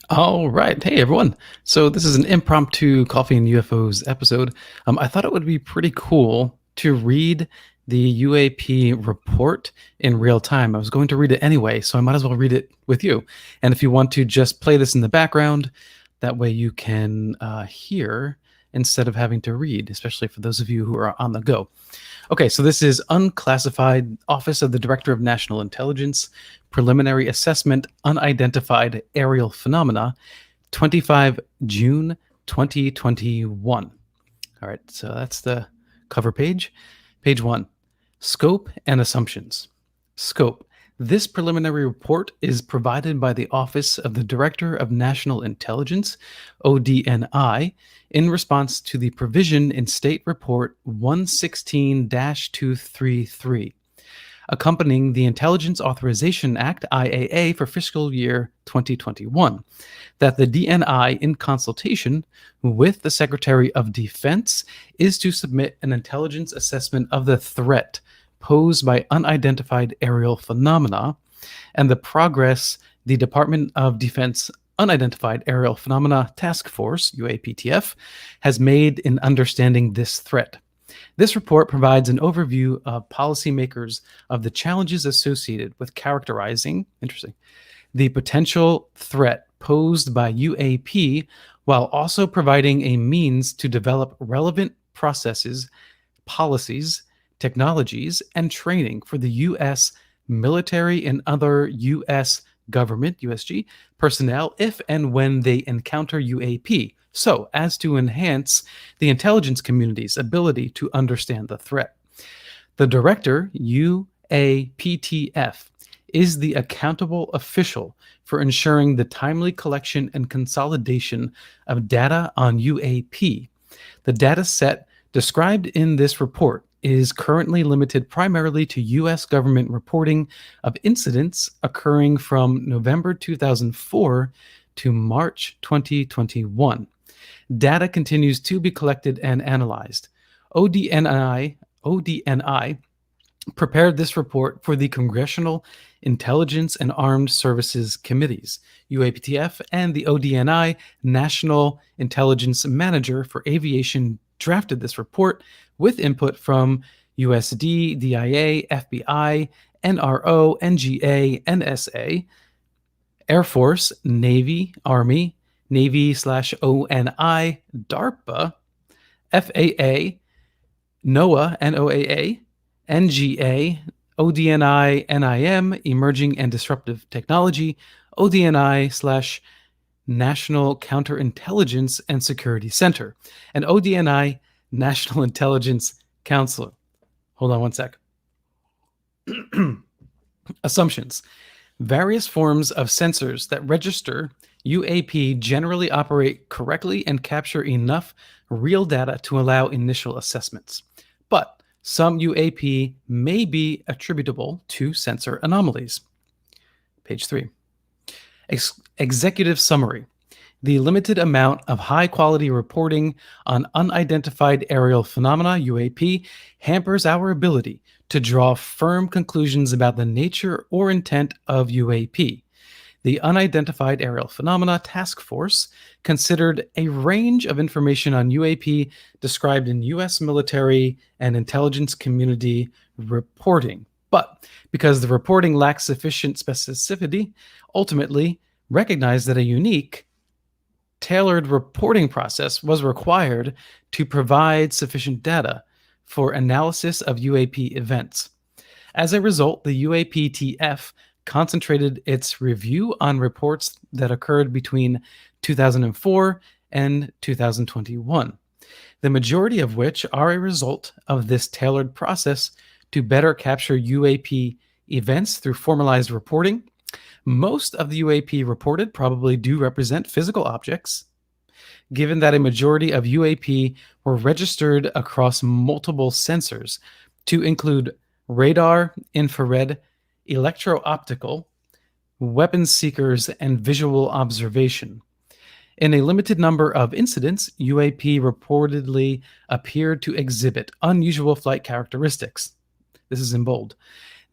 All right. Hey, everyone. So, this is an impromptu Coffee and UFOs episode. I thought it would be pretty cool to read the UAP report in real time. I was going to read it anyway, so I might as well read it with you. And if you want to just play this in the background, that way you can hear instead of having to read, especially for those of you who are on the go. Okay, so this is Unclassified Office of the Director of National Intelligence, Preliminary Assessment, Unidentified Aerial Phenomena, 25 June 2021. All right, so that's the cover page. Page 1, Scope and Assumptions. Scope. This preliminary report is provided by the Office of the Director of National Intelligence, ODNI, in response to the provision in State Report 116-233, accompanying the Intelligence Authorization Act, IAA, for fiscal year 2021, that the DNI, in consultation with the Secretary of Defense, is to submit an intelligence assessment of the threat posed by unidentified aerial phenomena and the progress the Department of Defense Unidentified Aerial Phenomena Task Force, UAPTF, has made in understanding this threat. This report provides an overview of policymakers of the challenges associated with characterizing, the potential threat posed by UAP, while also providing a means to develop relevant processes, policies, technologies, and training for the U.S. military and other U.S. government, USG, personnel if and when they encounter UAP, so as to enhance the intelligence community's ability to understand the threat. The director, UAPTF, is the accountable official for ensuring the timely collection and consolidation of data on UAP. The data set described in this report is currently limited primarily to U.S. government reporting of incidents occurring from November 2004 to March 2021. Data continues to be collected and analyzed. ODNI prepared this report for the Congressional Intelligence and Armed Services Committees, UAPTF, and the ODNI National Intelligence Manager for Aviation drafted this report with input from USD, DIA, FBI, NRO, NGA, NSA, Air Force, Navy, Army, Navy/ONI, DARPA, FAA, NOAA, NOAA, NGA, ODNI, NIM, Emerging and Disruptive Technology, ODNI/National Counterintelligence and Security Center, and ODNI National Intelligence Council. Hold on one sec. Assumptions. Various forms of sensors that register UAP generally operate correctly and capture enough real data to allow initial assessments. But some UAP may be attributable to sensor anomalies. Page 3. Executive summary. The limited amount of high-quality reporting on unidentified aerial phenomena, UAP, hampers our ability to draw firm conclusions about the nature or intent of UAP. The Unidentified Aerial Phenomena Task Force considered a range of information on UAP described in U.S. military and intelligence community reporting, but because the reporting lacks sufficient specificity, ultimately recognized that a unique, tailored reporting process was required to provide sufficient data for analysis of UAP events. As a result, the UAPTF concentrated its review on reports that occurred between 2004 and 2021, the majority of which are a result of this tailored process to better capture UAP events through formalized reporting. Most of the UAP reported probably do represent physical objects, given that a majority of UAP were registered across multiple sensors to include radar, infrared, electro-optical, weapons seekers, and visual observation. In a limited number of incidents, UAP reportedly appeared to exhibit unusual flight characteristics. This is in bold.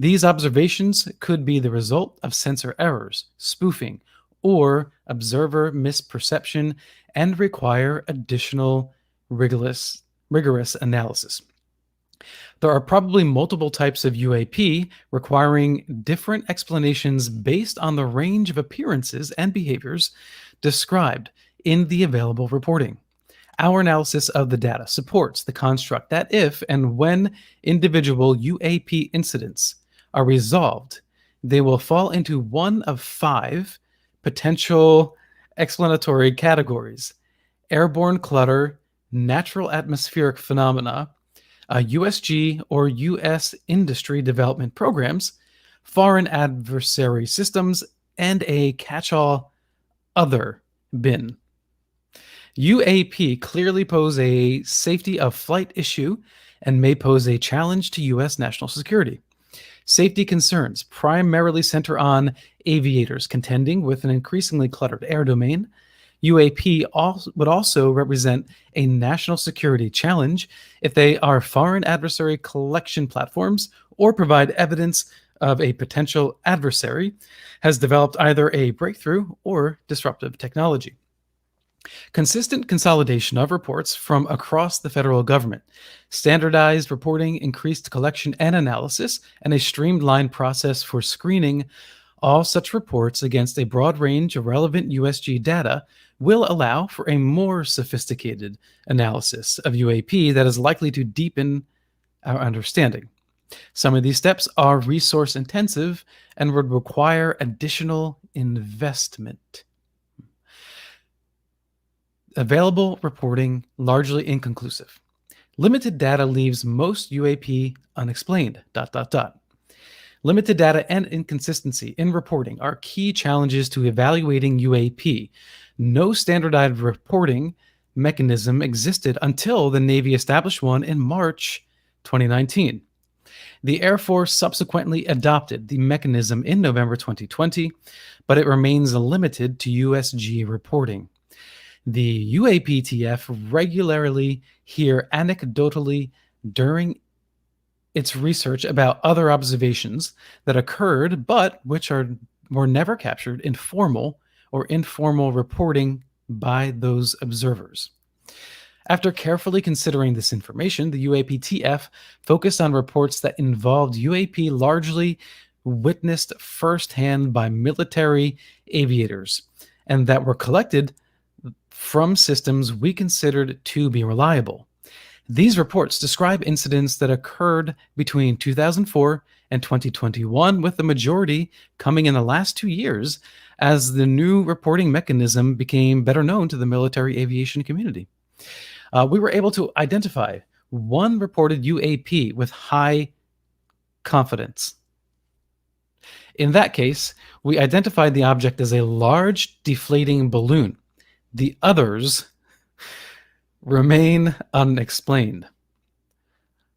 These observations could be the result of sensor errors, spoofing, or observer misperception and require additional rigorous analysis. There are probably multiple types of UAP requiring different explanations based on the range of appearances and behaviors described in the available reporting. Our analysis of the data supports the construct that if and when individual UAP incidents are resolved, they will fall into one of 5 potential explanatory categories: airborne clutter, natural atmospheric phenomena, USG or US industry development programs, foreign adversary systems, and a catch-all other bin. UAP clearly pose a safety of flight issue and may pose a challenge to US national security. Safety concerns primarily center on aviators contending with an increasingly cluttered air domain. UAP would also represent a national security challenge if they are foreign adversary collection platforms or provide evidence of a potential adversary has developed either a breakthrough or disruptive technology. Consistent consolidation of reports from across the federal government, standardized reporting, increased collection and analysis, and a streamlined process for screening all such reports against a broad range of relevant USG data will allow for a more sophisticated analysis of UAP that is likely to deepen our understanding. Some of these steps are resource intensive and would require additional investment. Available reporting largely inconclusive. Limited data leaves most UAP unexplained. Limited data and inconsistency in reporting are key challenges to evaluating UAP. No standardized reporting mechanism existed until the Navy established one in March 2019. The Air Force subsequently adopted the mechanism in November 2020, but it remains limited to USG reporting. The UAPTF regularly hear anecdotally during its research about other observations that occurred but which were never captured in formal or informal reporting by those observers. After carefully considering this information, the UAPTF focused on reports that involved UAP largely witnessed firsthand by military aviators and that were collected from systems we considered to be reliable. These reports describe incidents that occurred between 2004 and 2021, with the majority coming in the last 2 years as the new reporting mechanism became better known to the military aviation community. We were able to identify one reported UAP with high confidence. In that case, we identified the object as a large deflating balloon. The others remain unexplained.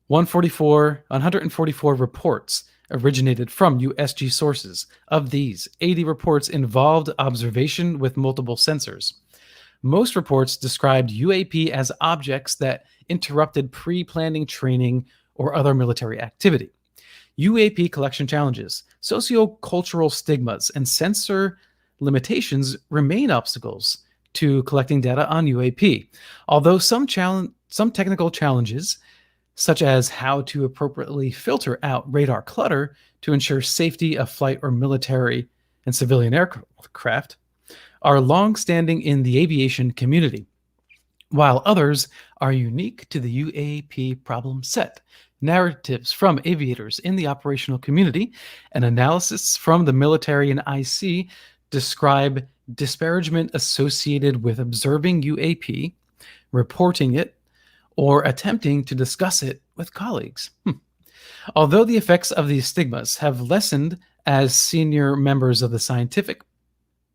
144 reports originated from USG sources. Of these, 80 reports involved observation with multiple sensors. Most reports described UAP as objects that interrupted pre-planning training or other military activity. UAP collection challenges, sociocultural stigmas, and sensor limitations remain obstacles to collecting data on UAP. Although some technical challenges, such as how to appropriately filter out radar clutter to ensure safety of flight or military and civilian aircraft, are long-standing in the aviation community, while others are unique to the UAP problem set. Narratives from aviators in the operational community and analysis from the military and IC describe disparagement associated with observing UAP, reporting it, or attempting to discuss it with colleagues. Although the effects of these stigmas have lessened as senior members of the scientific,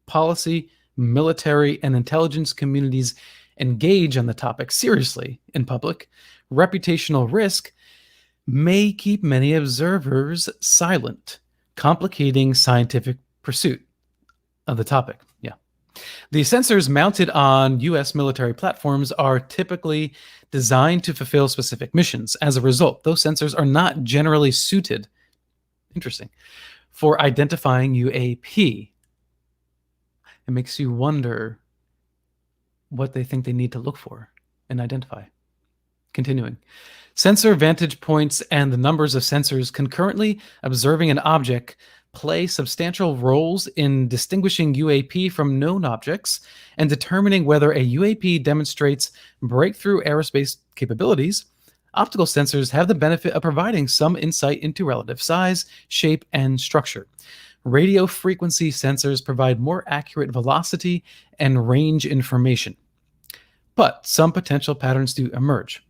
policy, military, and intelligence communities engage on the topic seriously in public, reputational risk may keep many observers silent, complicating scientific pursuit of the topic. The sensors mounted on U.S. military platforms are typically designed to fulfill specific missions. As a result, those sensors are not generally suited, for identifying UAP. It makes you wonder what they think they need to look for and identify. Continuing. Sensor vantage points and the numbers of sensors concurrently observing an object play substantial roles in distinguishing UAP from known objects and determining whether a UAP demonstrates breakthrough aerospace capabilities. Optical sensors have the benefit of providing some insight into relative size, shape, and structure. Radio frequency sensors provide more accurate velocity and range information. But some potential patterns do emerge.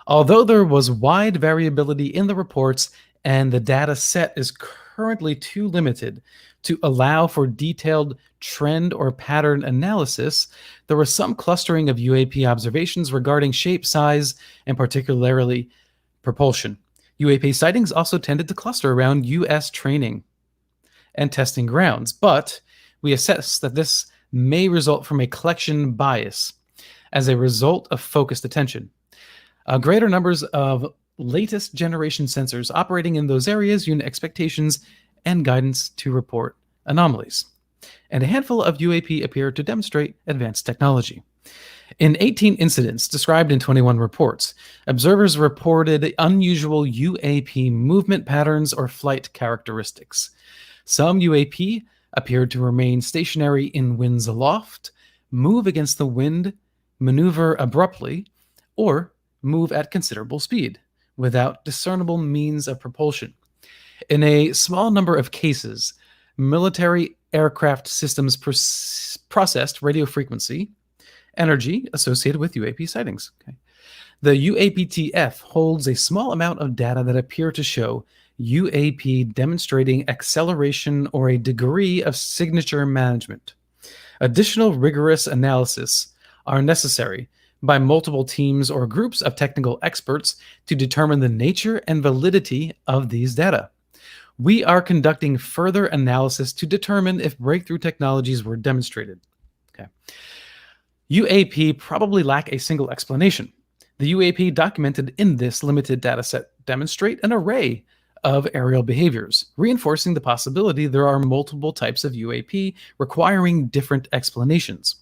Although there was wide variability in the reports and the data set is currently too limited to allow for detailed trend or pattern analysis, there was some clustering of UAP observations regarding shape, size, and particularly propulsion. UAP sightings also tended to cluster around U.S. training and testing grounds, but we assess that this may result from a collection bias as a result of focused attention. Greater numbers of latest generation sensors operating in those areas, unit expectations, and guidance to report anomalies. And a handful of UAP appear to demonstrate advanced technology. In 18 incidents described in 21 reports, observers reported unusual UAP movement patterns or flight characteristics. Some UAP appeared to remain stationary in winds aloft, move against the wind, maneuver abruptly, or move at considerable speed without discernible means of propulsion. In a small number of cases, military aircraft systems processed radio frequency energy associated with UAP sightings. Okay. The UAPTF holds a small amount of data that appear to show UAP demonstrating acceleration or a degree of signature management. Additional rigorous analysis are necessary by multiple teams or groups of technical experts to determine the nature and validity of these data. We are conducting further analysis to determine if breakthrough technologies were demonstrated. Okay. UAP probably lack a single explanation. The UAP documented in this limited dataset demonstrate an array of aerial behaviors, reinforcing the possibility there are multiple types of UAP requiring different explanations.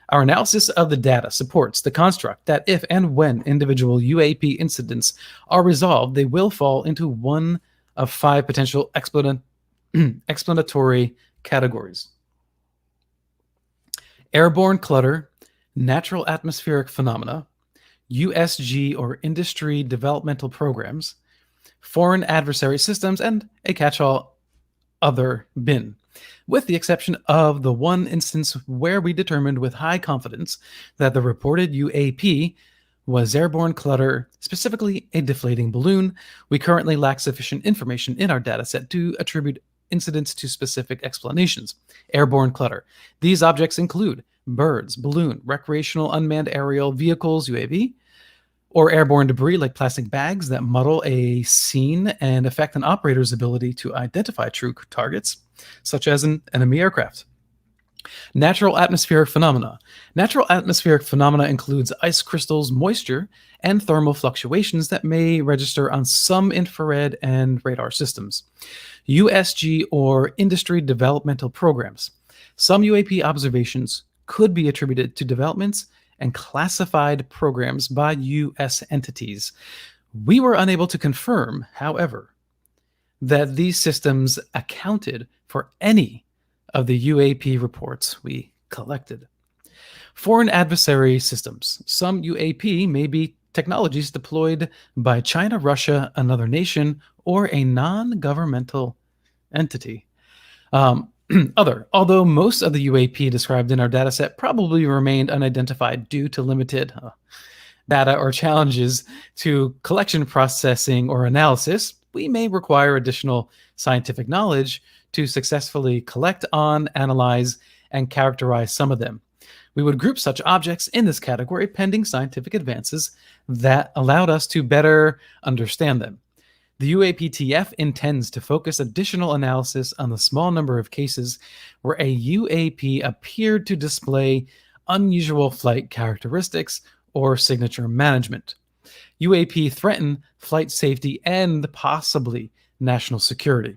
Our analysis of the data supports the construct that if and when individual UAP incidents are resolved, they will fall into one of 5 potential explanatory categories: airborne clutter, natural atmospheric phenomena, USG or industry developmental programs, foreign adversary systems, and a catch-all other bin, with the exception of the one instance where we determined with high confidence that the reported UAP was airborne clutter, specifically a deflating balloon. We currently lack sufficient information in our dataset to attribute incidents to specific explanations. Airborne clutter. These objects include birds, balloon, recreational unmanned aerial vehicles, UAV, or airborne debris like plastic bags that muddle a scene and affect an operator's ability to identify true targets, such as an enemy aircraft. Natural atmospheric phenomena. Natural atmospheric phenomena includes ice crystals, moisture, and thermal fluctuations that may register on some infrared and radar systems. USG or industry developmental programs. Some UAP observations could be attributed to developments and classified programs by U.S. entities. We were unable to confirm, however, that these systems accounted for any of the UAP reports we collected. Foreign adversary systems. Some UAP may be technologies deployed by China, Russia, another nation, or a non-governmental entity. Although most of the UAP described in our dataset probably remained unidentified due to limited data or challenges to collection, processing, or analysis, we may require additional scientific knowledge to successfully collect on, analyze, and characterize some of them. We would group such objects in this category pending scientific advances that allowed us to better understand them. The UAPTF intends to focus additional analysis on the small number of cases where a UAP appeared to display unusual flight characteristics or signature management. UAP threaten flight safety and possibly national security.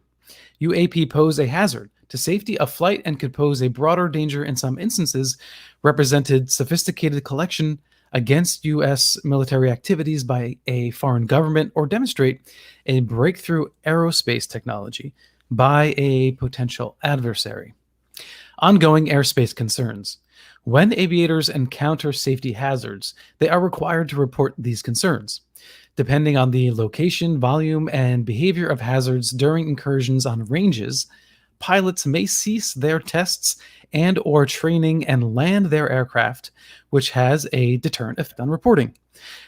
UAP pose a hazard to safety of flight and could pose a broader danger in some instances, represented sophisticated collection against U.S. military activities by a foreign government or demonstrate a breakthrough aerospace technology by a potential adversary. Ongoing airspace concerns. When aviators encounter safety hazards, they are required to report these concerns. Depending on the location, volume, and behavior of hazards during incursions on ranges, pilots may cease their tests and or training and land their aircraft, which has a deterrent effect on reporting.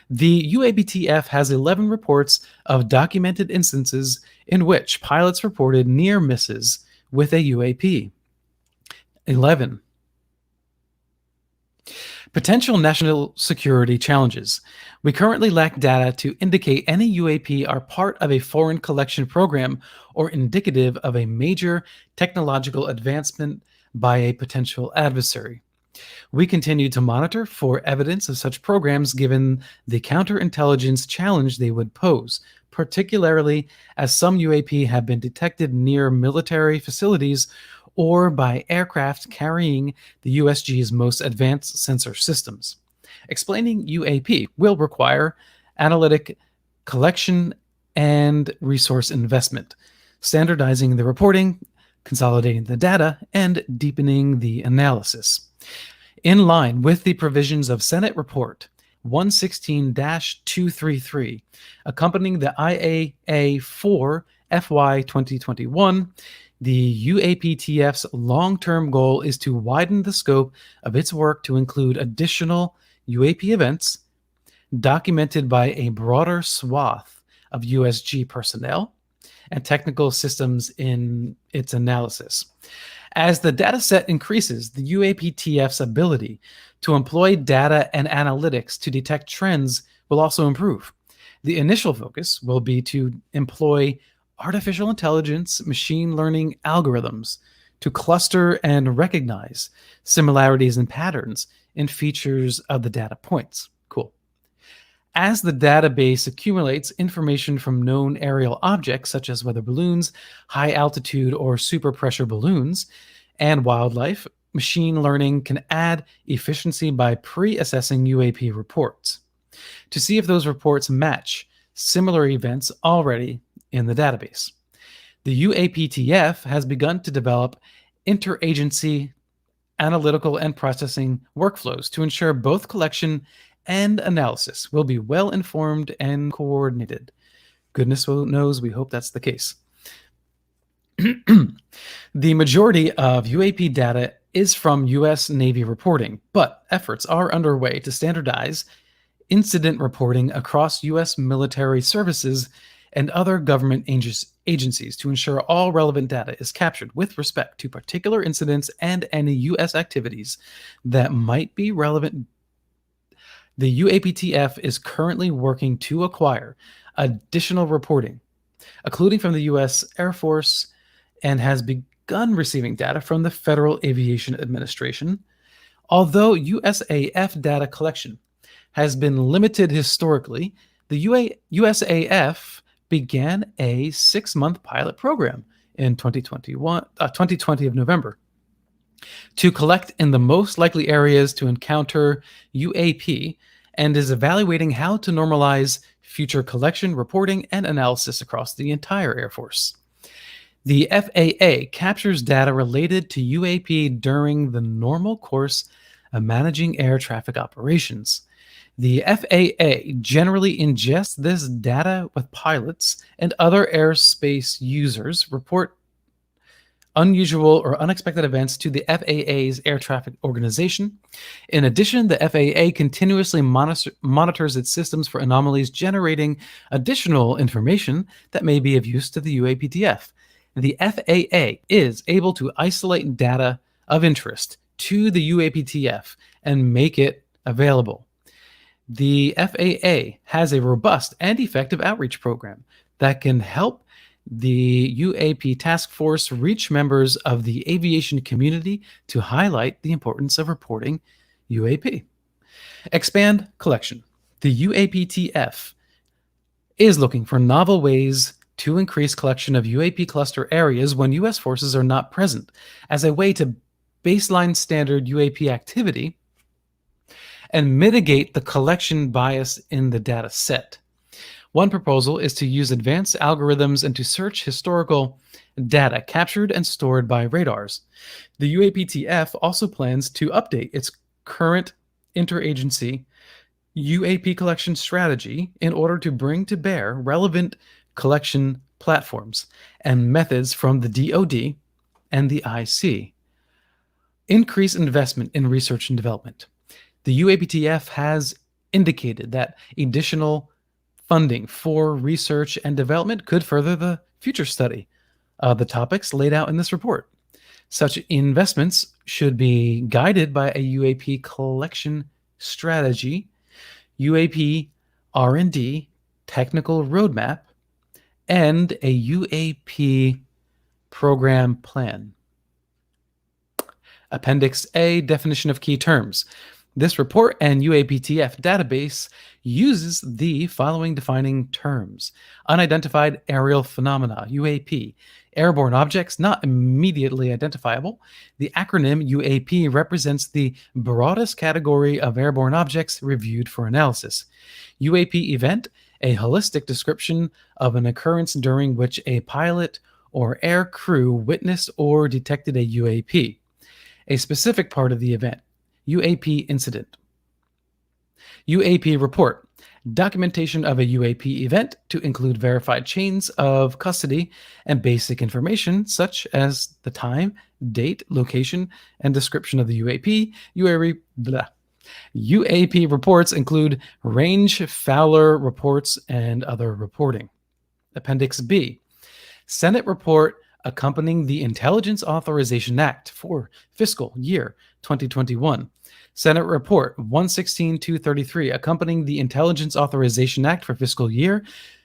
The UAPTF has 11 reports of documented instances in which pilots reported near misses with a UAP. 11. Potential national security challenges. We currently lack data to indicate any UAP are part of a foreign collection program or indicative of a major technological advancement by a potential adversary. We continue to monitor for evidence of such programs given the counterintelligence challenge they would pose, particularly as some UAP have been detected near military facilities or by aircraft carrying the USG's most advanced sensor systems. Explaining UAP will require analytic collection and resource investment, standardizing the reporting, consolidating the data, and deepening the analysis. In line with the provisions of Senate Report 116-233, accompanying the IAA 4 FY 2021, the UAPTF's long-term goal is to widen the scope of its work to include additional UAP events documented by a broader swath of USG personnel and technical systems in its analysis. As the data set increases, the UAPTF's ability to employ data and analytics to detect trends will also improve. The initial focus will be to employ artificial intelligence, machine learning algorithms to cluster and recognize similarities and patterns in features of the data points. Cool. As the database accumulates information from known aerial objects, such as weather balloons, high altitude or super pressure balloons, and wildlife, machine learning can add efficiency by pre-assessing UAP reports to see if those reports match similar events already in the database. The UAPTF has begun to develop interagency analytical and processing workflows to ensure both collection and analysis will be well informed and coordinated. Goodness knows we hope that's the case. The majority of UAP data is from U.S. Navy reporting, but efforts are underway to standardize incident reporting across U.S. military services and other government agencies to ensure all relevant data is captured with respect to particular incidents and any U.S. activities that might be relevant. The UAPTF is currently working to acquire additional reporting, including from the U.S. Air Force, and has begun receiving data from the Federal Aviation Administration. Although USAF data collection has been limited historically, the USAF began a 6-month pilot program in 2020 of November to collect in the most likely areas to encounter UAP and is evaluating how to normalize future collection, reporting, and analysis across the entire Air Force. The FAA captures data related to UAP during the normal course of managing air traffic operations. The FAA generally ingests this data with pilots and other airspace users report unusual or unexpected events to the FAA's air traffic organization. In addition, the FAA continuously monitors its systems for anomalies, generating additional information that may be of use to the UAPTF. The FAA is able to isolate data of interest to the UAPTF and make it available. The FAA has a robust and effective outreach program that can help the UAP task force reach members of the aviation community to highlight the importance of reporting UAP. Expand collection. The UAPTF is looking for novel ways to increase collection of UAP cluster areas when U.S. forces are not present as a way to baseline standard UAP activity and mitigate the collection bias in the data set. One proposal is to use advanced algorithms and to search historical data captured and stored by radars. The UAPTF also plans to update its current interagency UAP collection strategy in order to bring to bear relevant collection platforms and methods from the DoD and the IC. Increase investment in research and development. The UAPTF has indicated that additional funding for research and development could further the future study of the topics laid out in this report. Such investments should be guided by a UAP collection strategy, UAP R&D technical roadmap, and a UAP program plan. Appendix A, definition of key terms. This report and UAPTF database uses the following defining terms: unidentified aerial phenomena, UAP, airborne objects not immediately identifiable. The acronym UAP represents the broadest category of airborne objects reviewed for analysis. UAP event, a holistic description of an occurrence during which a pilot or air crew witnessed or detected a UAP. A specific part of the event, UAP incident. UAP report, documentation of a UAP event to include verified chains of custody and basic information such as the time, date, location, and description of the UAP. UAP reports include range, Fowler reports, and other reporting. Appendix B, Senate report accompanying the Intelligence Authorization Act for fiscal year 2021. Senate Report 116-233 accompanying the Intelligence Authorization Act for fiscal year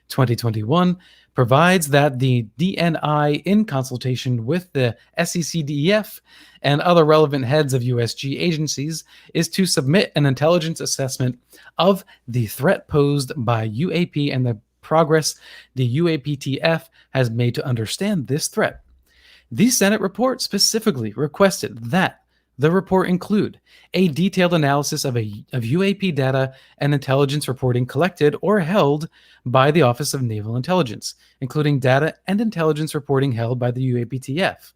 2021 provides that the DNI, in consultation with the SECDEF and other relevant heads of USG agencies, is to submit an intelligence assessment of the threat posed by UAP and the progress the UAPTF has made to understand this threat. The Senate report specifically requested that the report include a detailed analysis of UAP data and intelligence reporting collected or held by the Office of Naval Intelligence, including data and intelligence reporting held by the UAPTF,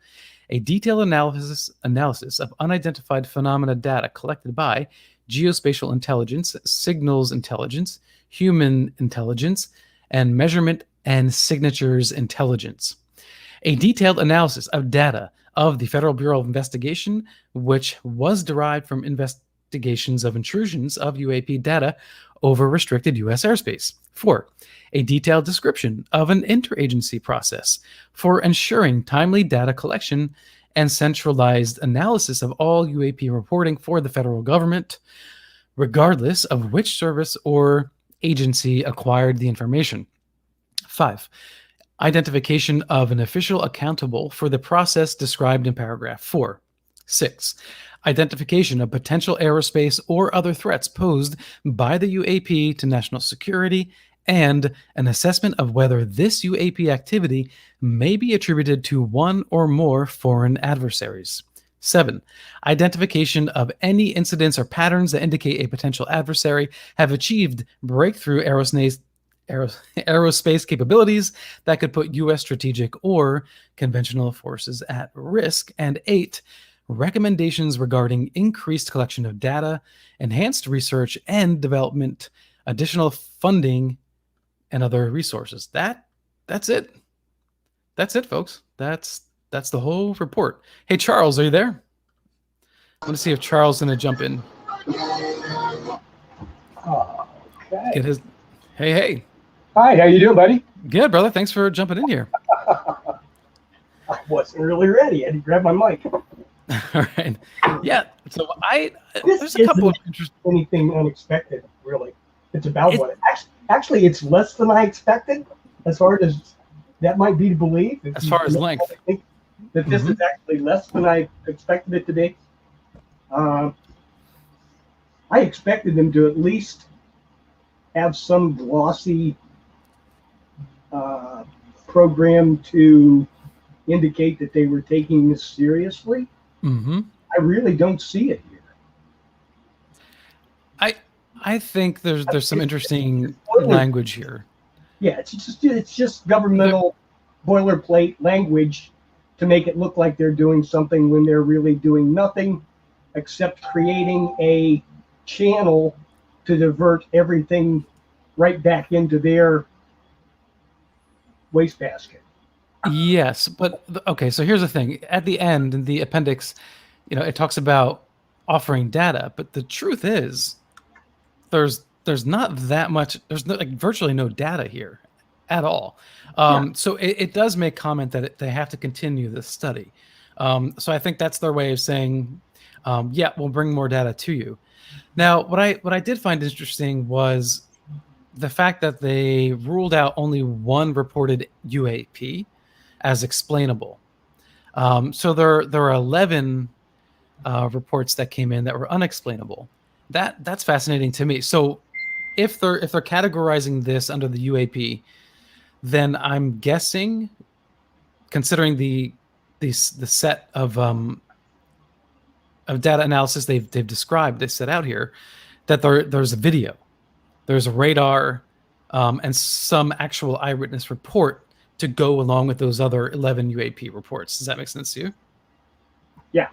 a detailed analysis of unidentified phenomena data collected by geospatial intelligence, signals intelligence, human intelligence, and measurement and signatures intelligence. A detailed analysis of data of the Federal Bureau of Investigation, which was derived from investigations of intrusions of UAP data over restricted U.S. airspace. 4. A detailed description of an interagency process for ensuring timely data collection and centralized analysis of all UAP reporting for the federal government, regardless of which service or agency acquired the information. 5. Identification of an official accountable for the process described in paragraph 4. 6. Identification of potential aerospace or other threats posed by the UAP to national security, and an assessment of whether this UAP activity may be attributed to one or more foreign adversaries. 7. Identification of any incidents or patterns that indicate a potential adversary have achieved breakthrough aerospace capabilities that could put U.S. strategic or conventional forces at risk. And 8. Recommendations regarding increased collection of data, enhanced research and development, additional funding, and other resources. That's it. That's it, folks. That's the whole report. Hey, Charles, are you there? I want to see if Charles is going to jump in. Okay. Get his. Hey. Hi, how you doing, buddy? Good, brother. Thanks for jumping in here. I wasn't really ready. I had to grab my mic. All right. Yeah. So This there's a couple of isn't anything unexpected, really. It's about what actually it's less than I expected, as far as that might be to believe. As far as length. I think that this is actually less than I expected it to be. I expected them to at least have some glossy programmed to indicate that they were taking this seriously. Mm-hmm. I really don't see it here. I think there's some interesting boiler- language here. Yeah, it's just governmental boilerplate language to make it look like they're doing something when they're really doing nothing except creating a channel to divert everything right back into their wastebasket. Yes, but okay, so here's the thing. At the end in the appendix, it talks about offering data, but the truth is there's not that much, there's no, like virtually no data here at all. So it does make comment that they have to continue this study. So I think that's their way of saying, yeah, we'll bring more data to you. Now, what I did find interesting was the fact that they ruled out only one reported UAP as explainable. So there are 11 reports that came in that were unexplainable. That's fascinating to me. So if they're categorizing this under the UAP, then I'm guessing, considering the set of data analysis they've described, they set out here, that there's a video, there's a radar, and some actual eyewitness report to go along with those other 11 UAP reports. Does that make sense to you? Yeah.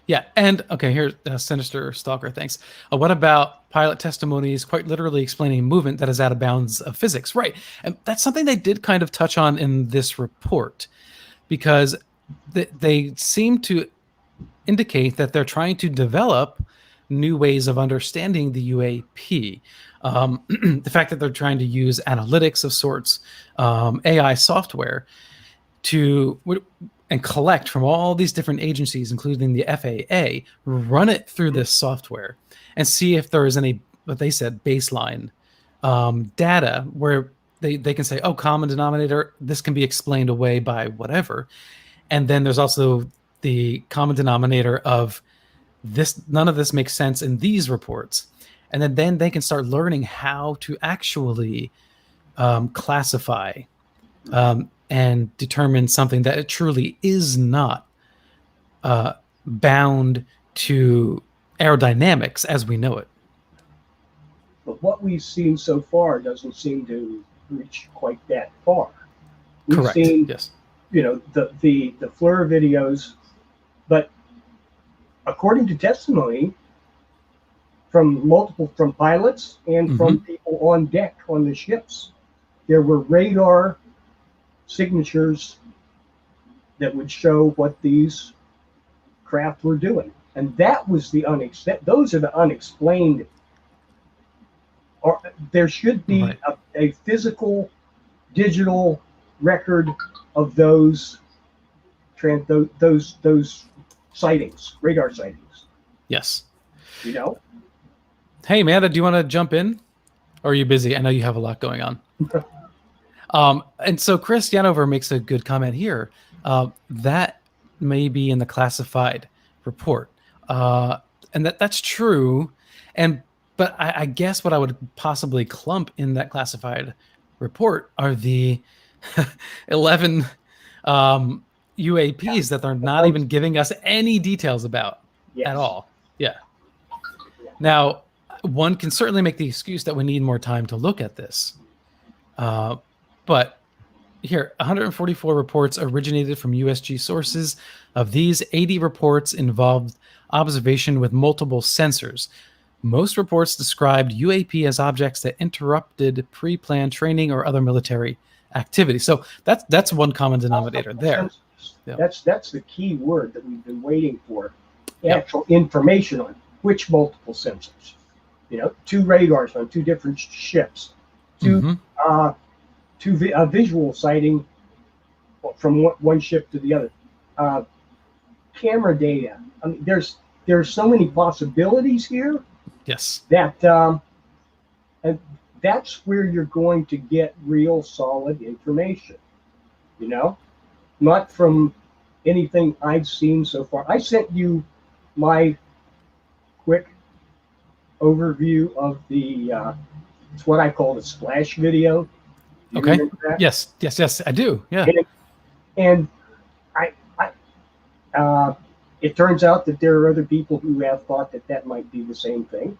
Yeah, and okay, here's Sinister Stalker, thanks. What about pilot testimonies quite literally explaining movement that is out of bounds of physics? Right, and that's something they did kind of touch on in this report, because they seem to indicate that they're trying to develop new ways of understanding the UAP. The fact that they're trying to use analytics of sorts, AI software, and collect from all these different agencies, including the FAA, run it through this software and see if there is any, what they said, baseline data where they can say, oh, common denominator, this can be explained away by whatever. And then there's also the common denominator of this, none of this makes sense in these reports. And then they can start learning how to actually classify and determine something that it truly is not bound to aerodynamics as we know it. But what we've seen so far doesn't seem to reach quite that far. We've Correct. seen, yes. The FLIR videos, but according to testimony from pilots and from people on deck on the ships, there were radar signatures that would show what these craft were doing, and that was those are the unexplained. Or there should be a physical, digital record of those sightings, radar sightings. Yes. Hey, Amanda, do you want to jump in, or are you busy? I know you have a lot going on. And so Chris Yanover makes a good comment here. That may be in the classified report. And that's true. But I guess what I would possibly clump in that classified report are the 11 UAPs that they're not even giving us any details about at all. Yeah. Now, one can certainly make the excuse that we need more time to look at this. But here, 144 reports originated from USG sources. Of these, 80 reports involved observation with multiple sensors. Most reports described UAP as objects that interrupted pre-planned training or other military activity. So that's one common denominator there. Yeah. That's the key word that we've been waiting for. Actual information on which multiple sensors. 2 radars on 2 different ships, two visual sighting from one ship to the other. Camera data. I mean, there's so many possibilities here. Yes. And that's where you're going to get real solid information. Not from anything I've seen so far. I sent you my quick overview of it's what I call the splash video. You Okay. remember that? Yes, I do. Yeah. And I it turns out that there are other people who have thought that that might be the same thing,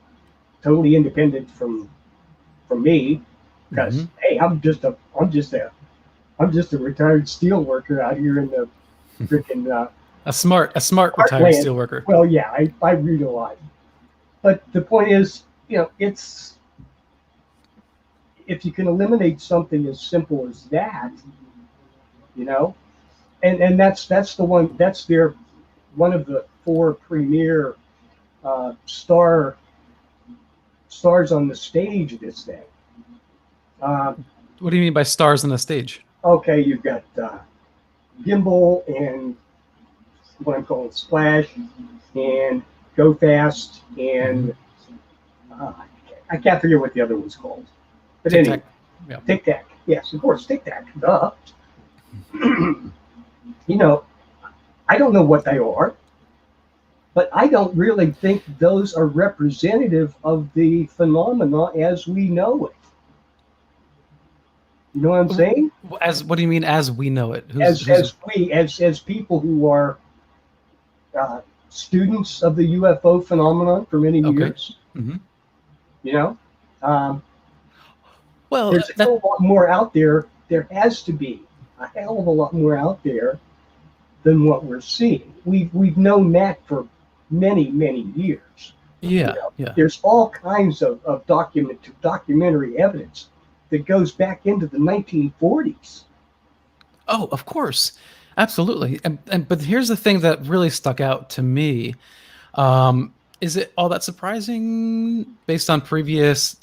totally independent from me, because Hmm. hey, I'm just a retired steel worker out here in the freaking A smart retired heartland. steelworker. Well, yeah, I read a lot, but the point is, it's if you can eliminate something as simple as that, you know, and that's the one that's their one of the four premier stars on the stage of this thing. Uh, What do you mean by stars on the stage? okay, you've got Gimbal and what I'm calling Splash and Go Fast Hmm. and uh, I can't forget what the other one's called. But Tic anyway, Tac. Yeah. Tic Tac. Yes, of course, Tic Tac. Duh. You know, I don't know what they are, but I don't really think those are representative of the phenomena as we know it. You know what I'm saying? As what do you mean? As we know it? Who's As who's? as we as people who are uh, students of the UFO phenomenon for many Okay. years, Hmm. you know, um, Well, there's a hell that of a lot more out there. There has to be a hell of a lot more out there than what we're seeing. We've known that for many years. You yeah, know, yeah. there's all kinds of documentary evidence that goes back into the 1940s. Oh, of course. Absolutely. And but here's the thing that really stuck out to me. Is it all that surprising based on previous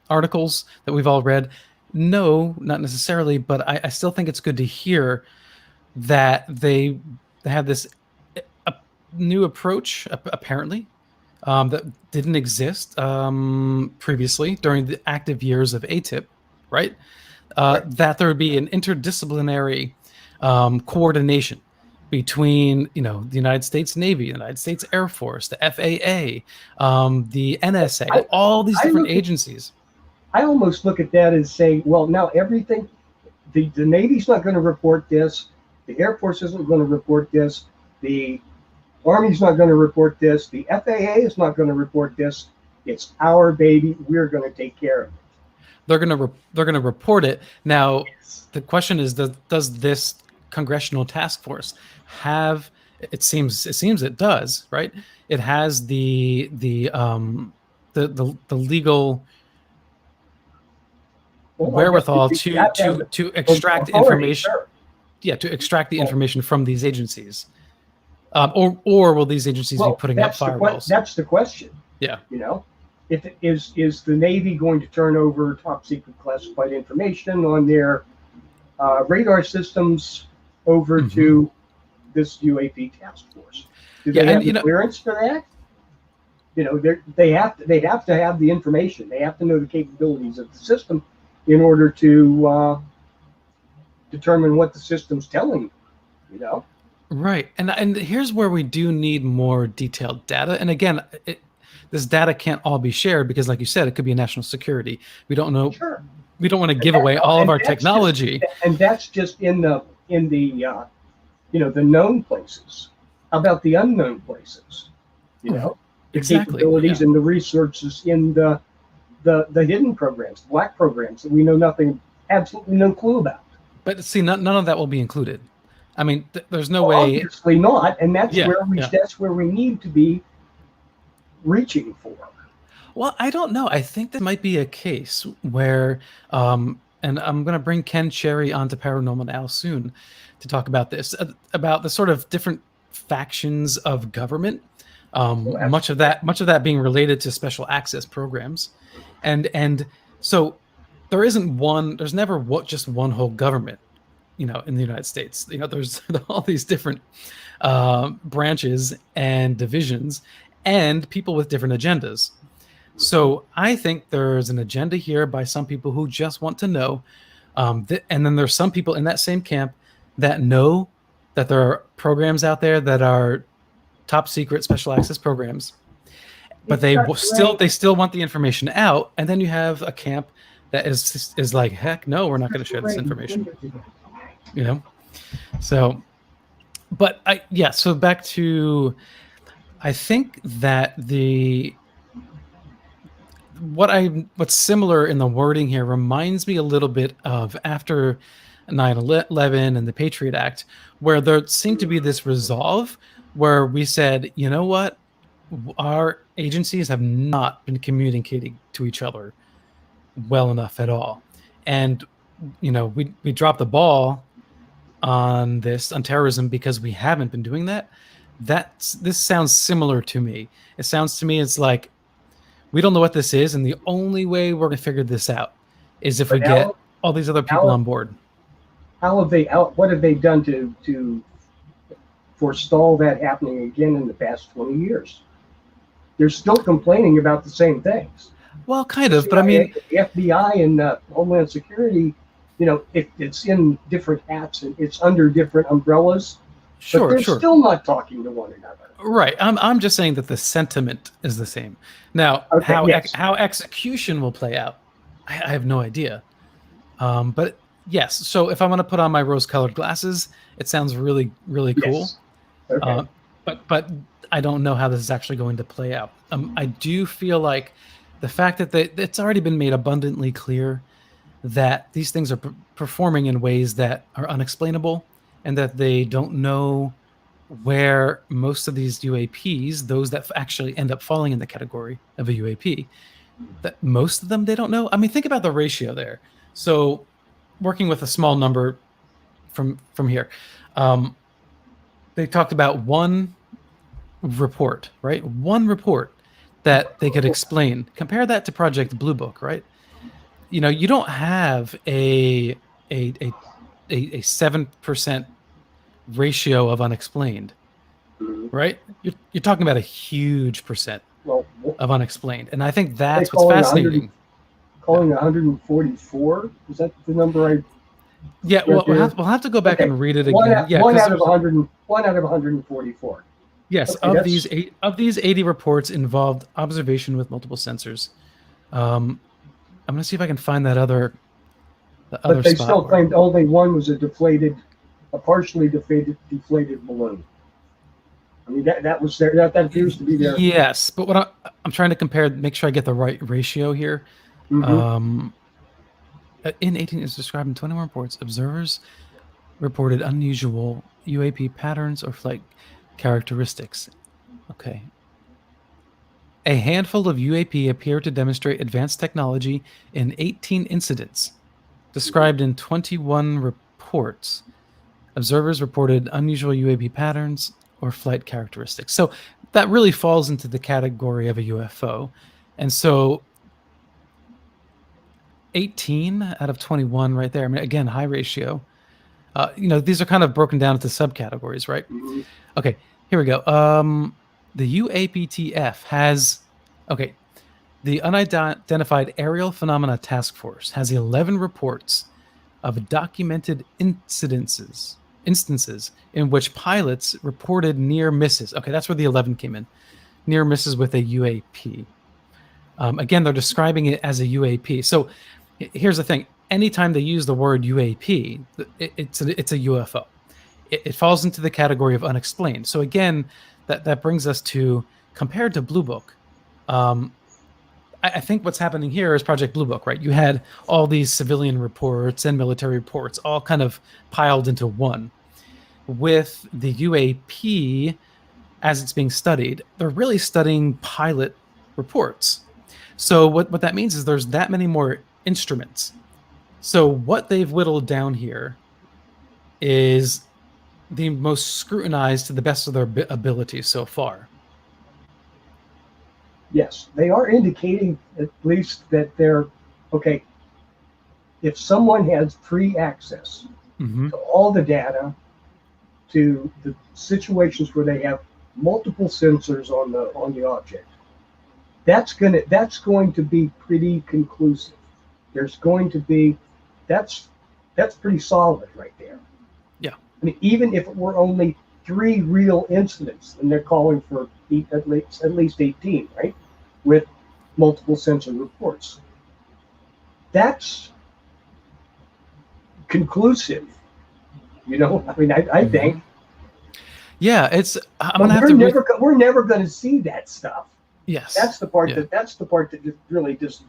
articles that we've all read? No, not necessarily, but I still think it's good to hear that they have this a new approach, apparently, that didn't exist previously during the active years of ATIP, right? Right. That there would be an interdisciplinary coordination between, the United States Navy, the United States Air Force, the FAA, the NSA, I all these I different look at agencies. I almost look at that as saying, well, now everything the Navy's not going to report this, the Air Force isn't going to report this, the Army's not going to report this, the FAA is not going to report this. It's our baby. We're going to take care of it. They're gonna report it. Now, Yes. the question is, does this congressional task force have? It seems it does, right? It has the legal Well, I guess wherewithal you to have to have to to extract authority, information. sure. Yeah, to extract the Well, information from these agencies, or will these agencies be well, putting up firewalls? that's the question. Yeah. You know, if it is the Navy going to turn over top secret classified information on their radar systems over Hmm. to this UAP task force? Do Yeah, they and have the clearance for that? They have to have the information. They have to know the capabilities of the system in order to determine what the system's telling you. You know, right, and here's where we do need more detailed data. And again, this data can't all be shared because, like you said, it could be a national security. We don't know. sure. We don't want to And, give away all of and our technology. that's just in the the known places. How about the unknown places? You know, the Exactly. capabilities Yeah. and the resources in the hidden programs, the black programs that we know nothing, absolutely no clue about. But see, none of that will be included. I mean, there's no Well, way. obviously not, and Yeah. Yeah. that's where we need to be reaching for. Well, I don't know. I think there might be a case where, and I'm going to bring Ken Cherry onto Paranormal Now soon to talk about this, about the sort of different factions of government. Well, Much of that being related to special access programs, and so there's never just one whole government, in the United States. There's all these different branches and divisions and people with different agendas. So I think there's an agenda here by some people who just want to know, and then there's some people in that same camp that know that there are programs out there that are top secret special access programs, but it's got they still want the information out. And then you have a camp that is like, heck no, we're not going to share this information. You know, so, but so back to, I think that what's similar in the wording here reminds me a little bit of after 9/11 and the Patriot Act, where there seemed to be this resolve where we said, you know what, our agencies have not been communicating to each other well enough at all, and we dropped the ball on terrorism because we haven't been doing that. This sounds similar to me. It sounds to me it's like, we don't know what this is, and the only way we're going to figure this out is if we get all these other people on board. What have they done to forestall that happening again in the past 20 years? They're still complaining about the same things. Well, kind of, but I mean, the FBI and Homeland Security, it's in different hats and it's under different umbrellas. But they're still not talking to one another. Right. I'm just saying that the sentiment is the same. Now, how execution will play out, I have no idea. But yes, so if I want to put on my rose-colored glasses, it sounds really, really cool. Okay. But I don't know how this is actually going to play out. I do feel like the fact that it's already been made abundantly clear that these things are performing in ways that are unexplainable, and that they don't know where most of these UAPs, those that actually end up falling in the category of a UAP, that most of them, they don't know. I mean, think about the ratio there. So working with a small number from here, they talked about one report, right? One report that they could explain. Compare that to Project Blue Book, right? You don't have a 7% ratio of unexplained, right? You're talking about a huge percent of unexplained, and I think that's what's fascinating. Calling 144, is that the number? Yeah, well, we'll have to go back and read it again. One out of 144. Yes, okay, of these 80 reports involved observation with multiple sensors. I'm going to see if I can find that other. But they still claimed only one was a partially deflated balloon. I mean, that was there. That appears to be there. Yes, but what I'm trying to compare, make sure I get the right ratio here. In 18 is described in 21 reports, observers reported unusual UAP patterns or flight characteristics. Okay. A handful of UAP appeared to demonstrate advanced technology in 18 incidents, described in 21 reports. Observers reported unusual UAP patterns or flight characteristics. So that really falls into the category of a UFO. And so 18 out of 21 right there. I mean, again, high ratio. These are kind of broken down into subcategories, right? Mm-hmm. Okay, here we go. The UAPTF has, the Unidentified Aerial Phenomena Task Force has 11 reports of documented instances in which pilots reported near misses. Okay, that's where the 11 came in. Near misses with a UAP. Again, they're describing it as a UAP. So here's the thing. Anytime they use the word UAP, it's a UFO. It falls into the category of unexplained. So again, that brings us to, compared to Blue Book, I think what's happening here is Project Blue Book, right? You had all these civilian reports and military reports all kind of piled into one. With the UAP, as it's being studied, they're really studying pilot reports. So what that means is there's that many more instruments. So what they've whittled down here is the most scrutinized to the best of their ability so far. Yes, they are indicating at least that they're, okay, if someone has free access to all the data, to the situations where they have multiple sensors on the object, that's going to be pretty conclusive. There's going to be, that's pretty solid right there. Yeah. I mean, even if it were only 3 real incidents, and they're calling for at least 18, right? With multiple sensor reports. that's conclusive. I mean, I think. Yeah, it's. I'm But gonna have to. we're never going to see that stuff. Yes. That's the part Yeah. that just really just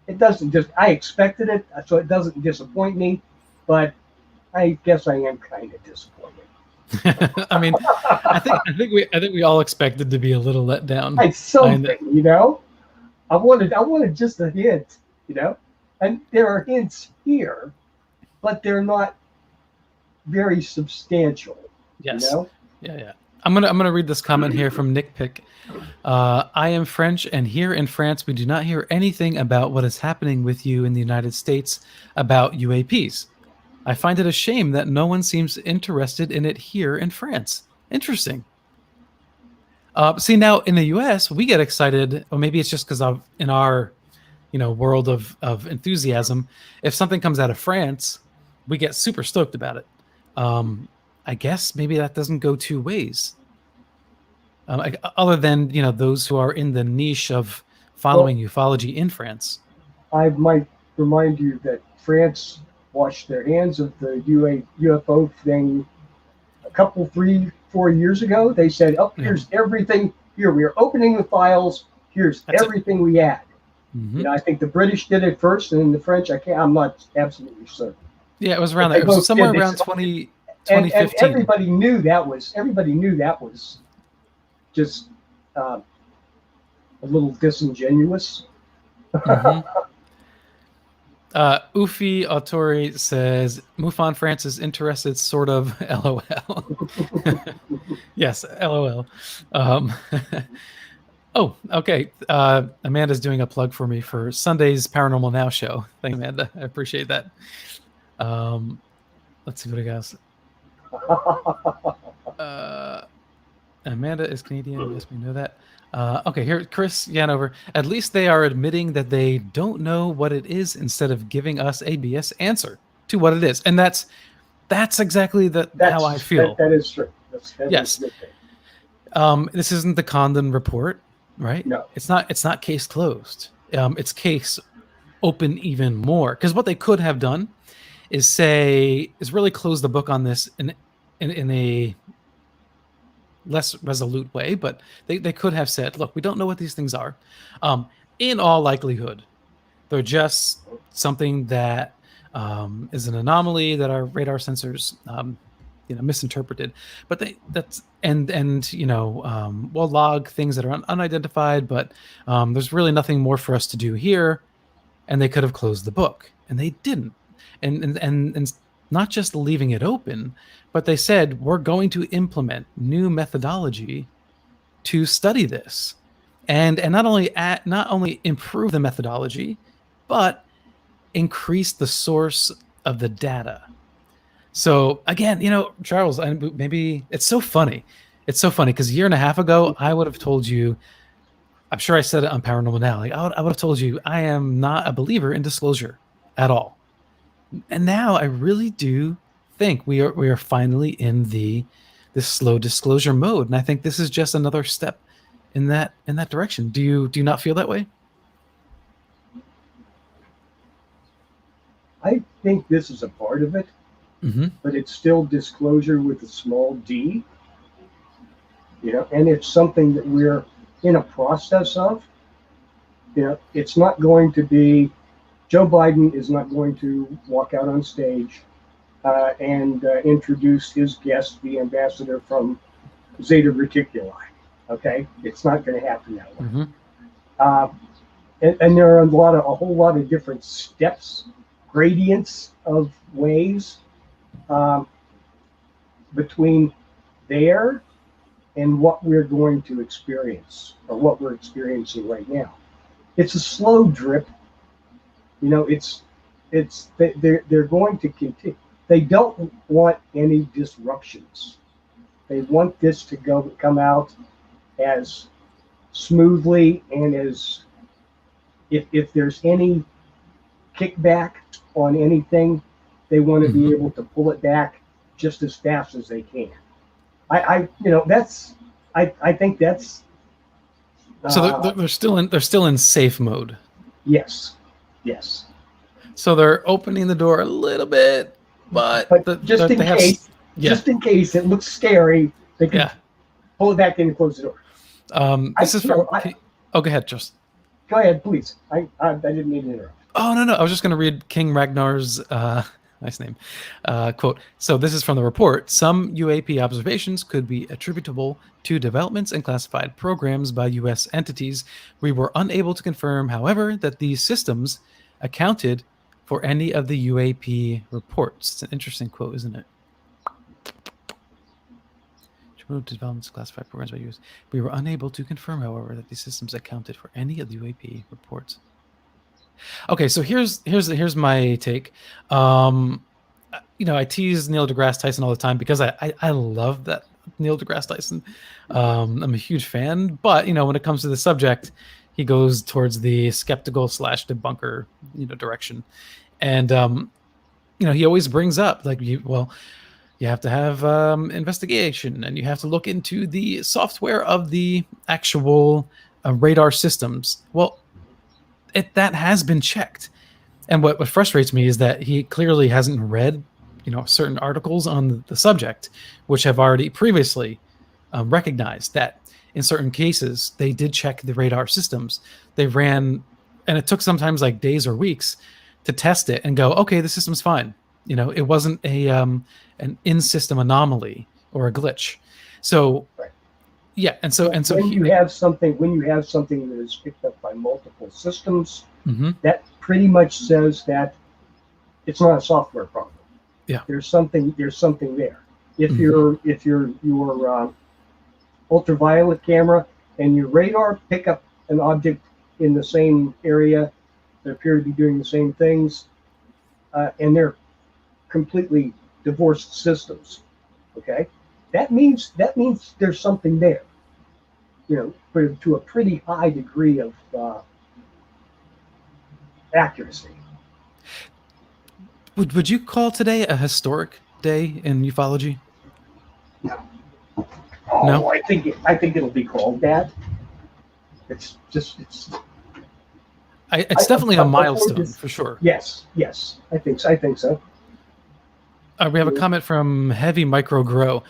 it doesn't just. I expected it, so it doesn't disappoint me. But I guess I am kind of disappointed. I mean, I think we all expected to be a little let down. It's something, I wanted just a hint, and there are hints here, but they're not very substantial. Yes. Yeah. I'm gonna read this comment here from Nick Pick. I am French, and here in France, we do not hear anything about what is happening with you in the United States about UAPs. I find it a shame that no one seems interested in it here in France. Interesting. See, now in the U.S., we get excited, or maybe it's just because of in our, world of enthusiasm. If something comes out of France, we get super stoked about it. I guess maybe that doesn't go two ways. Other than those who are in the niche of following ufology in France. I might remind you that France washed their hands of the UFO thing a couple, 3, 4 years ago. They said, here's everything. Here, we are opening the files. Here's everything we had. Mm-hmm. I think the British did it first, and then the French, I'm not absolutely certain. Yeah, it was around there. It was somewhere around 2015. And everybody knew that was just a little disingenuous. Mm-hmm. Ufi Autori says, MUFON France is interested, sort of, LOL. Yes, LOL. Oh, okay. Amanda's doing a plug for me for Sunday's Paranormal Now show. Thank you, Amanda. I appreciate that. Let's see what it goes. Amanda is Canadian. Yes, we know that. Okay, here, Chris Yanover. At least they are admitting that they don't know what it is instead of giving us a BS answer to what it is, and that's exactly how I feel. That is true. Yes. This isn't the Condon report, right? No, it's not case closed. It's case open even more, because what they could have done is really close the book on this in a less resolute way, but they could have said, look, we don't know what these things are. In all likelihood, they're just something that is an anomaly that our radar sensors misinterpreted. But we'll log things that are unidentified, but there's really nothing more for us to do here. And they could have closed the book, and they didn't. And not just leaving it open, but they said, we're going to implement new methodology to study this, and not only improve the methodology, but increase the source of the data. So again, Charles, maybe it's so funny. It's so funny because a year and a half ago, I would have told you, I'm sure I said it on Paranormal Now, like I would have told you, I am not a believer in disclosure at all. And now I really do think we are finally in this slow disclosure mode, and I think this is just another step in that direction. Do you not feel that way? I think this is a part of it, but it's still disclosure with a small d. And it's something that we're in a process of. It's not going to be. Joe Biden is not going to walk out on stage and introduce his guest, the ambassador from Zeta Reticuli. Okay, it's not going to happen that way. And there are a whole lot of different steps, gradients of ways between there and what we're going to experience, or what we're experiencing right now. It's a slow drip. They're going to continue. They don't want any disruptions. They want this to come out as smoothly, and as if there's any kickback on anything, they want to be able to pull it back just as fast as they can. I think that's. So they're still in safe mode. Yes. So they're opening the door a little bit, but But just in they have, case, yeah, it looks scary, they can yeah. pull it back in and close the door. This is from. Oh, go ahead, just. Go ahead, please. I didn't mean to interrupt. Oh, no, no. I was just going to read King Ragnar's nice name quote. So this is from the report. Some UAP observations could be attributable to developments and classified programs by U.S. entities. We were unable to confirm, however, that these systems accounted for any of the UAP reports. It's an interesting quote, isn't it? Developments classified programs by U.S. We were unable to confirm, however, that these systems accounted for any of the UAP reports. Okay, so here's my take. I tease Neil deGrasse Tyson all the time because I love that Neil deGrasse Tyson. I'm a huge fan, but when it comes to the subject, he goes towards the skeptical / debunker direction, and he always brings up like you have to have investigation, and you have to look into the software of the actual radar systems. Well, that has been checked. And what frustrates me is that he clearly hasn't read, certain articles on the subject, which have already previously recognized that in certain cases they did check the radar systems. They ran, and it took sometimes like days or weeks to test it and go, okay, the system's fine. It wasn't an in-system anomaly or a glitch. So, Right. yeah, and so when you have something that is picked up by multiple systems, mm-hmm. that pretty much says that it's not a software problem. Yeah, there's something there. If mm-hmm. your ultraviolet camera and your radar pick up an object in the same area that appear to be doing the same things, and they're completely divorced systems, okay, that means there's something there, to a pretty high degree of accuracy. Would you call today a historic day in ufology? No. No? I think it'll be called that. It's definitely a milestone for sure. Yes, I think so. We have a comment from Heavy Micro Grow.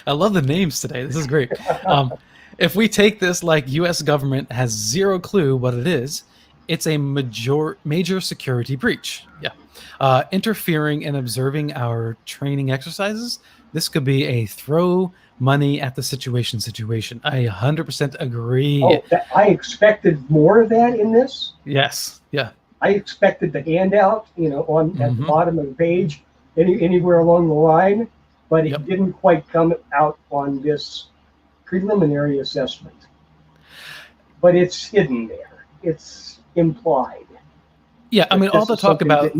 I love the names today. This is great. If we take this like U.S. government has zero clue what it is, it's a major security breach. Yeah. Interfering and observing our training exercises. This could be a throw money at the situation. I 100% agree. Oh, I expected more of that in this. Yes. Yeah. I expected the handout, at Mm-hmm. the bottom of the page, anywhere along the line, but it didn't quite come out on this preliminary assessment. But it's hidden there. It's implied. Yeah, I mean, all the talk about that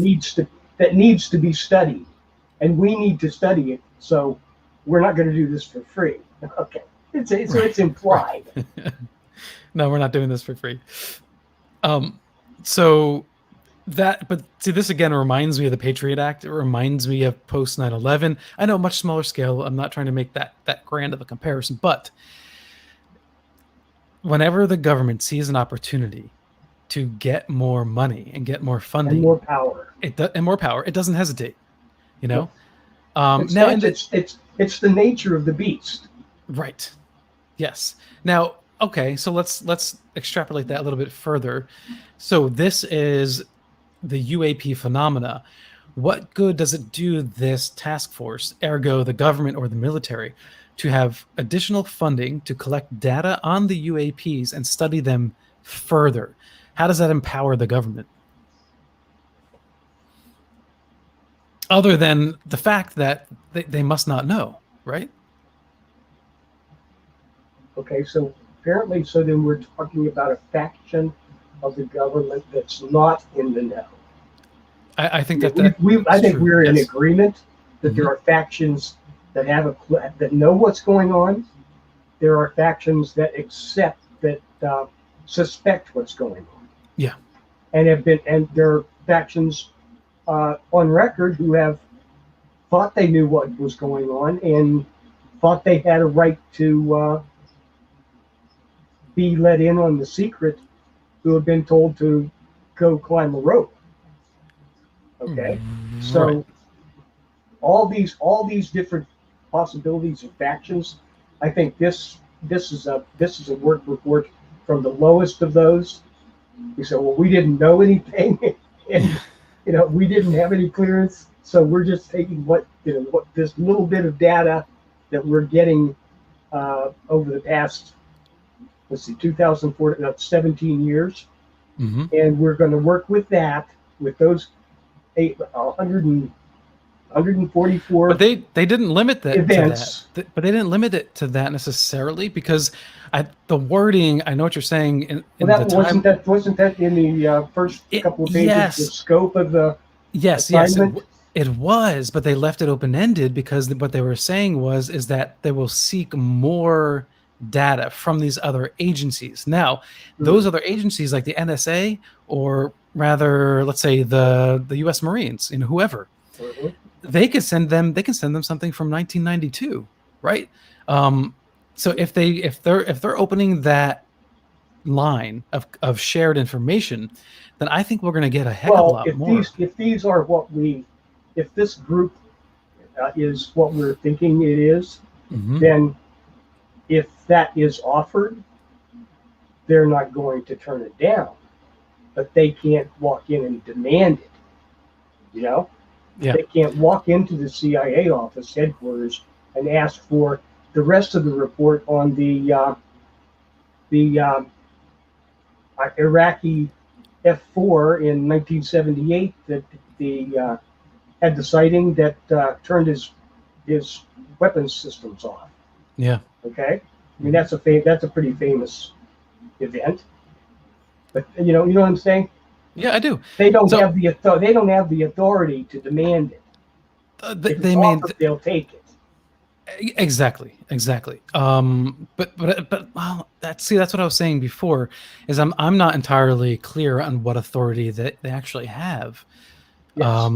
needs to be studied, and we need to study it. So we're not going to do this for free. Okay, so it's implied. No, we're not doing this for free. So that, but see, this again reminds me of the Patriot Act. It reminds me of post 9/11. I know, much smaller scale. I'm not trying to make that grand of a comparison, but whenever the government sees an opportunity to get more money and get more funding and more power, it doesn't hesitate. Now it's the nature of the beast. Right. Yes. Now, okay, so let's extrapolate that a little bit further. So this is the UAP phenomena. What good does it do this task force, ergo the government or the military, to have additional funding to collect data on the UAPs and study them further? How does that empower the government? Other than the fact that they must not know, right? Okay, so apparently, then we're talking about a faction of the government that's not in the know. I think that I think true. we're in Yes. agreement that Mm-hmm. there are factions that that know what's going on. There are factions that suspect what's going on. Yeah. And there are factions on record who have thought they knew what was going on and thought they had a right to be let in on the secret, who have been told to go climb a rope. Okay, so Right. all these different possibilities of factions. I think this is a work report from the lowest of those. We said, well, we didn't know anything, and we didn't have any clearance, so we're just taking what this little bit of data that we're getting over the past, let's see, 2004, 17 years, Hmm. and we're going to work with that, with those 100 144 But they didn't limit that to that. events. But they didn't limit it to that necessarily because the wording. I know what you're saying Well, in the time. wasn't that in the first couple of pages, the Yes, scope of the yes, assignment? it was, but they left it open ended because what they were saying is that they will seek more data from these other agencies. Now, those other agencies like the NSA, or rather, let's say the U.S. Marines, whoever, Mhm. they can send them something from 1992, right? So if they're opening that line of shared information, then I think we're going to get a heck of a Well, lot more. if these are if this group is what we're thinking it is, Mhm. then if that is offered, they're not going to turn it down, but they can't walk in and demand it. Yeah. They can't walk into the CIA office headquarters and ask for the rest of the report on the Iraqi F4 in 1978 that had the sighting that turned his weapons systems off. Yeah. Okay, I mean that's a pretty famous event, but you know what I'm saying. Yeah, I do. They don't So have the authority to demand it. If it's they made offered, they'll take it. exactly. But well, that's what I was saying before. Is I'm not entirely clear on what authority that they actually have. Yes.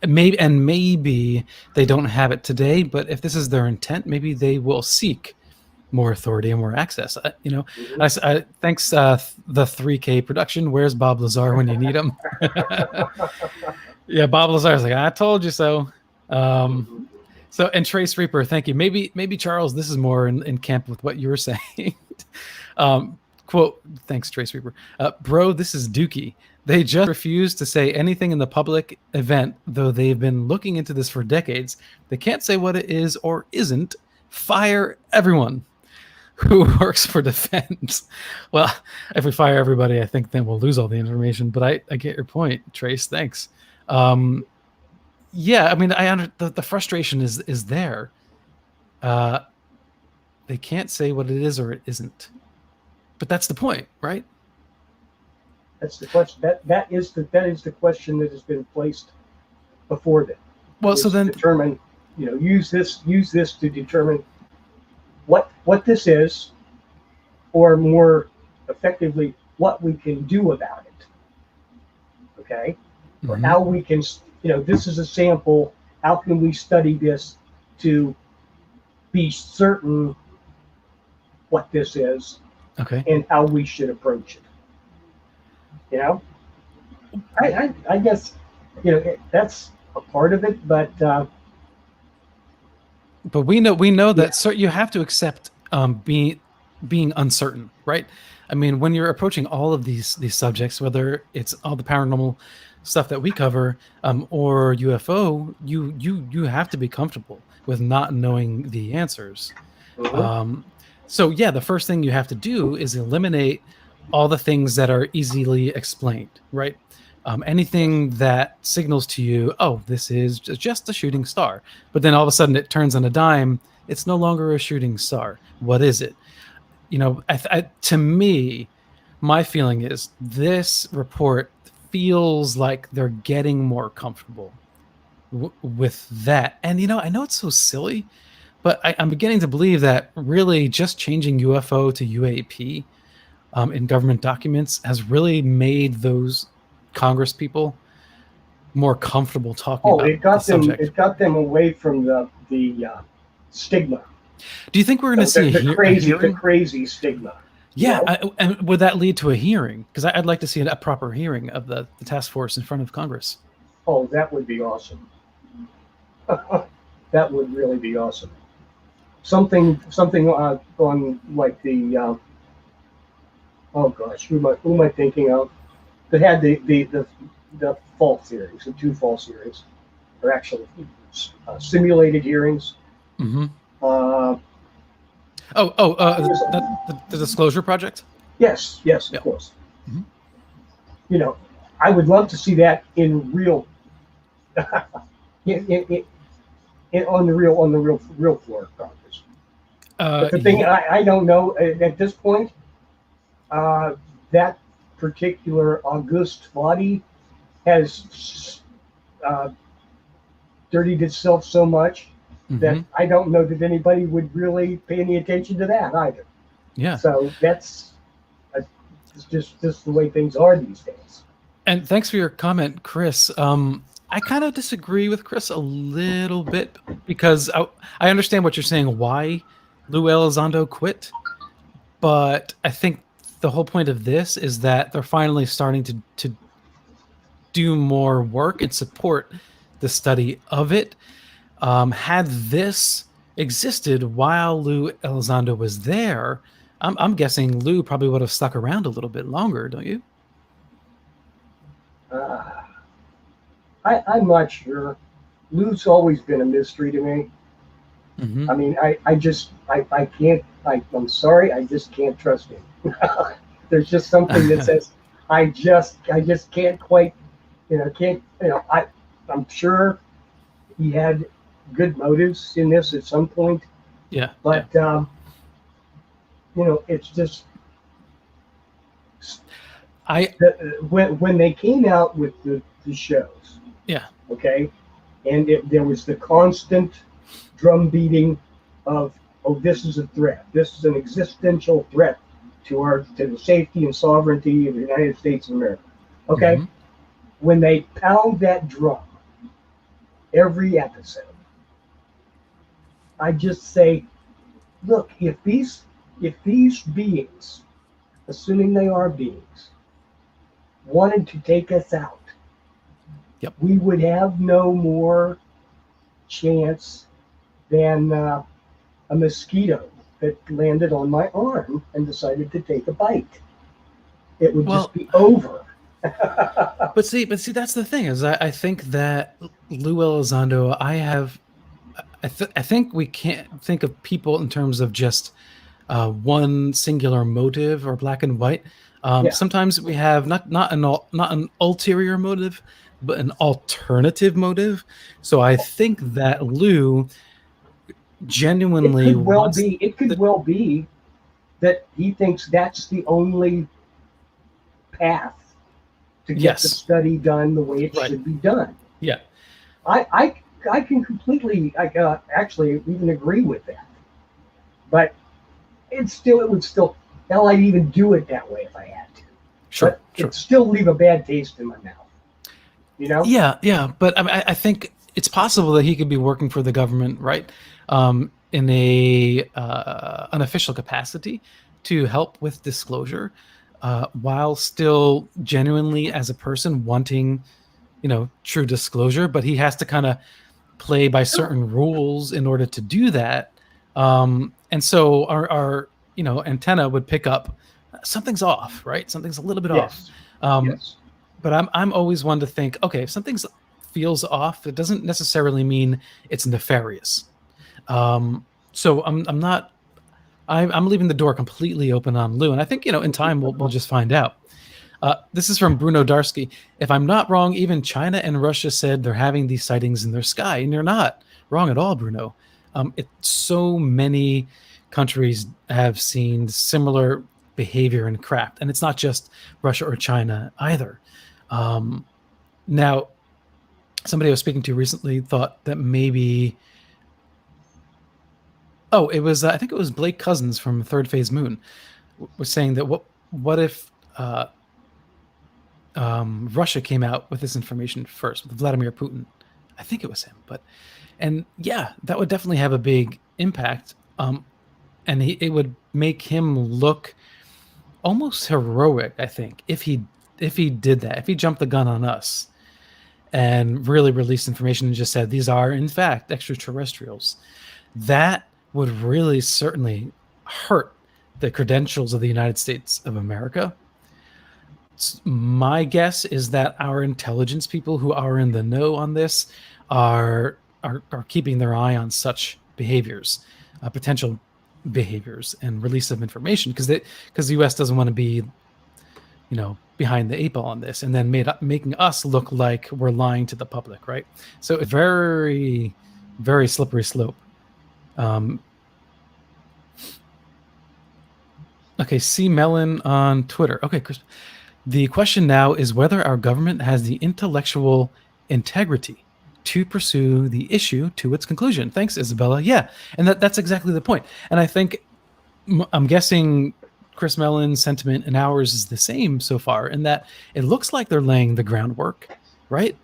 Maybe they don't have it today, but if this is their intent, maybe they will seek more authority and more access. Mhm. Thanks, the 3K production. Where's Bob Lazar when you need him? Yeah, Bob Lazar's like, I told you so. Um, Mhm. and Trace Reaper, thank you. Maybe Charles, this is more in camp with what you were saying. Quote, thanks, Trace Reaper. Bro, this is Dookie. They just refuse to say anything in the public event, though they've been looking into this for decades. They can't say what it is or isn't. Fire everyone who works for defense. Well, if we fire everybody, I think then we'll lose all the information. But I get your point, Trace. Thanks. Yeah, I mean, the frustration is there. Uh, they can't say what it is or it isn't. But that's the point, right? That's the question. That is the question that has been placed before them. Well, so Is to then, determine, use this to determine what this is, or more effectively, what we can do about it. Okay, or mhm, how we can, this is a sample. How can we study this to be certain what this is okay. and how we should approach it? You know, I guess that's a part of it, but But we know yeah. that you have to accept being uncertain, right? I mean, when you're approaching all of these subjects, whether it's all the paranormal stuff that we cover or UFO, you have to be comfortable with not knowing the answers. Mhm. Um, so yeah, the first thing you have to do is eliminate all the things that are easily explained, right? Yes. Anything that signals to you, oh, this is just a shooting star, but then all of a sudden it turns on a dime. It's no longer a shooting star. What is it? To me, my feeling is this report feels like they're getting more comfortable with that. And I know it's so silly, but I'm beginning to believe that really just changing UFO to UAP in government documents has really made those Congress people more comfortable talking Oh, about the subject. it got them away from the stigma, Do you think we're going to see the a crazy hearing? crazy stigma. Yeah, and would that lead to a hearing? Because I'd like to see a proper hearing of the task force in front of Congress. Oh, that would be awesome. That would really be awesome. Something on like the oh gosh, who am I thinking of? That had the false hearings, the two false hearings, or actually simulated hearings. Mm-hmm. Uh, The Disclosure Project? yes, of Yeah. course. Mm-hmm. You know, I would love to see that in real, on the real floor of Congress. But the thing I don't know at this point, that particular august body has uh, dirtied itself so much that I don't know that anybody would really pay any attention to that either. Yeah. So that's it's just the way things are these days. And thanks for your comment, Chris. I kind of disagree with Chris a little bit because I understand what you're saying, why Lou Elizondo quit. But I think the whole point of this is that they're finally starting to do more work and support the study of it. Had this existed while Lou Elizondo was there, I'm guessing Lou probably would have stuck around a little bit longer, don't you? I'm not sure. Lou's always been a mystery to me. Mm-hmm. I mean, I can't. I'm sorry, I just can't trust him. There's just something that says I just can't quite, I'm sure he had good motives in this at some point. Yeah. But it's just when they came out with the shows. Yeah. Okay, and there was the constant drum beating of, oh, this is a threat. This is an existential threat to the safety and sovereignty of the United States of America. Okay, when they pound that drum every episode, I just say, look, if these beings, assuming they are beings, wanted to take us out, we would have no more chance than a mosquito that landed on my arm and decided to take a bite. It would just be over. But see, that's the thing is I think that Lou Elizondo, I think we can't think of people in terms of just one singular motive or black and white. Sometimes we have not an ulterior motive, but an alternative motive. So I think that Lou genuinely it could well be that he thinks that's the only path to get the study done the way it should be done. Yeah, I can completely actually even agree with that, but it would still hell, I'd even do it that way if I had to. Sure. It'd still leave a bad taste in my mouth. You know? Yeah. But I think it's possible that he could be working for the government, right, in a unofficial capacity to help with disclosure, while still genuinely as a person wanting, true disclosure. But he has to kind of play by certain rules in order to do that. And so our antenna would pick up something's off, right? Something's a little bit off. Yes. But I'm always one to think, okay, if something feels off, it doesn't necessarily mean it's nefarious. So I'm leaving the door completely open on Lou, and I think in time we'll just find out. This is from Bruno Darsky. If I'm not wrong, even China and Russia said they're having these sightings in their sky, and you're not wrong at all, Bruno. So many countries have seen similar behavior and craft, and it's not just Russia or China either. Now, somebody I was speaking to recently thought that maybe, it was I think it was Blake Cousins from Third Phase Moon was saying that what if Russia came out with this information first with Vladimir Putin? I think it was him, and that would definitely have a big impact. And it would make him look almost heroic, I think, if he did that, if he jumped the gun on us and really released information and just said these are in fact extraterrestrials. That would really certainly hurt the credentials of the United States of America. My guess is that our intelligence people who are in the know on this are keeping their eye on such behaviors, potential behaviors, and release of information, because the U.S. doesn't want to be, behind the 8 ball on this, and then making us look like we're lying to the public, right? So it's very, very slippery slope. Okay, C Mellon on Twitter. Okay, Chris. The question now is whether our government has the intellectual integrity to pursue the issue to its conclusion. Thanks, Isabella. Yeah, and that's exactly the point. And I think, I'm guessing Chris Mellon's sentiment and ours is the same so far, in that it looks like they're laying the groundwork, right?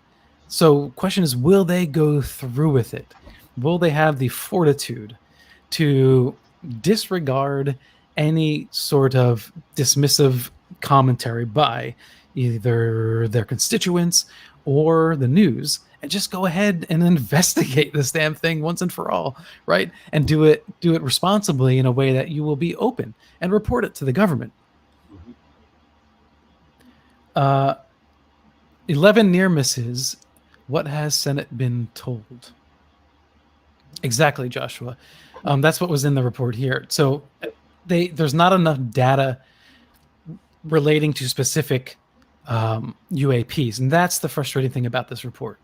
So question is, will they go through with it? Will they have the fortitude to disregard any sort of dismissive commentary by either their constituents or the news, and just go ahead and investigate this damn thing once and for all, right? And do it responsibly in a way that you will be open and report it to the government. 11 near misses. What has Senate been told? Exactly, Joshua. That's what was in the report here. So there's not enough data relating to specific UAPs, and that's the frustrating thing about this report.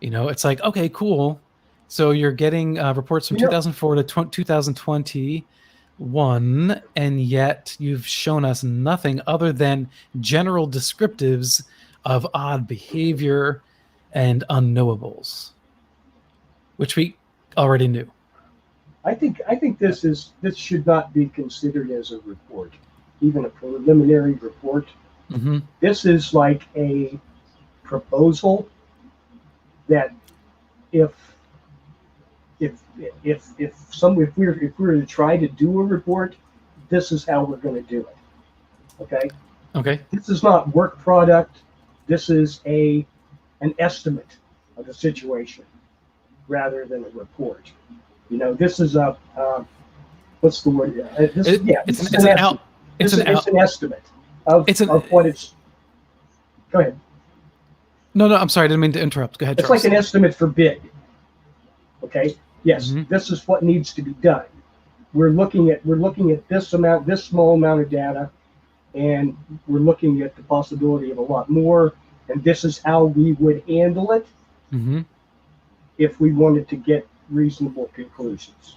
It's like, okay, cool. So you're getting reports from 2004 to 2021, and yet you've shown us nothing other than general descriptives of odd behavior and unknowables, which we already knew. I think this should not be considered as a report, even a preliminary report. Mm-hmm. This is like a proposal that if we were to try to do a report, this is how we're going to do it. Okay. This is not work product. This is an estimate of the situation rather than a report. This is a what's the word? It's an estimate of what it's. Go ahead. No, I'm sorry. I didn't mean to interrupt. Go ahead, It's Charles. like an estimate for bid. Okay. Yes, This is what needs to be done. We're looking at this small amount of data, and we're looking at the possibility of a lot more. And this is how we would handle it if we wanted to get reasonable conclusions.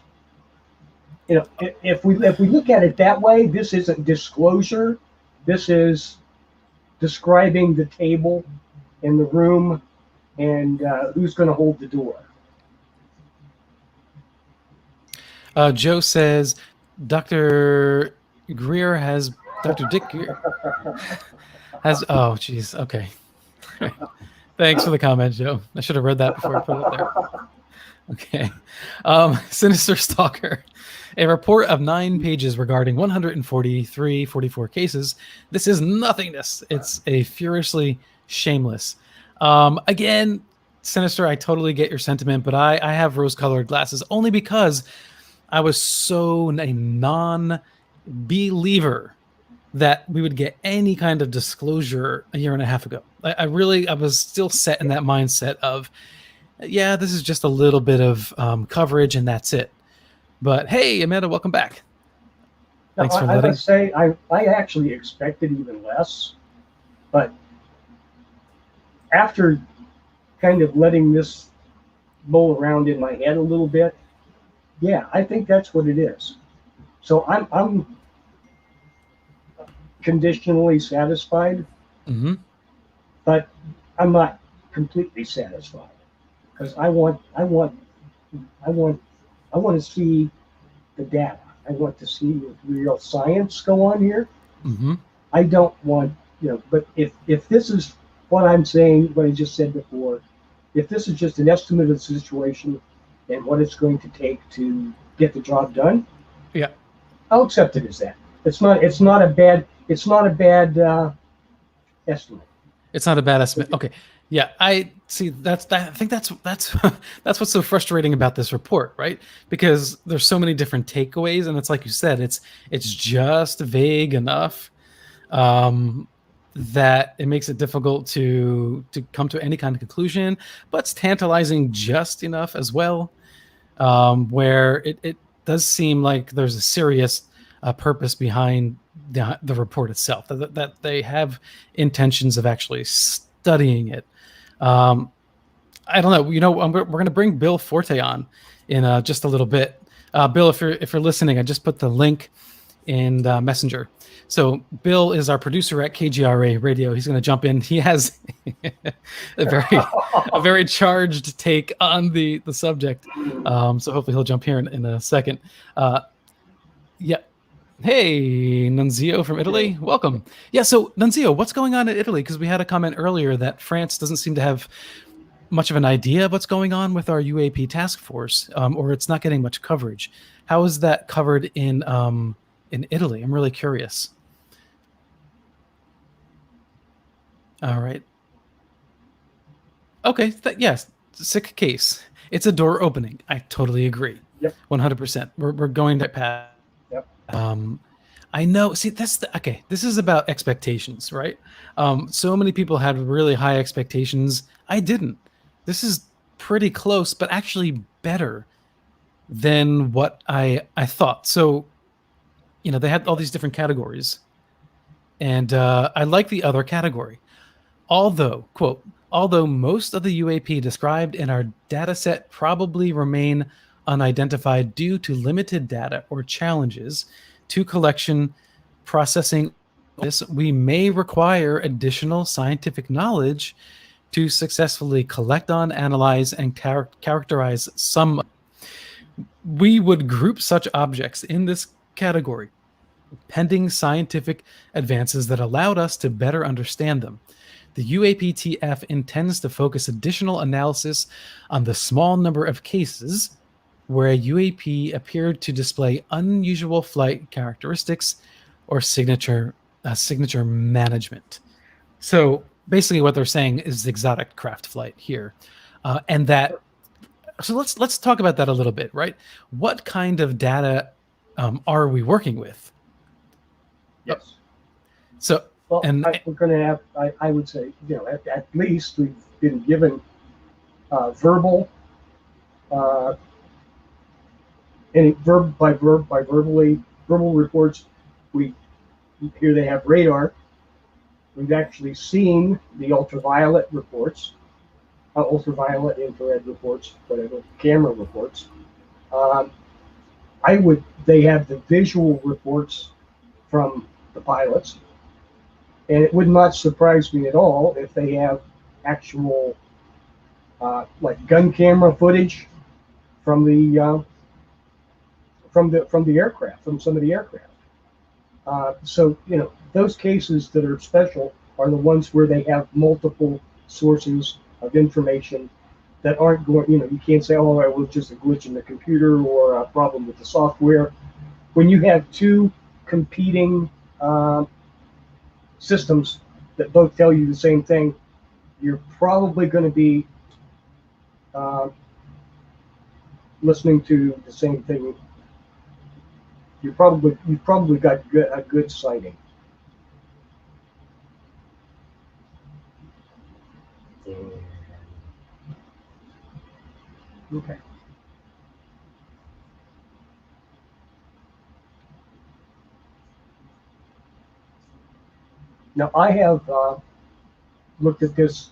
If we look at it that way, this isn't disclosure. This is describing the table in the room and who's going to hold the door. Joe says Dr. Dick Greer has. Oh, geez. Okay. Thanks for the comment, Joe. I should have read that before I put it there. Okay. Sinister Stalker. A report of 9 pages regarding 44 cases. This is nothingness. It's a furiously shameless. Again, Sinister, I totally get your sentiment, but I have rose-colored glasses only because I was so a non-believer that we would get any kind of disclosure a year and a half ago. I was still set in that mindset of, yeah, this is just a little bit of coverage and that's it. But hey, Amanda, welcome back. Thanks for letting. I actually expected even less, but after kind of letting this roll around in my head a little bit, yeah, I think that's what it is. So I'm conditionally satisfied, but I'm not completely satisfied because I want to see the data. I want to see real science go on here. I don't want, but if this is what I'm saying, what I just said before, if this is just an estimate of the situation and what it's going to take to get the job done, yeah, I'll accept it as that. It's not. It's not a bad. It's not a bad estimate. It's not a bad estimate. Okay. Yeah, I see. I think that's that's what's so frustrating about this report, right? Because there's so many different takeaways, and it's like you said, it's just vague enough that it makes it difficult to come to any kind of conclusion. But it's tantalizing just enough as well, where it does seem like there's a serious purpose behind the report itself. That they have intentions of actually studying it. I don't know. You know, we're going to bring Bill Forte on in just a little bit. Bill, if you're listening, I just put the link in Messenger. So Bill is our producer at KGRA Radio. He's going to jump in. He has a very charged take on the subject. So hopefully he'll jump here in a second. Yeah. Hey, Nunzio from Italy. Welcome. Yeah, so Nunzio, what's going on in Italy? Because we had a comment earlier that France doesn't seem to have much of an idea of what's going on with our UAP task force, or it's not getting much coverage. How is that covered in Italy? I'm really curious. All right. Okay. Yes. Sick case. It's a door opening. I totally agree. Yep. 100%. We're going to pass. Yep. I know. See, okay. This is about expectations, right? So many people had really high expectations. I didn't. This is pretty close, but actually better than what I thought. So, you know, they had all these different categories, and I like the other category. Although, quote, although most of the UAP described in our data set probably remain unidentified due to limited data or challenges to collection, processing, we may require additional scientific knowledge to successfully collect on, analyze, and characterize some. We would group such objects in this category, pending scientific advances that allowed us to better understand them. The UAPTF intends to focus additional analysis on the small number of cases where a UAP appeared to display unusual flight characteristics or signature management. So basically what they're saying is exotic craft flight here. And that, so let's talk about that a little bit, right? What kind of data are we working with? Yes. So, well, we're going to have, I would say, you know, at least we've been given verbal, any verbal reports. Here they have radar. We've actually seen the ultraviolet reports, ultraviolet, infrared reports, whatever, camera reports. They have the visual reports from the pilots, and it would not surprise me at all if they have actual, like gun camera footage from the aircraft, from some of the aircraft. So, you know, those cases that are special are the ones where they have multiple sources of information that aren't going, you know, you can't say, oh, it was just a glitch in the computer or a problem with the software. When you have two competing systems that both tell you the same thing, you're probably going to be listening to the same thing. You've probably got a good sighting. Okay. Now I have looked at this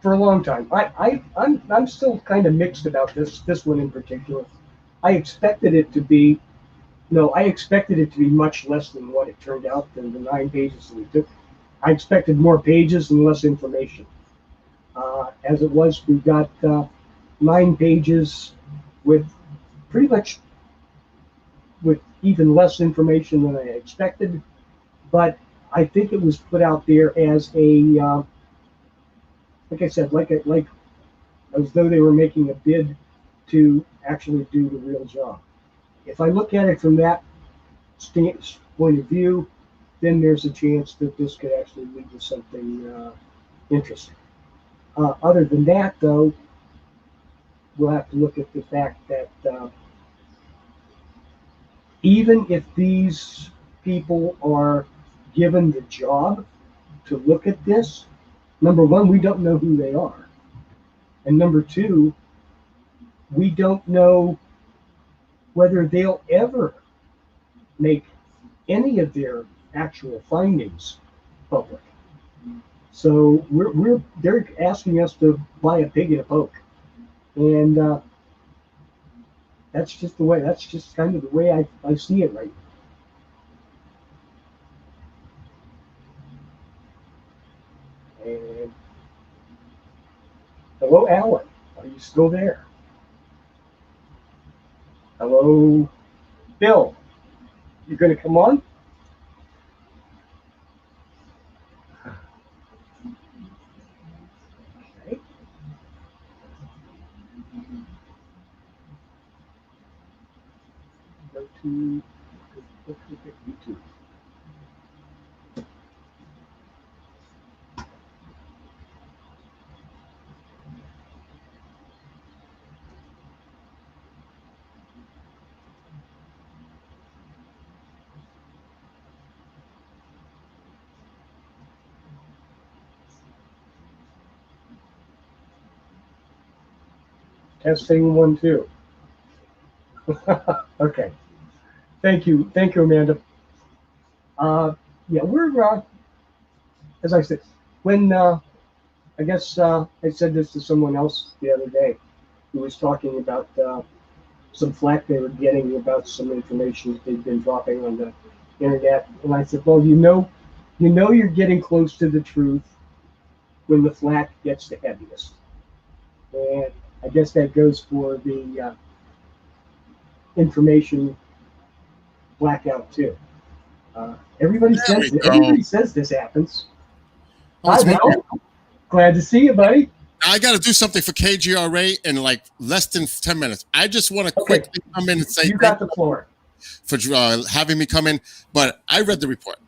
for a long time. I'm still kind of mixed about this one in particular. I expected it to be much less than what it turned out, than the 9 pages that we took. I expected more pages and less information. As it was, we got 9 pages with pretty much with even less information than I expected, but I think it was put out there as a, like I said, like as though they were making a bid to actually do the real job. If I look at it from that point of view, then there's a chance that this could actually lead to something interesting. Other than that, though, we'll have to look at the fact that even if these people are given the job to look at this, number one, we don't know who they are. And number two, we don't know whether they'll ever make any of their actual findings public. So they're asking us to buy a pig in a poke, and that's just kind of the way I see it right now. And hello, Alan, are you still there? Hello, Bill, you going to come on? Okay. Go to YouTube. Testing 1, 2. Okay. Thank you, Amanda. Yeah, we're as I said, when I guess I said this to someone else the other day, who was talking about some flack they were getting about some information that they'd been dropping on the internet, and I said, well, you know, you're getting close to the truth when the flack gets the heaviest, and I guess that goes for the information blackout too. Everybody says this happens. Hi, Bill. Glad to see you, buddy. I got to do something for KGRA in like less than 10 minutes. I just want to quickly come in and say you got the floor for having me come in. But I read the report.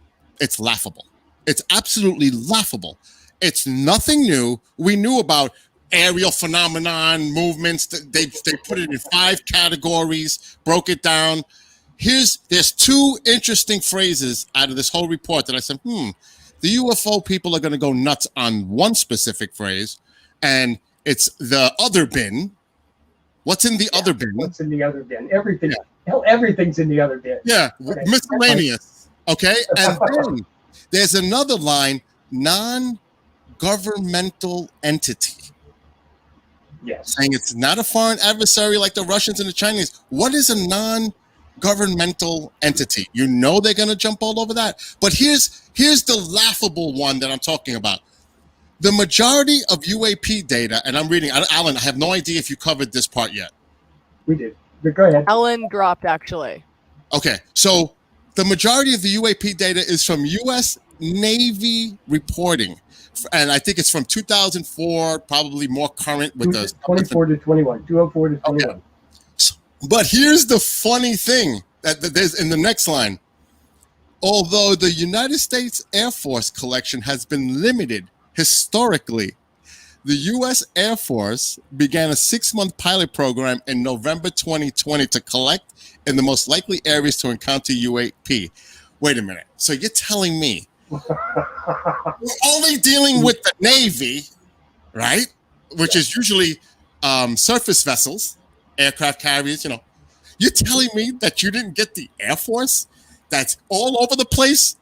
It's laughable. It's absolutely laughable. It's nothing new. We knew about aerial phenomenon movements. They put it in 5 categories, broke it down. There's 2 interesting phrases out of this whole report that I said, the UFO people are going to go nuts on one specific phrase, and it's the other bin. What's in the other bin? What's in the other bin? Everything. Yeah. Hell, everything's in the other bin. Yeah, okay. Miscellaneous. Okay, and then there's another line, non-governmental entity. Yes. Saying it's not a foreign adversary like the Russians and the Chinese. What is a non-governmental entity? You know they're going to jump all over that. But here's the laughable one that I'm talking about. The majority of UAP data, and I'm reading, Alan, I have no idea if you covered this part yet. We did. But go ahead. Alan dropped, actually. Okay, so the majority of the UAP data is from U.S. Navy reporting. And I think it's from 2004, probably more current with the 24 to 21, 204 to 21. Okay. But here's the funny thing that there's in the next line. Although the United States Air Force collection has been limited historically, the U.S. Air Force began a 6-month pilot program in November 2020 to collect in the most likely areas to encounter UAP. Wait a minute. So you're telling me we're only dealing with the Navy, right? Which is usually surface vessels, aircraft carriers, you know. You're telling me that you didn't get the Air Force that's all over the place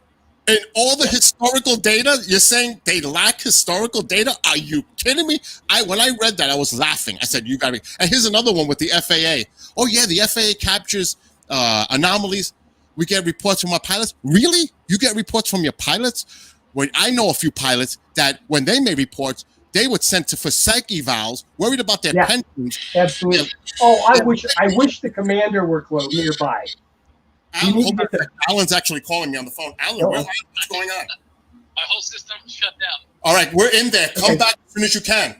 and all the historical data? You're saying they lack historical data? Are you kidding me? When I read that, I was laughing. I said, you got me. And here's another one with the FAA. Oh, yeah, the FAA captures anomalies. We get reports from our pilots. Really? You get reports from your pilots? When I know a few pilots that when they made reports, they would send for psych evals, worried about their pensions. Absolutely. Oh, I wish the commander were nearby. Alan's actually calling me on the phone. Alan, what's going on? My whole system shut down. All right, we're in there. Come back as soon as you can.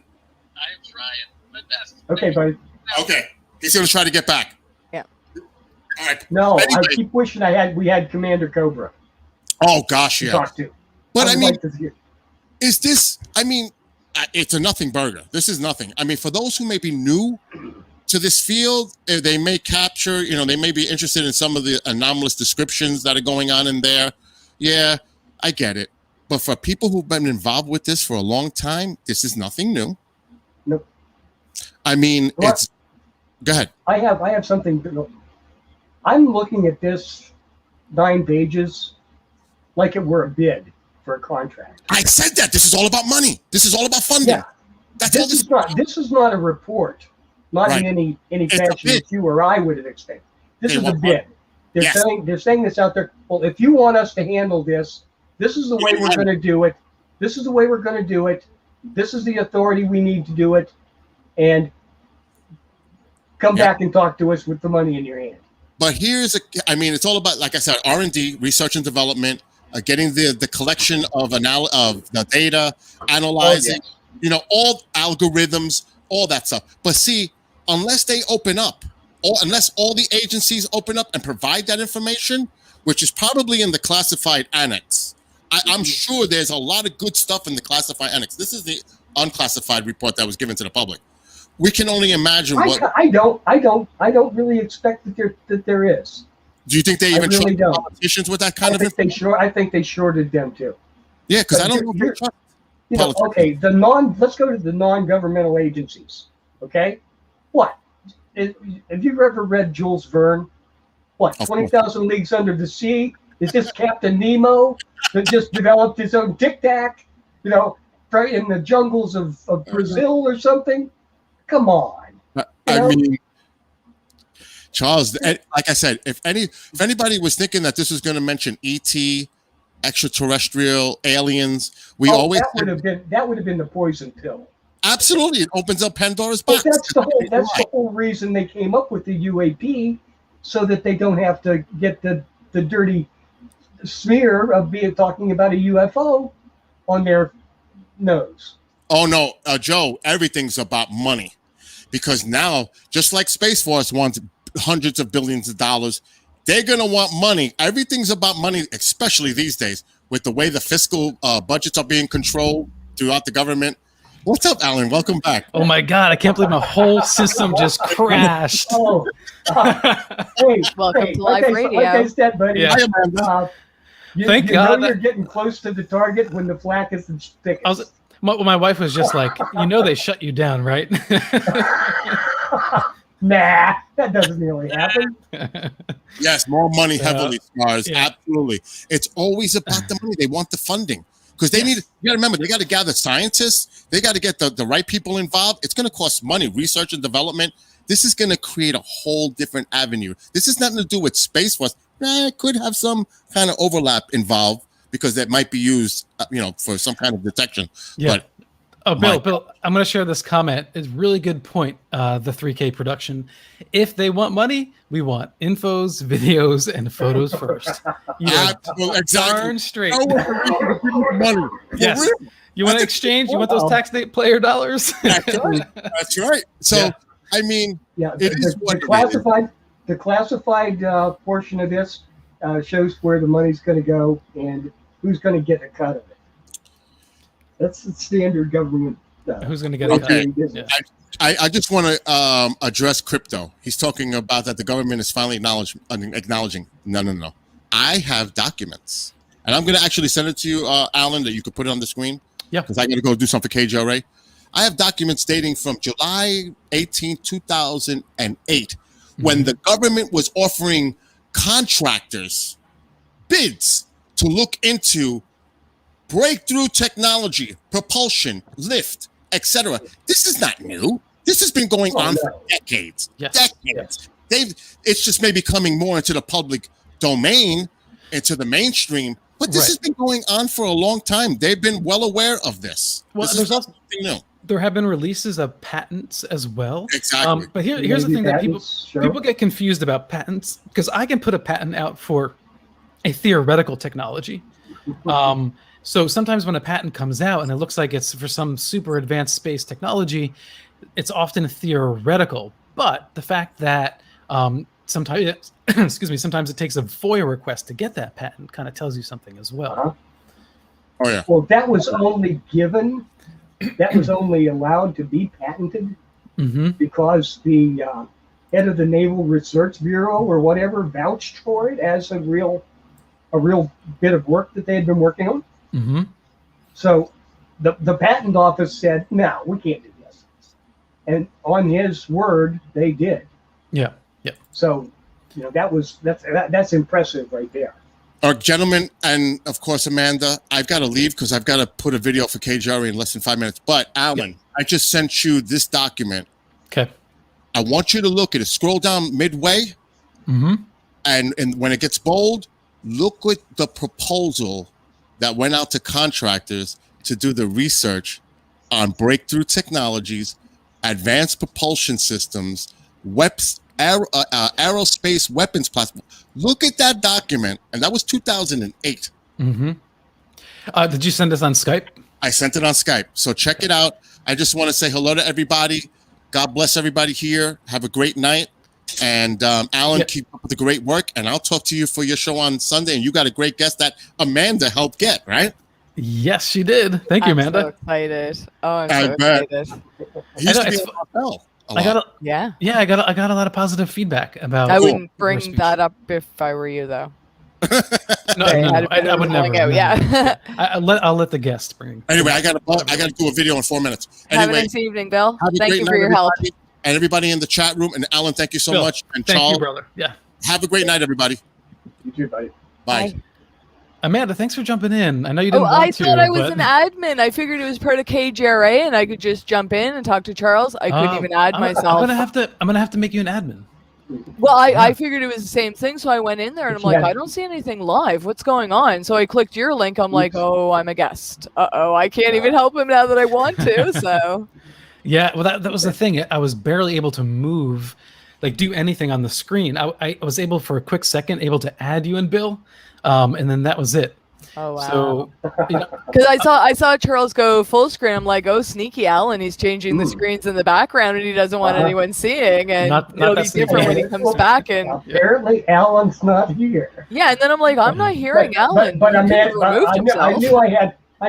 I am trying my best. Okay, buddy. Okay. He's going to try to get back. Yeah. All right. No, Anyway. I keep wishing we had Commander Cobra Oh gosh, to yeah. talk to. But I would mean, like to hear- is this? I mean, it's a nothing burger. This is nothing. I mean, for those who may be new to this field, they may capture. They may be interested in some of the anomalous descriptions that are going on in there. Yeah, I get it. But for people who've been involved with this for a long time, this is nothing new. Nope. I mean, What? it's. Go ahead. I have something. I'm looking at this 9 pages like it were a bid for a contract. I said that this is all about money. This is all about funding. Yeah. That's all This is not a report, not Right. in any It's a fashion bid. that you or I would have expected. This They is a want bid. They're Yes. saying this out there. Well, if you want us to handle this, this is the way we're going to do it. This is the way we're going to do it. This is the authority we need to do it, and come Yeah. back and talk to us with the money in your hand. But it's all about, like I said, R&D, research and development, getting the collection of the data, analyzing, all algorithms, all that stuff. But see, unless they open up, unless all the agencies open up and provide that information, which is probably in the classified annex, I'm sure there's a lot of good stuff in the classified annex. This is the unclassified report that was given to the public. We can only imagine what. I don't really expect that there is. Do you think they even really trust don't. politicians with that kind of information? I think they shorted them too. Yeah, because But I don't know if they trust. Okay, let's go to the non-governmental agencies. Okay, what? Have you ever read Jules Verne? What, Of 20,000 Leagues Under the Sea? Is this Captain Nemo that just developed his own Tic Tac? Right in the jungles of Brazil or something? Come on. I mean, Charles, like I said, if anybody was thinking that this was going to mention ET, extraterrestrial, aliens, that would have been the poison pill. Absolutely, it opens up Pandora's box. But that's the whole reason they came up with the UAP, so that they don't have to get the dirty smear of talking about a UFO on their nose. Oh no, Joe, everything's about money, because now, just like Space Force wants hundreds of billions of dollars, they're gonna want money. Everything's about money, especially these days with the way the fiscal budgets are being controlled throughout the government. What's up, Alan? Welcome back. Oh my God, I can't believe my whole system just crashed. Welcome to live radio. Like I said, buddy. Yeah. Thank God you're getting close to the target when the flak is the thickest. My wife was just like, they shut you down, right? Nah, that doesn't really happen. Yes, more money heavily, stars. Yeah. Absolutely. It's always about the money. They want the funding. Because you got to remember, they got to gather scientists. They got to get the right people involved. It's going to cost money, research and development. This is going to create a whole different avenue. This has nothing to do with Space Force. It could have some kind of overlap involved because that might be used, for some kind of detection. Yeah. But Bill, I'm going to share this comment. It's a really good point. The 3K production. If they want money, we want infos, videos, and photos first. Exactly. Darn straight. Money. Yes. You want to exchange? You want those taxpayer dollars? That's right. So, I mean, it is what the classified portion of this shows where the money's going to go and who's going to get a cut of it. That's the standard government. Who's going to get a cut? Yeah. I just want to address crypto. He's talking about that the government is finally acknowledging. No. I have documents. And I'm going to actually send it to you, Alan, that you could put it on the screen. Yeah. Because I got to go do something for KJRA. I have documents dating from July 18, 2008, when the government was offering contractors bids to look into breakthrough technology, propulsion, lift, etc. This is not new. This has been going on for decades. Yes. Decades. It's just maybe coming more into the public domain, into the mainstream. But this has been going on for a long time. They've been well aware of this. Well, This is there's something new. there have been releases of patents as well. Exactly. But here's the thing that Patents, sure. people get confused about patents, because I can put a patent out for a theoretical technology. So sometimes when a patent comes out and it looks like it's for some super advanced space technology, it's often theoretical. But the fact that sometimes, excuse me, sometimes it takes a FOIA request to get that patent. Kind of tells you something as well. Uh-huh. Oh yeah. Well, that was only given, that was only allowed to be patented Mm-hmm. because the head of the Naval Research Bureau or whatever vouched for it as a real bit of work that they had been working on. Mm-hmm. So the patent office said, no, we can't do this. And on his word, they did. Yeah. Yeah. So, that's impressive right there. Gentlemen, and of course, Amanda, I've got to leave because I've got to put a video for KJR in less than 5 minutes. But Alan, I just sent you this document. Okay. I want you to look at it. Scroll down midway, Mm-hmm. and when it gets bold, look at the proposal that went out to contractors to do the research on breakthrough technologies, advanced propulsion systems, aerospace weapons platform. Look at that document, and that was 2008. Mm-hmm. Did you send us on Skype? I sent it on Skype, so check it out. I just want to say hello to everybody. God bless everybody here. Have a great night. And Alan, keep up with the great work. And I'll talk to you for your show on Sunday. And you got a great guest that Amanda helped get, right? Yes, she did. Thank you, Amanda. I'm so excited. Oh, I'm so bet. excited. He used I to know, be it's- on NFL a I lot. got a lot of positive feedback about. I your wouldn't bring speech. that up if I were you, though. No, Sorry, no, had no, a bit I of would a never. falling out, no. yeah. I'll let the guest bring. Anyway, I got to do a video in 4 minutes. Have a Anyway, nice evening, Bill. have a Thank great you night, for your help. everybody. And everybody in the chat room. And Alan, thank you so Bill, much. And Thank Charles, you, brother. Yeah. have a great night, everybody. You too, buddy. Bye. Bye. Amanda, thanks for jumping in. I know you Oh, didn't I want to. thought I was but... an admin. I figured it was part of KGRA and I could just jump in and talk to Charles. I couldn't even add myself. I'm gonna have to make you an admin. Well, I figured it was the same thing, so I went in there and I'm like, Yeah. I don't see anything live. What's going on? So I clicked your link. I'm like, oh, I'm a guest. Uh-oh, I can't even help him now that I want to. So Yeah, well, that was the thing. I was barely able to move, like do anything on the screen. I was able for a quick second, able to add you and Bill, and then that was it. oh wow. So, you know, Because I saw Charles go full screen. I'm like, oh, sneaky Alan. He's changing the screens in the background and he doesn't want anyone seeing. And Not it'll be that sneaky. different when he comes back. And Apparently, Alan's not here. yeah, and then I'm like, I'm not hearing Alan. But He could have Amanda, removed I himself.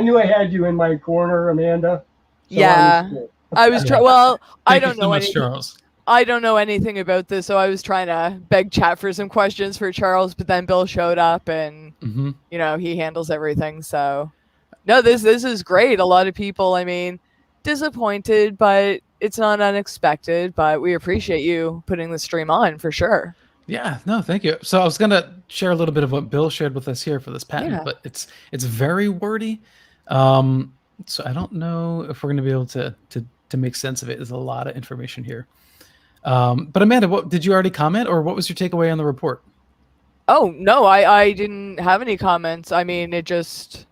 knew I had you in my corner, Amanda. So Yeah. I was cool. I was trying. Well, I thank you don't so know much, anything. Charles. I don't know anything about this, so I was trying to beg chat for some questions for Charles, but then Bill showed up and Hmm. he handles everything. So no, this is great. A lot of people, I mean, disappointed, but it's not unexpected. But we appreciate you putting the stream on for sure. Yeah, no, thank you. So I was gonna share a little bit of what Bill shared with us here for this patent, Yeah. but it's very wordy. So I don't know if we're gonna be able to make sense of it. There's a lot of information here. But Amanda, what did you already comment, or what was your takeaway on the report? Oh no, I didn't have any comments. I mean, it just.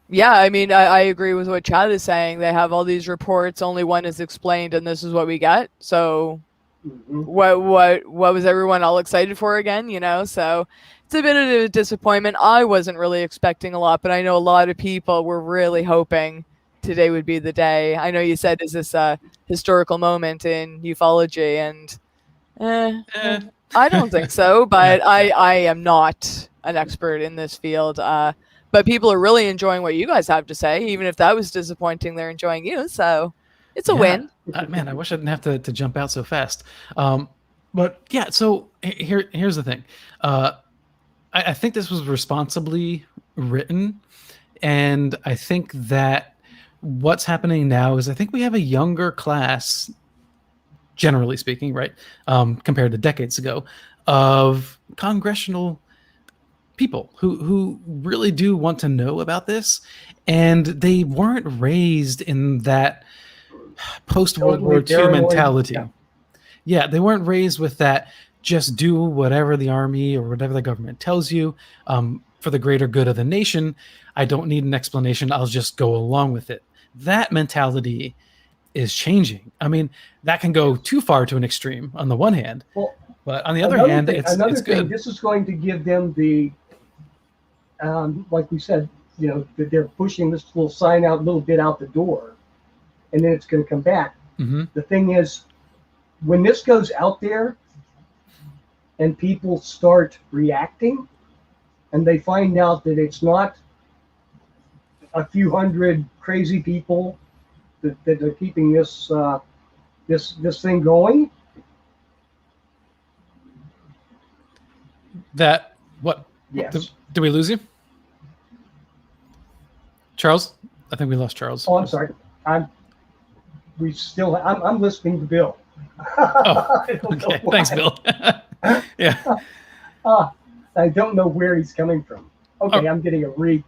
Yeah, I mean, I agree with what Chad is saying. They have all these reports, only one is explained, and this is what we get. So Mhm. what was everyone all excited for again, So it's a bit of a disappointment. I wasn't really expecting a lot, but I know a lot of people were really hoping today would be the day. I know you said, is this a historical moment in ufology? And I don't think so, but I am not an expert in this field. But people are really enjoying what you guys have to say. Even if that was disappointing, they're enjoying you. So it's a win. Man, I wish I didn't have to jump out so fast. But yeah, so here's the thing. I think this was responsibly written, and I think that what's happening now is I think we have a younger class, generally speaking, right, compared to decades ago, of congressional people who really do want to know about this, and they weren't raised in that post-World War II Paranoid. mentality. Yeah, they weren't raised with that just do whatever the army or whatever the government tells you for the greater good of the nation. I don't need an explanation. I'll just go along with it. That mentality is changing. I mean, that can go too far to an extreme on the one hand, but on the other hand, it's good. This is going to give them the, like we said, that they're pushing this little sign out a little bit out the door, and then it's going to come back. Mm-hmm. The thing is, when this goes out there, and people start reacting, and they find out that it's not a few hundred crazy people that are keeping this thing going. That what? Yes. Did we lose you, Charles? I think we lost Charles. Oh, I'm sorry. I'm listening to Bill. Oh, I don't know okay. why. Thanks, Bill. Yeah. I don't know where he's coming from. Okay, Oh. I'm getting a read.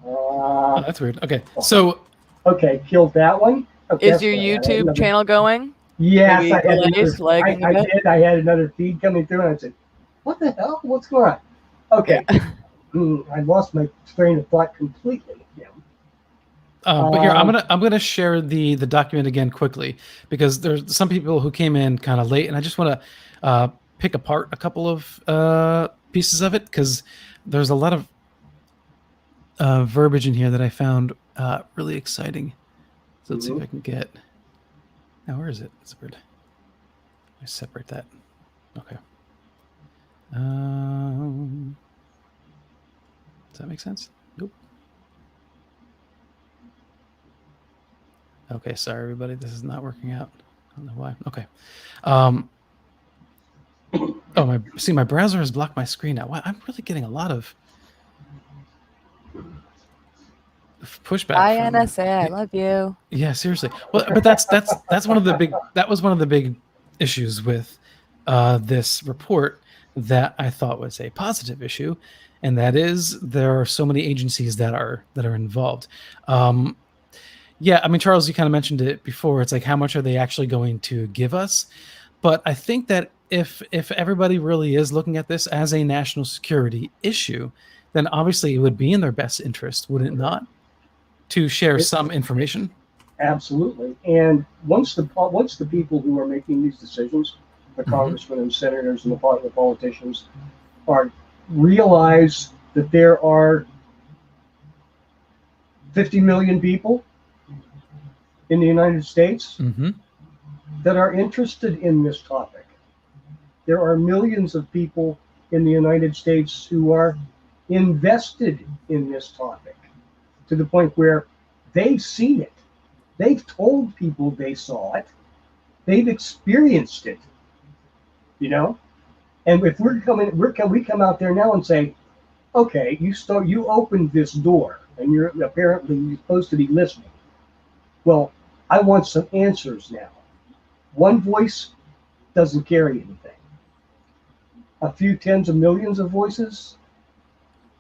Oh, that's weird. Okay, so Okay, killed that one. Okay, Is your YouTube channel going? Yes, maybe I had delays, another, lagging a I bit? did. I had another feed coming through, and I said, "What the hell? What's going on?" Okay, I lost my train of thought completely. Yeah. but here I'm gonna share the document again quickly because there's some people who came in kind of late, and I just want to pick apart a couple of pieces of it because there's a lot of verbiage in here that I found really exciting. So let's see if I can get. Now where is it? It's weird. I separate that. Okay. Does that make sense? Nope. Okay, sorry everybody. This is not working out. I don't know why. Okay. Oh, my browser has blocked my screen now. Wow, I'm really getting a lot of pushback. NSA, I love you. Yeah, seriously. Well, but that's one of the big that was one of the big issues with this report that I thought was a positive issue, and that is there are so many agencies that are involved. Yeah, I mean, Charles, you kind of mentioned it before. It's like how much are they actually going to give us? But I think that if everybody really is looking at this as a national security issue, then obviously it would be in their best interest, would it not, to share some information? Absolutely. And once the people who are making these decisions, the congressmen and senators and the politicians, realize that there are 50 million people in the United States that are interested in this topic. There are millions of people in the United States who are invested in this topic to the point where they've seen it. They've told people they saw it. They've experienced it. You know? And if we come out there now and say, okay, you opened this door and you're apparently supposed to be listening. Well, I want some answers now. One voice doesn't carry anything. A few tens of millions of voices,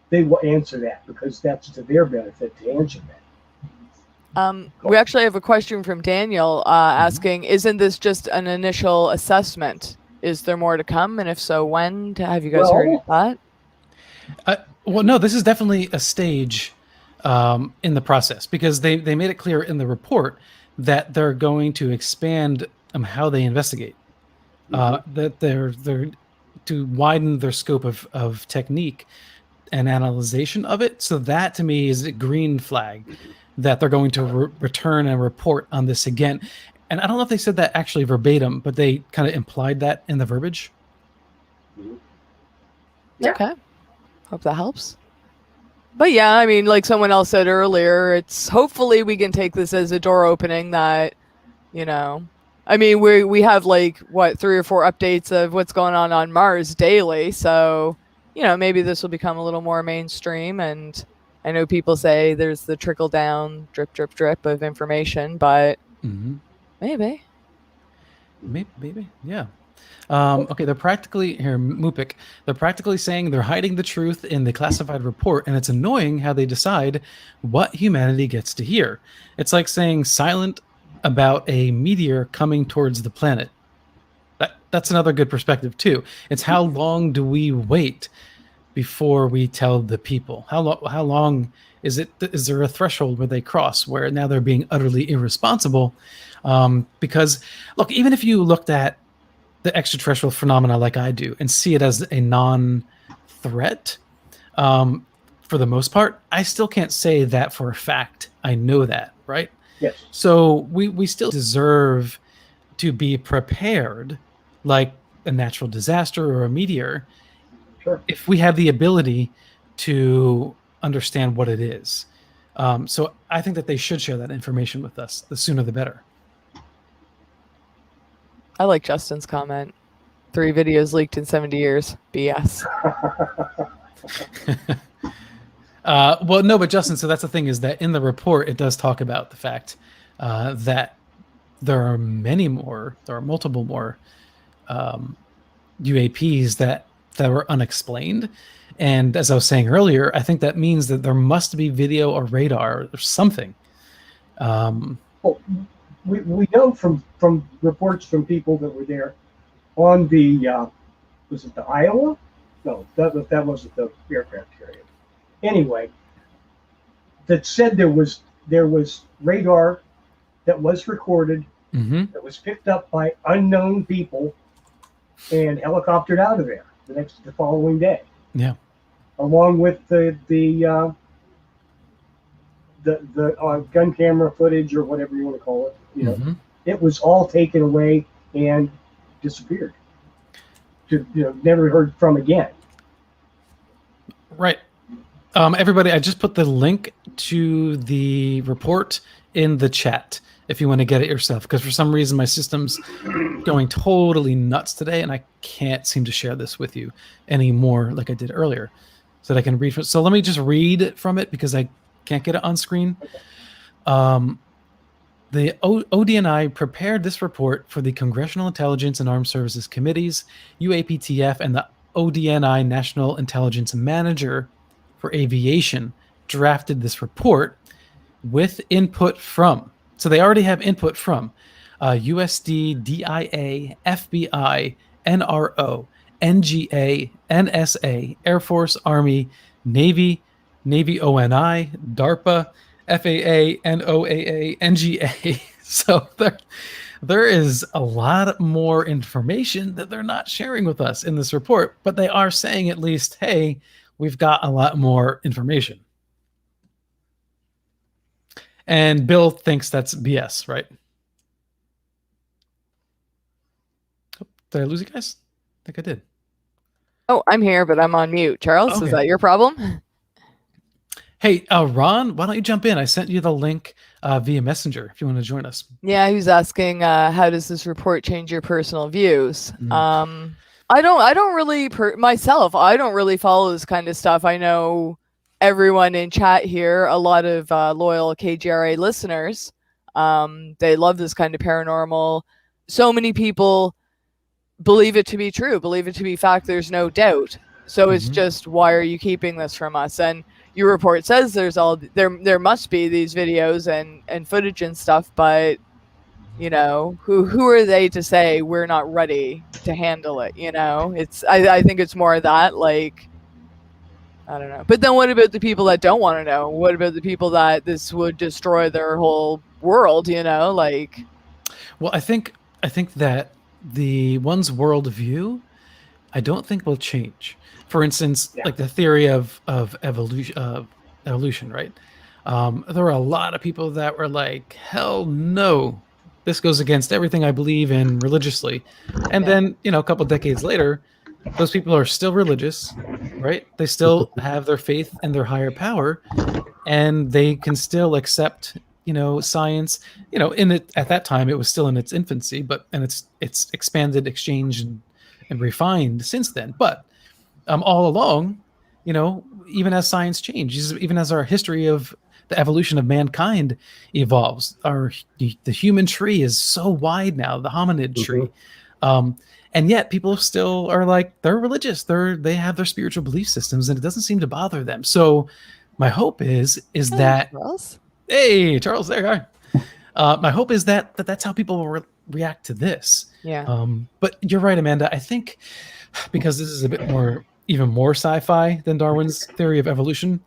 they will answer that because that's to their benefit to answer that. We actually have a question from Daniel asking, isn't this just an initial assessment? Is there more to come? And if so, when? Have you guys heard that? Well, no, this is definitely a stage in the process because they made it clear in the report that they're going to expand how they investigate, that they're to widen their scope of technique and analyzation of it. So that to me is a green flag that they're going to return and report on this again. And I don't know if they said that actually verbatim, but they kind of implied that in the verbiage. Yeah. Okay. Hope that helps. But yeah, I mean, like someone else said earlier, it's hopefully we can take this as a door opening that, you know, I mean, we have like, what, 3 or 4 updates of what's going on Mars daily. So, you know, maybe this will become a little more mainstream. And I know people say there's the trickle down, drip, drip, drip of information, but maybe. Maybe. Yeah. Okay, they're practically here, Mupik. They're practically saying they're hiding the truth in the classified report, and it's annoying how they decide what humanity gets to hear. It's like saying silent about a meteor coming towards the planet. That's another good perspective too. It's how long do we wait before we tell the people? How long is it? Is there a threshold where they cross where now they're being utterly irresponsible? Because look, even if you looked at the extraterrestrial phenomena like I do and see it as a non-threat, for the most part, I still can't say that for a fact. I know that, right? Yes. So we still deserve to be prepared, like a natural disaster or a meteor, Sure. if we have the ability to understand what it is. So I think that they should share that information with us. The sooner the better. I like Justin's comment. 3 videos leaked in 70 years. BS. Well, no, but Justin, so that's the thing, is that in the report, it does talk about the fact that there are multiple more UAPs that were unexplained. And as I was saying earlier, I think that means that there must be video or radar or something. Well, we know from reports from people that were there on the was it the Iowa? No, that wasn't the aircraft carrier. Anyway, that said there was radar that was recorded, that was picked up by unknown people and helicoptered out of there the following day. Yeah. Along with the gun camera footage or whatever you want to call it, it was all taken away and disappeared. Never heard from again. Right. Everybody, I just put the link to the report in the chat if you want to get it yourself, because for some reason my system's going totally nuts today and I can't seem to share this with you anymore like I did earlier, so that I can read from it. So let me just read from it because I can't get it on screen. The ODNI prepared this report for the Congressional Intelligence and Armed Services Committees, UAPTF, and the ODNI National Intelligence Manager for Aviation drafted this report with input from, so they already have input from USD, DIA, FBI, NRO, NGA, NSA, Air Force, Army, Navy, Navy ONI, DARPA, FAA, NOAA, NGA. So there is a lot more information that they're not sharing with us in this report, but they are saying at least, hey, we've got a lot more information. And Bill thinks that's BS, right? Oh, did I lose you guys? I think I did. Oh, I'm here, but I'm on mute. Charles, Okay. Is that your problem? Hey, Ron, why don't you jump in? I sent you the link via Messenger if you want to join us. Yeah, he was asking, how does this report change your personal views? I don't really myself. I don't really follow this kind of stuff. I know everyone in chat here, a lot of loyal KGRA listeners, they love this kind of paranormal. So many people believe it to be true, believe it to be fact. There's no doubt. So it's just, why are you keeping this from us? And your report says there must be these videos and footage and stuff, but who are they to say we're not ready to handle it? I think it's more that, like, I don't know. But then what about the people that don't want to know? What about the people that this would destroy their whole world? Like, well, I think that the one's worldview, I don't think will change. For instance, like the theory of evolution, right? There were a lot of people that were like, hell no, this goes against everything I believe in religiously. And then, a couple decades later, those people are still religious, right? They still have their faith in their higher power, and they can still accept, science. At that time, it was still in its infancy, and it's expanded, exchanged, and refined since then. But all along, even as science changes, even as our history of the evolution of mankind evolves, the human tree is so wide now, the hominid tree. And yet people still are like, they're religious. They have their spiritual belief systems, and it doesn't seem to bother them. So my hope is that, Charles? Hey, Charles, there you are. My hope is that's how people will react to this. Yeah. But you're right, Amanda. I think because this is a bit even more sci-fi than Darwin's theory of evolution,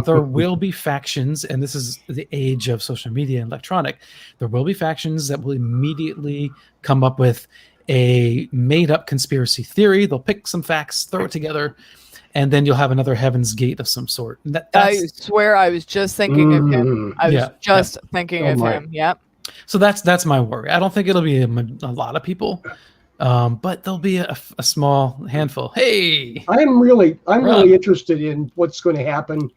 there will be factions, and this is the age of social media and electronic. There will be factions that will immediately come up with a made-up conspiracy theory. They'll pick some facts, throw it together, and then you'll have another Heaven's Gate of some sort. And I swear I was just thinking of him. I was just thinking of him. Yep. So that's my worry. I don't think it'll be a lot of people, But there'll be a small handful. Hey, I'm really Rob. interested in what's going to happen.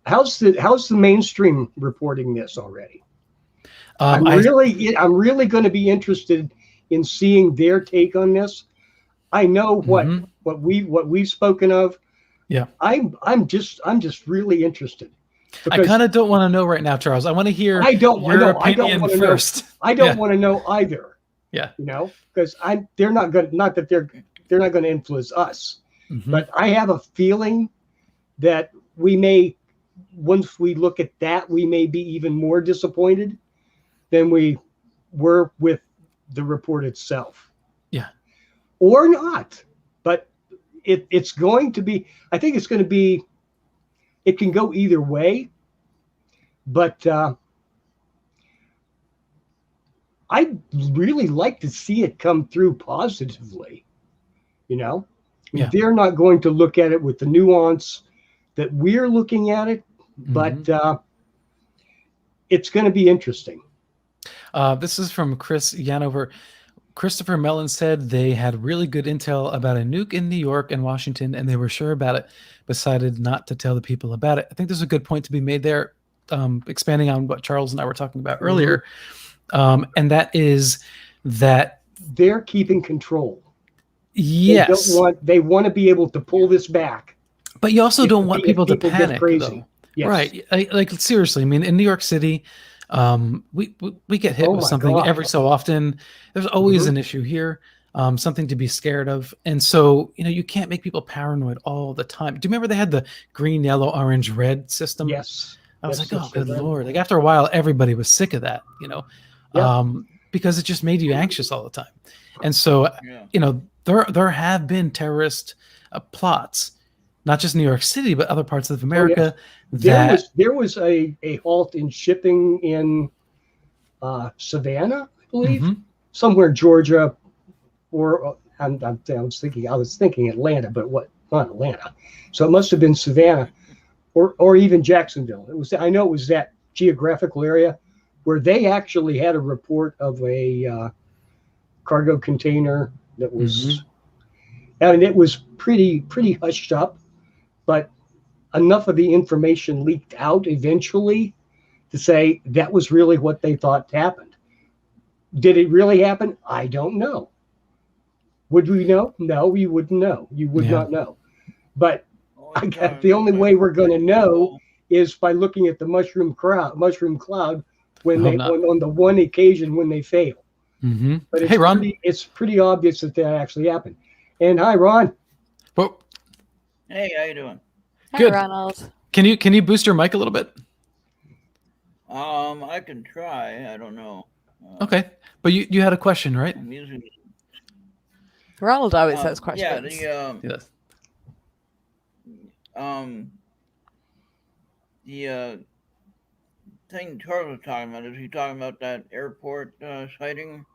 How's the mainstream reporting this already? I'm really going to be interested in seeing their take on this. I know what we've spoken of. Yeah. I'm just really interested. I kind of don't want to know right now, Charles. I want to hear your opinion first. I don't want to know either. Yeah. Because they're not going to influence us. But I have a feeling that we may, once we look at that, we may be even more disappointed than we were with the report itself. Yeah. Or not. But it's going to be, I think it's going to be, it can go either way. But I'd really like to see it come through positively. Yeah. They're not going to look at it with the nuance that we're looking at it, but it's going to be interesting. This is from Chris Yanover. Christopher Mellon said they had really good intel about a nuke in New York and Washington, and they were sure about it, decided not to tell the people about it. I think there's a good point to be made there, expanding on what Charles and I were talking about earlier. And that is that they're keeping control. Yes. They want to be able to pull this back. But you also don't want people to panic, crazy. though. Yes. Right. Like seriously, I mean, in New York City, we get hit with something every so often. There's always an issue here, something to be scared of. And so, you can't make people paranoid all the time. Do you remember they had the green, yellow, orange, red system? Yes. I was like, oh, good Lord. Like after a while, everybody was sick of that, because it just made you anxious all the time. And so, there have been terrorist plots, not just New York City, but other parts of America. There was a halt in shipping in Savannah, I believe, somewhere Georgia, or I was thinking Atlanta, but not Atlanta. So it must have been Savannah, or even Jacksonville. I know it was that geographical area where they actually had a report of a cargo container that was, and it was pretty hushed up, but enough of the information leaked out eventually to say that was really what they thought happened. Did it really happen? I don't know. Would we know? No, we wouldn't know. You would not know. But the only way we're going to know is by looking at the mushroom cloud when on the one occasion when they fail. But it's Ron. It's pretty obvious that actually happened. And hi, Ron. Well, hey, how you doing? Good. Hi, Ronald. Can you boost your mic a little bit? I can try. I don't know. Okay, but you had a question, right? I'm using. Ronald always has questions. Yeah. The thing Charles was talking about, is he talking about that airport sighting?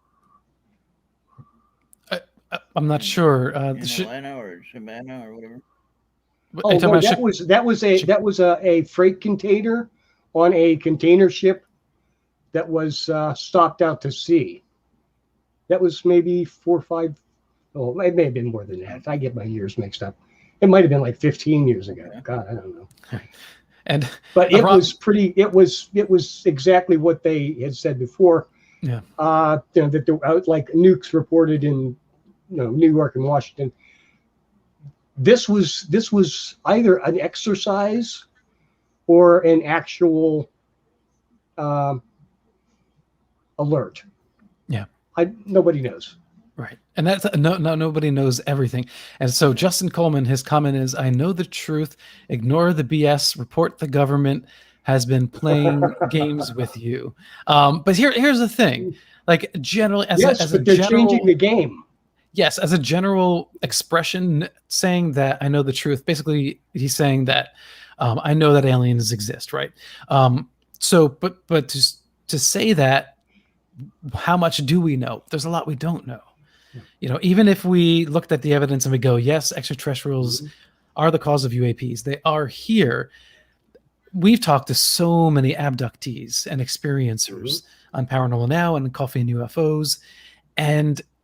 I'm not sure. In Atlanta or Savannah or whatever. That was a freight container on a container ship that was stopped out to sea. That was maybe 4 or 5. Oh, it may have been more than that. I get my years mixed up. It might have been like 15 years ago. God, I don't know. But it was pretty. It was exactly what they had said before. Yeah. That there were like nukes reported in New York and Washington. This was either an exercise or an actual alert. Yeah. Nobody knows. Right. And that's nobody knows everything. And so Justin Coleman, his comment is, I know the truth, ignore the BS, report the government has been playing games with you. But here's the thing. Like generally they're changing the game. Yes, as a general expression, saying that I know the truth. Basically, he's saying that I know that aliens exist, right? But to say that, how much do we know? There's a lot we don't know. Even if we looked at the evidence and we go, yes, extraterrestrials are the cause of UAPs. They are here. We've talked to so many abductees and experiencers on Paranormal Now and Coffee and UFOs, and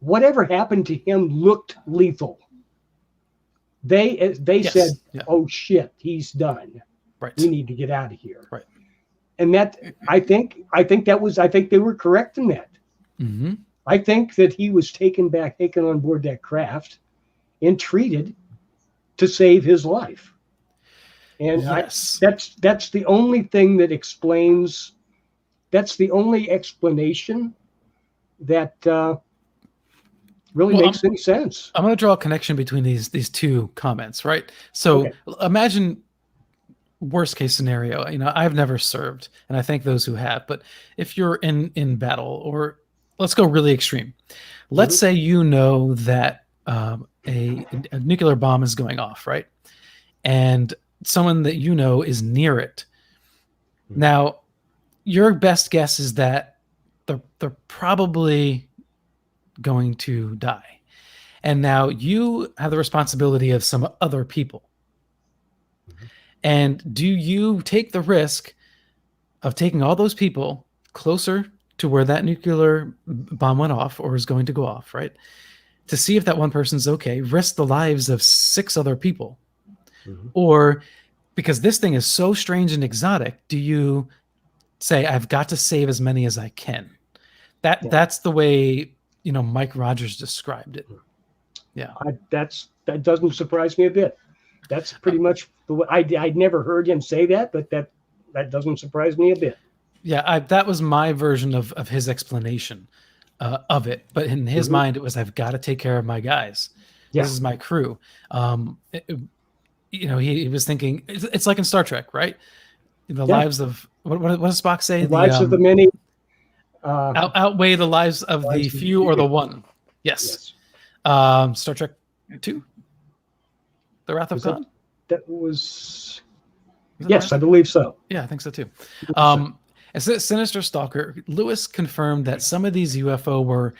whatever happened to him looked lethal. They Yes. said, Yeah. "Oh shit, he's done. Right. We need to get out of here." Right. And that I think they were correct in that. Mm-hmm. I think that he was taken on board that craft and treated to save his life. And Yes. that's the only thing that explains. That's the only explanation that really Well, makes any sense. I'm going to draw a connection between these two comments, right? So Okay. imagine worst case scenario. I've never served, and I thank those who have. But if you're in battle, or let's go really extreme. Let's say you know that a nuclear bomb is going off, right? And someone that you know is near it. Now, your best guess is that they're probably going to die. And now you have the responsibility of some other people. And do you take the risk of taking all those people closer to where that nuclear bomb went off or is going to go off, right? To see if that one person's okay, risk the lives of 6 other people? Or because this thing is so strange and exotic, do you say, I've got to save as many as I can? That's the way, Mike Rogers described it. Yeah. That doesn't surprise me a bit. That's pretty much the way I'd never heard him say that, but that doesn't surprise me a bit. Yeah, that was my version of his explanation of it. But in his mind, it was, I've got to take care of my guys. Yeah. This is my crew. He was thinking, it's like in Star Trek, right? The lives of, what does Spock say? The lives of the many outweigh the lives of the few or the one. Yes. Star Trek 2? The Wrath of Khan? That was... Yes, I believe so. Yeah, I think so too. As a Sinister Stalker, Lewis confirmed that some of these UFO were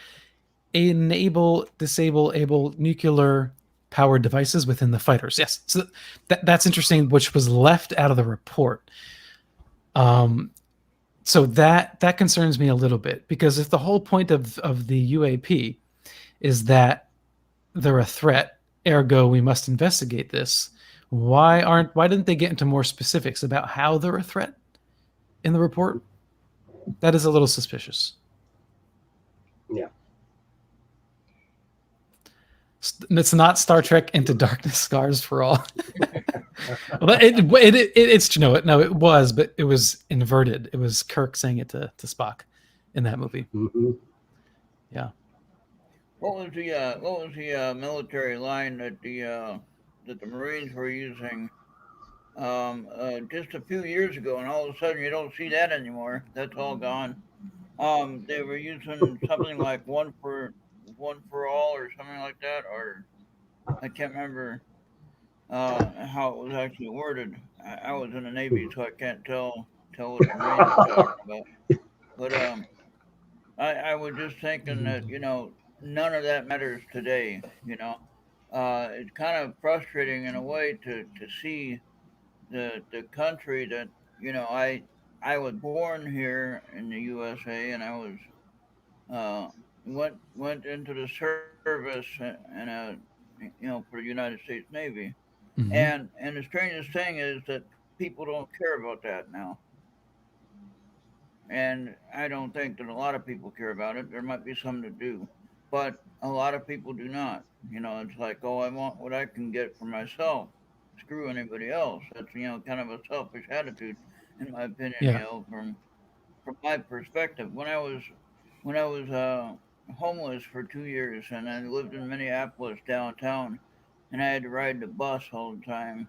disable nuclear powered devices within the fighters. Yes, so that's interesting, which was left out of the report. So that concerns me a little bit, because if the whole point of the UAP is that they're a threat, ergo we must investigate this, why didn't they get into more specifics about how they're a threat in the report? That is a little suspicious. Yeah. It's not Star Trek Into Darkness, Scars for All. Well, it was, but it was inverted. It was Kirk saying it to Spock in that movie. Yeah. What was the military line that the Marines were using just a few years ago, and all of a sudden you don't see that anymore? That's all gone. They were using something like one for all or something like that, or I can't remember how it was actually worded. I was in the Navy, so I can't tell what the Marines were talking about. But I was just thinking that none of that matters today. It's kind of frustrating in a way to see the country that I was born here in the USA, and I was went into the service and for the United States Navy. And the strangest thing is that people don't care about that now. And I don't think that a lot of people care about it. There might be some that do, but a lot of people do not. It's like, oh, I want what I can get for myself. Screw anybody else. That's kind of a selfish attitude, in my opinion. Yeah. From my perspective, when I was homeless for 2 years, and I lived in Minneapolis downtown, and I had to ride the bus all the time.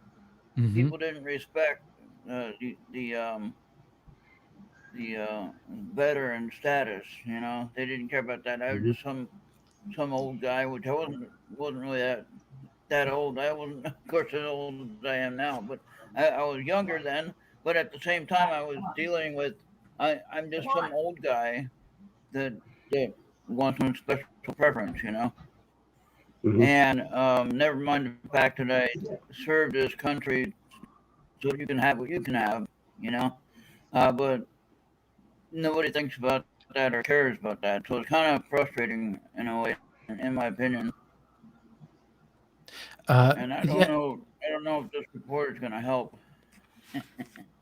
People didn't respect the veteran status. They didn't care about that. I was just some old guy, which I wasn't really that old. I wasn't, of course, as old as I am now, but I was younger then. But at the same time, I was dealing with I'm just some old guy that wants some special preference, And never mind the fact that I served this country so you can have what you can have, but nobody thinks about that or cares about that. So it's kind of frustrating in a way in my opinion. Uh, And I yeah, don't know if this report is going to help.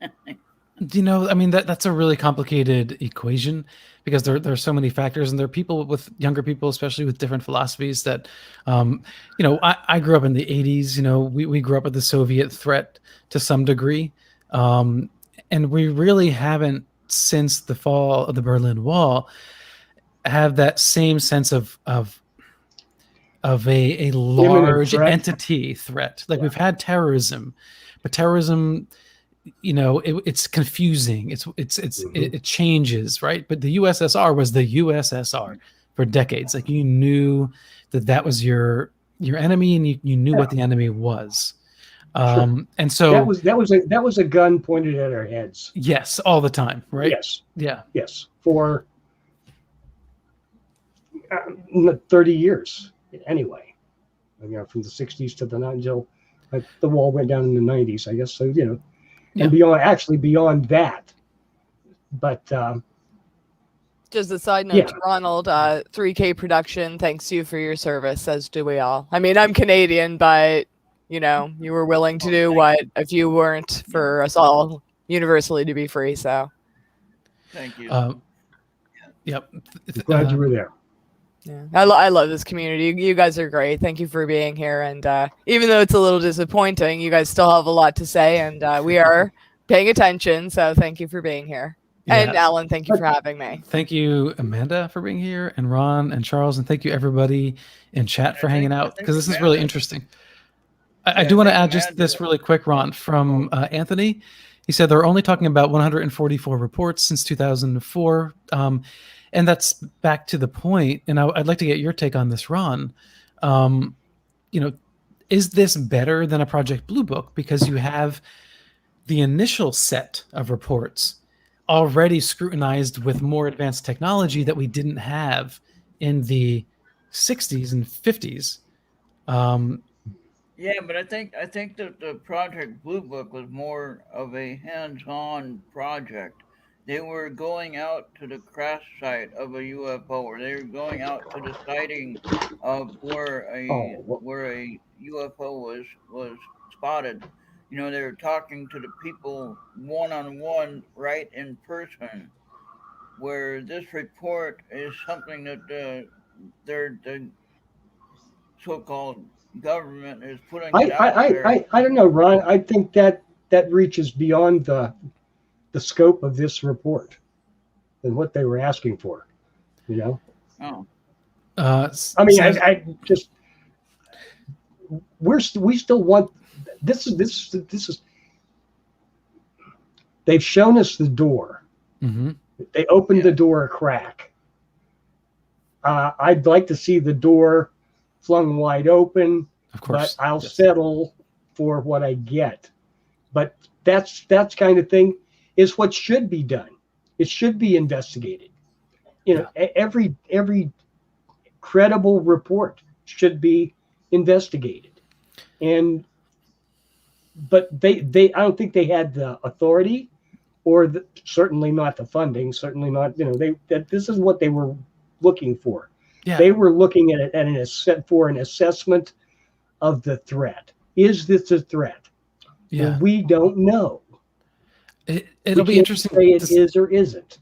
I mean that's a really complicated equation because there are so many factors, and there are people with younger people, especially with different philosophies that, I grew up in the 80s. We grew up with the Soviet threat to some degree, and we really haven't since the fall of the Berlin Wall have that same sense of a large threat. entity threat. Like Yeah. we've had terrorism, but terrorism, it's confusing. It changes, right? But the USSR was the USSR for decades. Like you knew that was your enemy, and you knew what the enemy was. Sure. And so that was a gun pointed at our heads. yes, all the time, right? Yes. Yeah. Yes. For 30 years anyway. From the 60s to the until the wall went down in the 90s, I guess. So Yeah. and beyond that. But Just a side note, Yeah. to Ronald, 3K production, thanks you for your service, as do we all. I mean, I'm Canadian, but, you were willing to do what a few weren't for us all universally to be free, so. Thank you. Yep. glad you were there. Yeah, I love this community. You guys are great. Thank you for being here. And even though it's a little disappointing, you guys still have a lot to say, and we are paying attention. So thank you for being here. And Yeah. Alan, thank you for having me. Thank you, Amanda, for being here, and Ron and Charles, and thank you everybody in chat for hanging out, because this is really interesting. I do want to add just this really quick, Ron, from Anthony. He said they're only talking about 144 reports since 2004. And that's back to the point. And I'd like to get your take on this, Ron. Is this better than a Project Blue Book? Because you have the initial set of reports already scrutinized with more advanced technology that we didn't have in the 60s and 50s. Yeah, but I think that the Project Blue Book was more of a hands-on project. They were going out to the crash site of a UFO, or they were going out to the sighting of where a UFO was spotted. They were talking to the people one-on-one, right in person. Where this report is something that the so-called government is putting it out there. I don't know, Ron. I think that reaches beyond the scope of this report and what they were asking for. Oh. I mean, I just we still want this is they've shown us the door. Mm-hmm. They opened the door a crack. I'd like to see the door flung wide open, Of course, but I'll settle for what I get. But that's kind of thing is what should be done. It should be investigated. Every credible report should be investigated. But they I don't think they had the authority, or certainly not the funding. Certainly not. This is what they were looking for. Yeah. They were looking at it for an assessment of the threat. Is this a threat? Yeah. Well, we don't know. It'll be interesting. Say it is or isn't.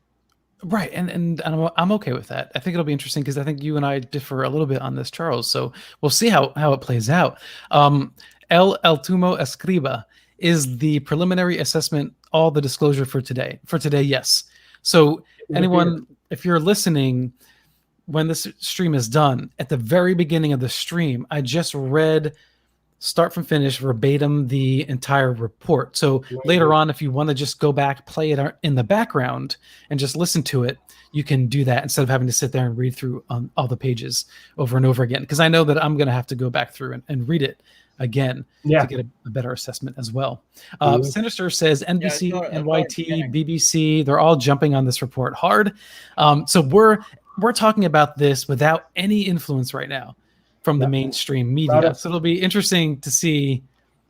Right, and I'm okay with that. I think it'll be interesting because I think you and I differ a little bit on this, Charles. So we'll see how it plays out. El Tumo Escriba is the preliminary assessment, all the disclosure for today. For today, yes. So anyone, if you're listening, when this stream is done, at the very beginning of the stream, I just read start from finish verbatim the entire report. So later on, if you want to just go back, play it in the background and just listen to it, you can do that instead of having to sit there and read through all the pages over and over again. Because I know that I'm going to have to go back through and read it again to get a better assessment as well. Sinister says NBC, NYT, BBC, they're all jumping on this report hard. So we're talking about this without any influence right now from the mainstream media. So it'll be interesting to see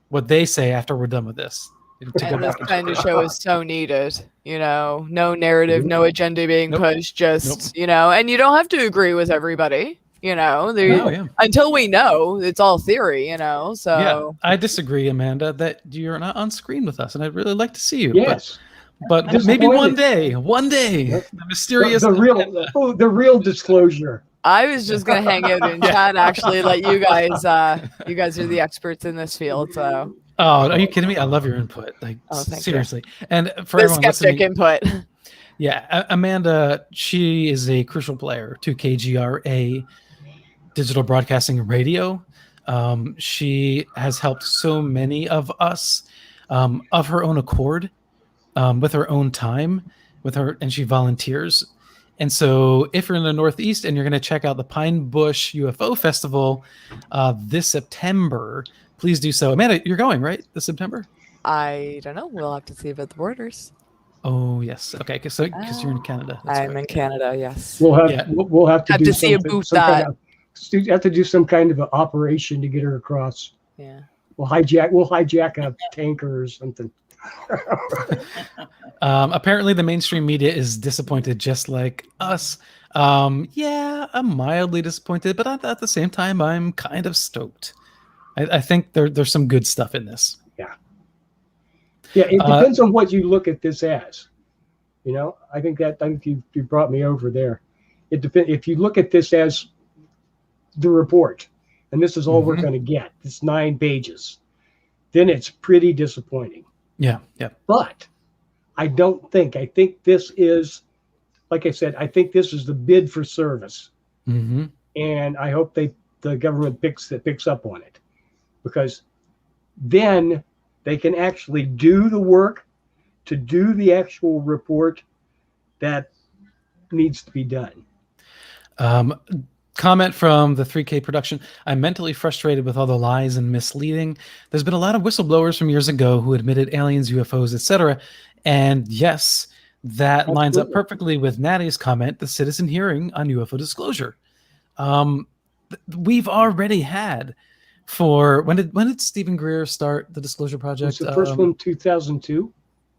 what they say after we're done with this. And this kind of show is so needed, no narrative, no agenda being pushed, just, and you don't have to agree with everybody You know, Oh, yeah. until we know, it's all theory. You know, so Yeah, I disagree, Amanda, that you're not on screen with us, and I'd really like to see you. Yes. But maybe one day, the mysterious the real disclosure. I was just gonna hang out in chat, actually, let you guys are the experts in this field. So Oh, are you kidding me? I love your input. Like, thank seriously. And for the everyone skeptic listening, input. yeah, Amanda, she is a crucial player to KGRA Digital Broadcasting Radio. She has helped so many of us of her own accord, with her own time, and she volunteers. And so if you're in the Northeast and you're going to check out the Pine Bush UFO Festival this September, please do so. Amanda, you're going, right, this September? I don't know. We'll have to see about the borders. Oh, yes. Okay, because you're in Canada. That's I'm right. in Canada, yes. We'll have to Have do to see a something- booth some kind that. of- have to do some kind of an operation to get her across. Yeah. We'll hijack a tanker or something. Apparently, the mainstream media is disappointed, just like us. Yeah, I'm mildly disappointed, but at the same time, I'm kind of stoked. I think there's some good stuff in this. Yeah, it depends on what you look at this as. You know, I think you brought me over there. It depends if you look at this as the report, and this is all we're going to get. It's 9 pages. Then it's pretty disappointing. Yeah. But I think this is, like I said, I think this is the bid for service. Mm-hmm. And I hope the government picks up on it, because then they can actually do the work to do the actual report that needs to be done. Comment from the 3K production. I'm mentally frustrated with all the lies and misleading. There's been a lot of whistleblowers from years ago who admitted aliens, UFOs, etc. And yes, that lines up perfectly with Natty's comment, the citizen hearing on UFO disclosure. We've already had when did Stephen Greer start the Disclosure Project? Was the first one 2002?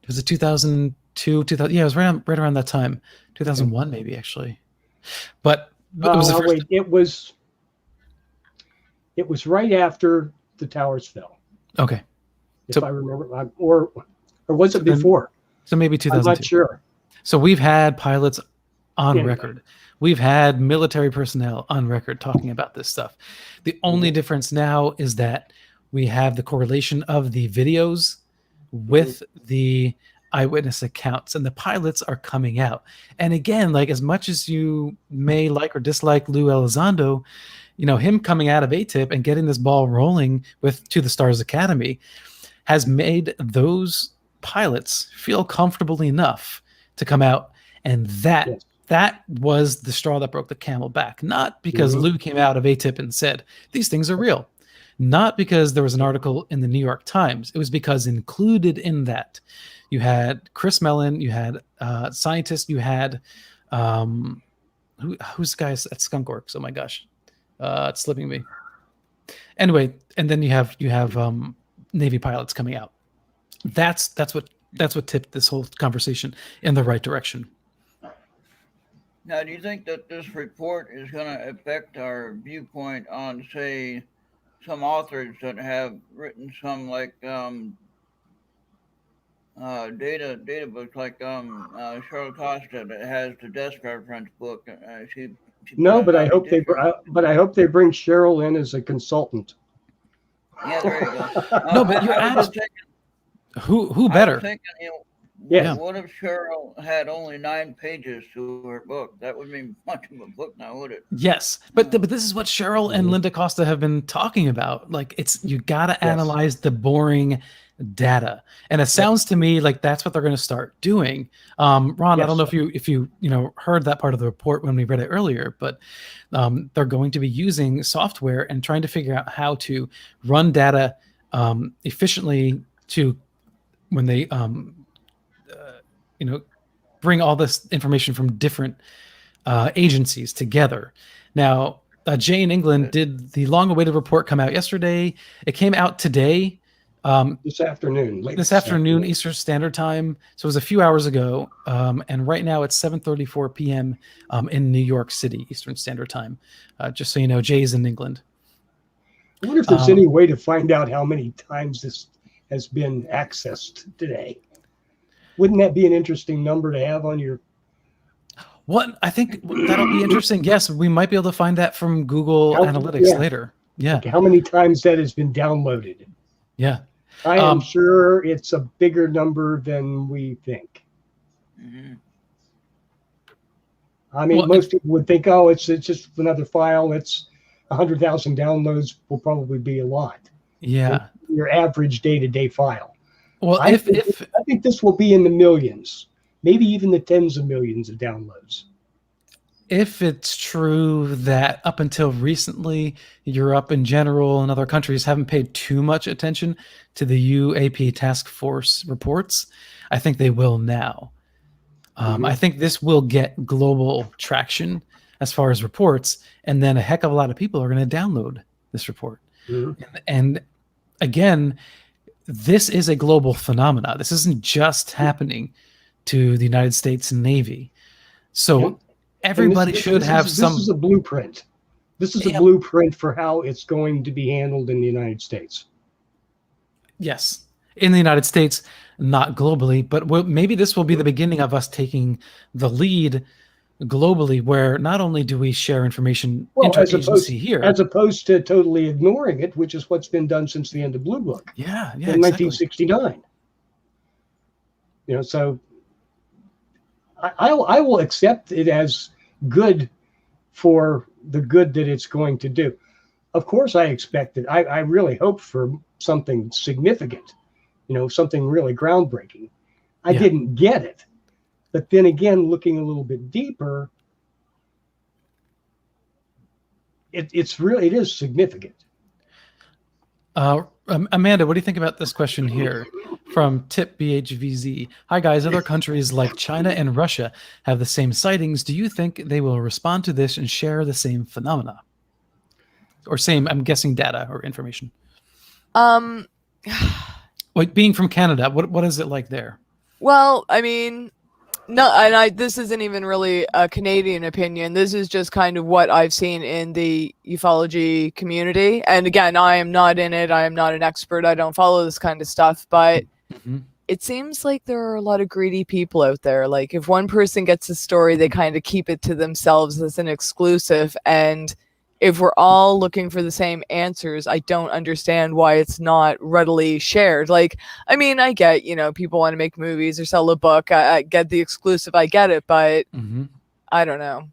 Was it 2002? 2000? Yeah, it was right around that time. 2001, maybe, actually. But it was the first. Wait, it was right after the towers fell. Okay. If I remember, or was it before? So maybe 2002. I'm not sure. So we've had pilots on record. We've had military personnel on record talking about this stuff. The only difference now is that we have the correlation of the videos with the eyewitness accounts, and the pilots are coming out. And again, like, as much as you may like or dislike Lou Elizondo, you know, him coming out of ATIP and getting this ball rolling with To the Stars Academy has made those pilots feel comfortable enough to come out. And that was the straw that broke the camel back. Not because Lou came out of ATIP and said, these things are real. Not because there was an article in the New York Times. It was because included in that, you had Chris Mellon, you had scientists, you had who's the guy at Skunkworks? Oh my gosh, it's slipping me. Anyway, and then you have Navy pilots coming out. That's what tipped this whole conversation in the right direction. Now, do you think that this report is going to affect our viewpoint on, say, some authors that have written some like data books, like Cheryl Costa that has the Desk Reference book? But I hope they bring Cheryl in as a consultant. Yeah, there you go. No, but you're who better? I was thinking, what if Cheryl had only 9 pages to her book? That would mean much of a book now, would it? Yes, but this is what Cheryl and Linda Costa have been talking about. Like, you got to analyze the boring data, and it sounds to me like that's what they're going to start doing. Ron, I don't know if you heard that part of the report when we read it earlier, but they're going to be using software and trying to figure out how to run data efficiently to when they bring all this information from different agencies together. Now, Jay in England did the long-awaited report come out yesterday. It came out today. This afternoon. Late This afternoon, Eastern Standard Time. So it was a few hours ago, and right now it's 7:34 p.m. In New York City, Eastern Standard Time. Just so you know, Jay's in England. I wonder if there's any way to find out how many times this has been accessed today. Wouldn't that be an interesting number to have on your? What I think that'll be interesting. Yes, we might be able to find that from Google Analytics later. Yeah. Like how many times that has been downloaded? Yeah. I am sure it's a bigger number than we think. Mhm. I mean, Well, most people would think, oh, it's just another file. It's 100,000 downloads will probably be a lot. Yeah. Your average day-to-day file. Well, I think this will be in the millions, maybe even the tens of millions of downloads. if it's true that up until recently, Europe in general and other countries haven't paid too much attention to the UAP task force reports, I think they will now. I think this will get global traction as far as reports, and then a heck of a lot of people are going to download this report. And again, this is a global phenomena. This isn't just happening to the United States Navy. So everybody should have some. This is a blueprint. This is a blueprint for how it's going to be handled in the United States. Yes, in the United States, not globally, but maybe this will be the beginning of us taking the lead globally, where not only do we share information interagency here, as opposed to totally ignoring it, which is what's been done since the end of Blue Book. in in 1969. You know, so I will accept it as good for the good that it's going to do. Of course, I expected. I really hope for something significant, you know, something really groundbreaking. I didn't get it. But then again, looking a little bit deeper, it is significant. Amanda, what do you think about this question here from Tip BHVZ? Hi guys, other countries like China and Russia have the same sightings. Do you think they will respond to this and share the same phenomena? Or same, I'm guessing, data or information? Like being from Canada, what is it like there? Well, I mean, no, and this isn't even really a Canadian opinion. This is just kind of what I've seen in the ufology community. And again, I am not in it. I am not an expert. I don't follow this kind of stuff. But it seems like there are a lot of greedy people out there. Like if one person gets a story, they kind of keep it to themselves as an exclusive. And if we're all looking for the same answers, I don't understand why it's not readily shared. Like, I mean, I get, you know, people want to make movies or sell a book. I get the exclusive. I get it. But I don't know.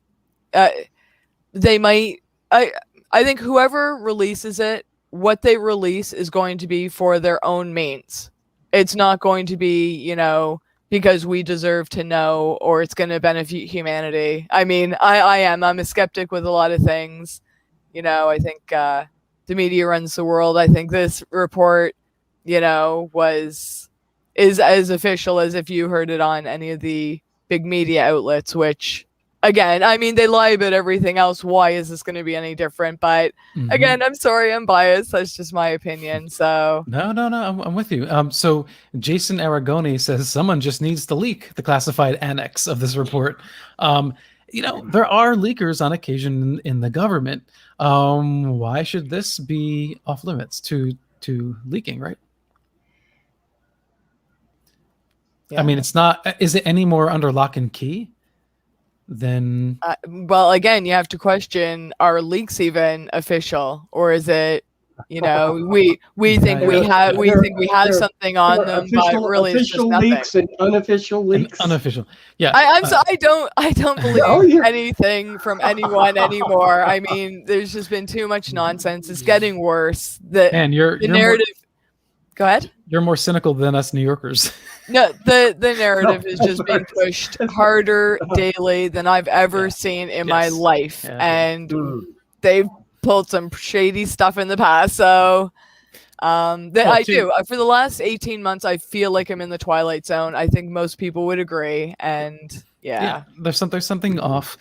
They might. I think whoever releases it, what they release is going to be for their own means. It's not going to be, you know, because we deserve to know or it's going to benefit humanity. I mean, I'm a skeptic with a lot of things. You know, I think the media runs the world. I think this report, you know, is as official as if you heard it on any of the big media outlets, which, again, I mean, they lie about everything else. Why is this going to be any different? But again, I'm sorry, I'm biased. That's just my opinion. So No, I'm with you. So Jason Aragoni says someone just needs to leak the classified annex of this report. You know, there are leakers on occasion in the government. Why should this be off limits to leaking, right? I mean, it's not. Is it any more under lock and key than? Well, again, you have to question: are leaks even official, or is it? You know, we think we have something on them, but really it's just nothing. Leaks and unofficial leaks. Unofficial, yeah. I don't believe anything from anyone anymore. I mean, there's just been too much nonsense. It's getting worse. The narrative. Go ahead. You're more cynical than us New Yorkers. No, the narrative is just being pushed harder daily than I've ever seen in my life, and they've pulled some shady stuff in the past. So I do. For the last 18 months, I feel like I'm in the Twilight Zone. I think most people would agree. And, Yeah. there's something off.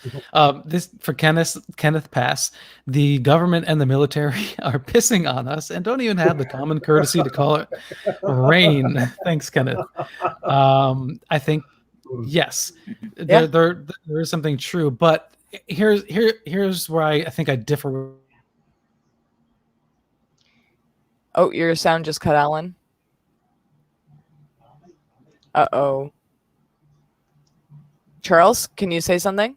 This for Kenneth Pass. The government and the military are pissing on us and don't even have the common courtesy to call it rain. Thanks, Kenneth. I think yes, Yeah. there is something true, but here's where I think I differ. Oh, your sound just cut, Alan. Uh-oh. Charles, can you say something?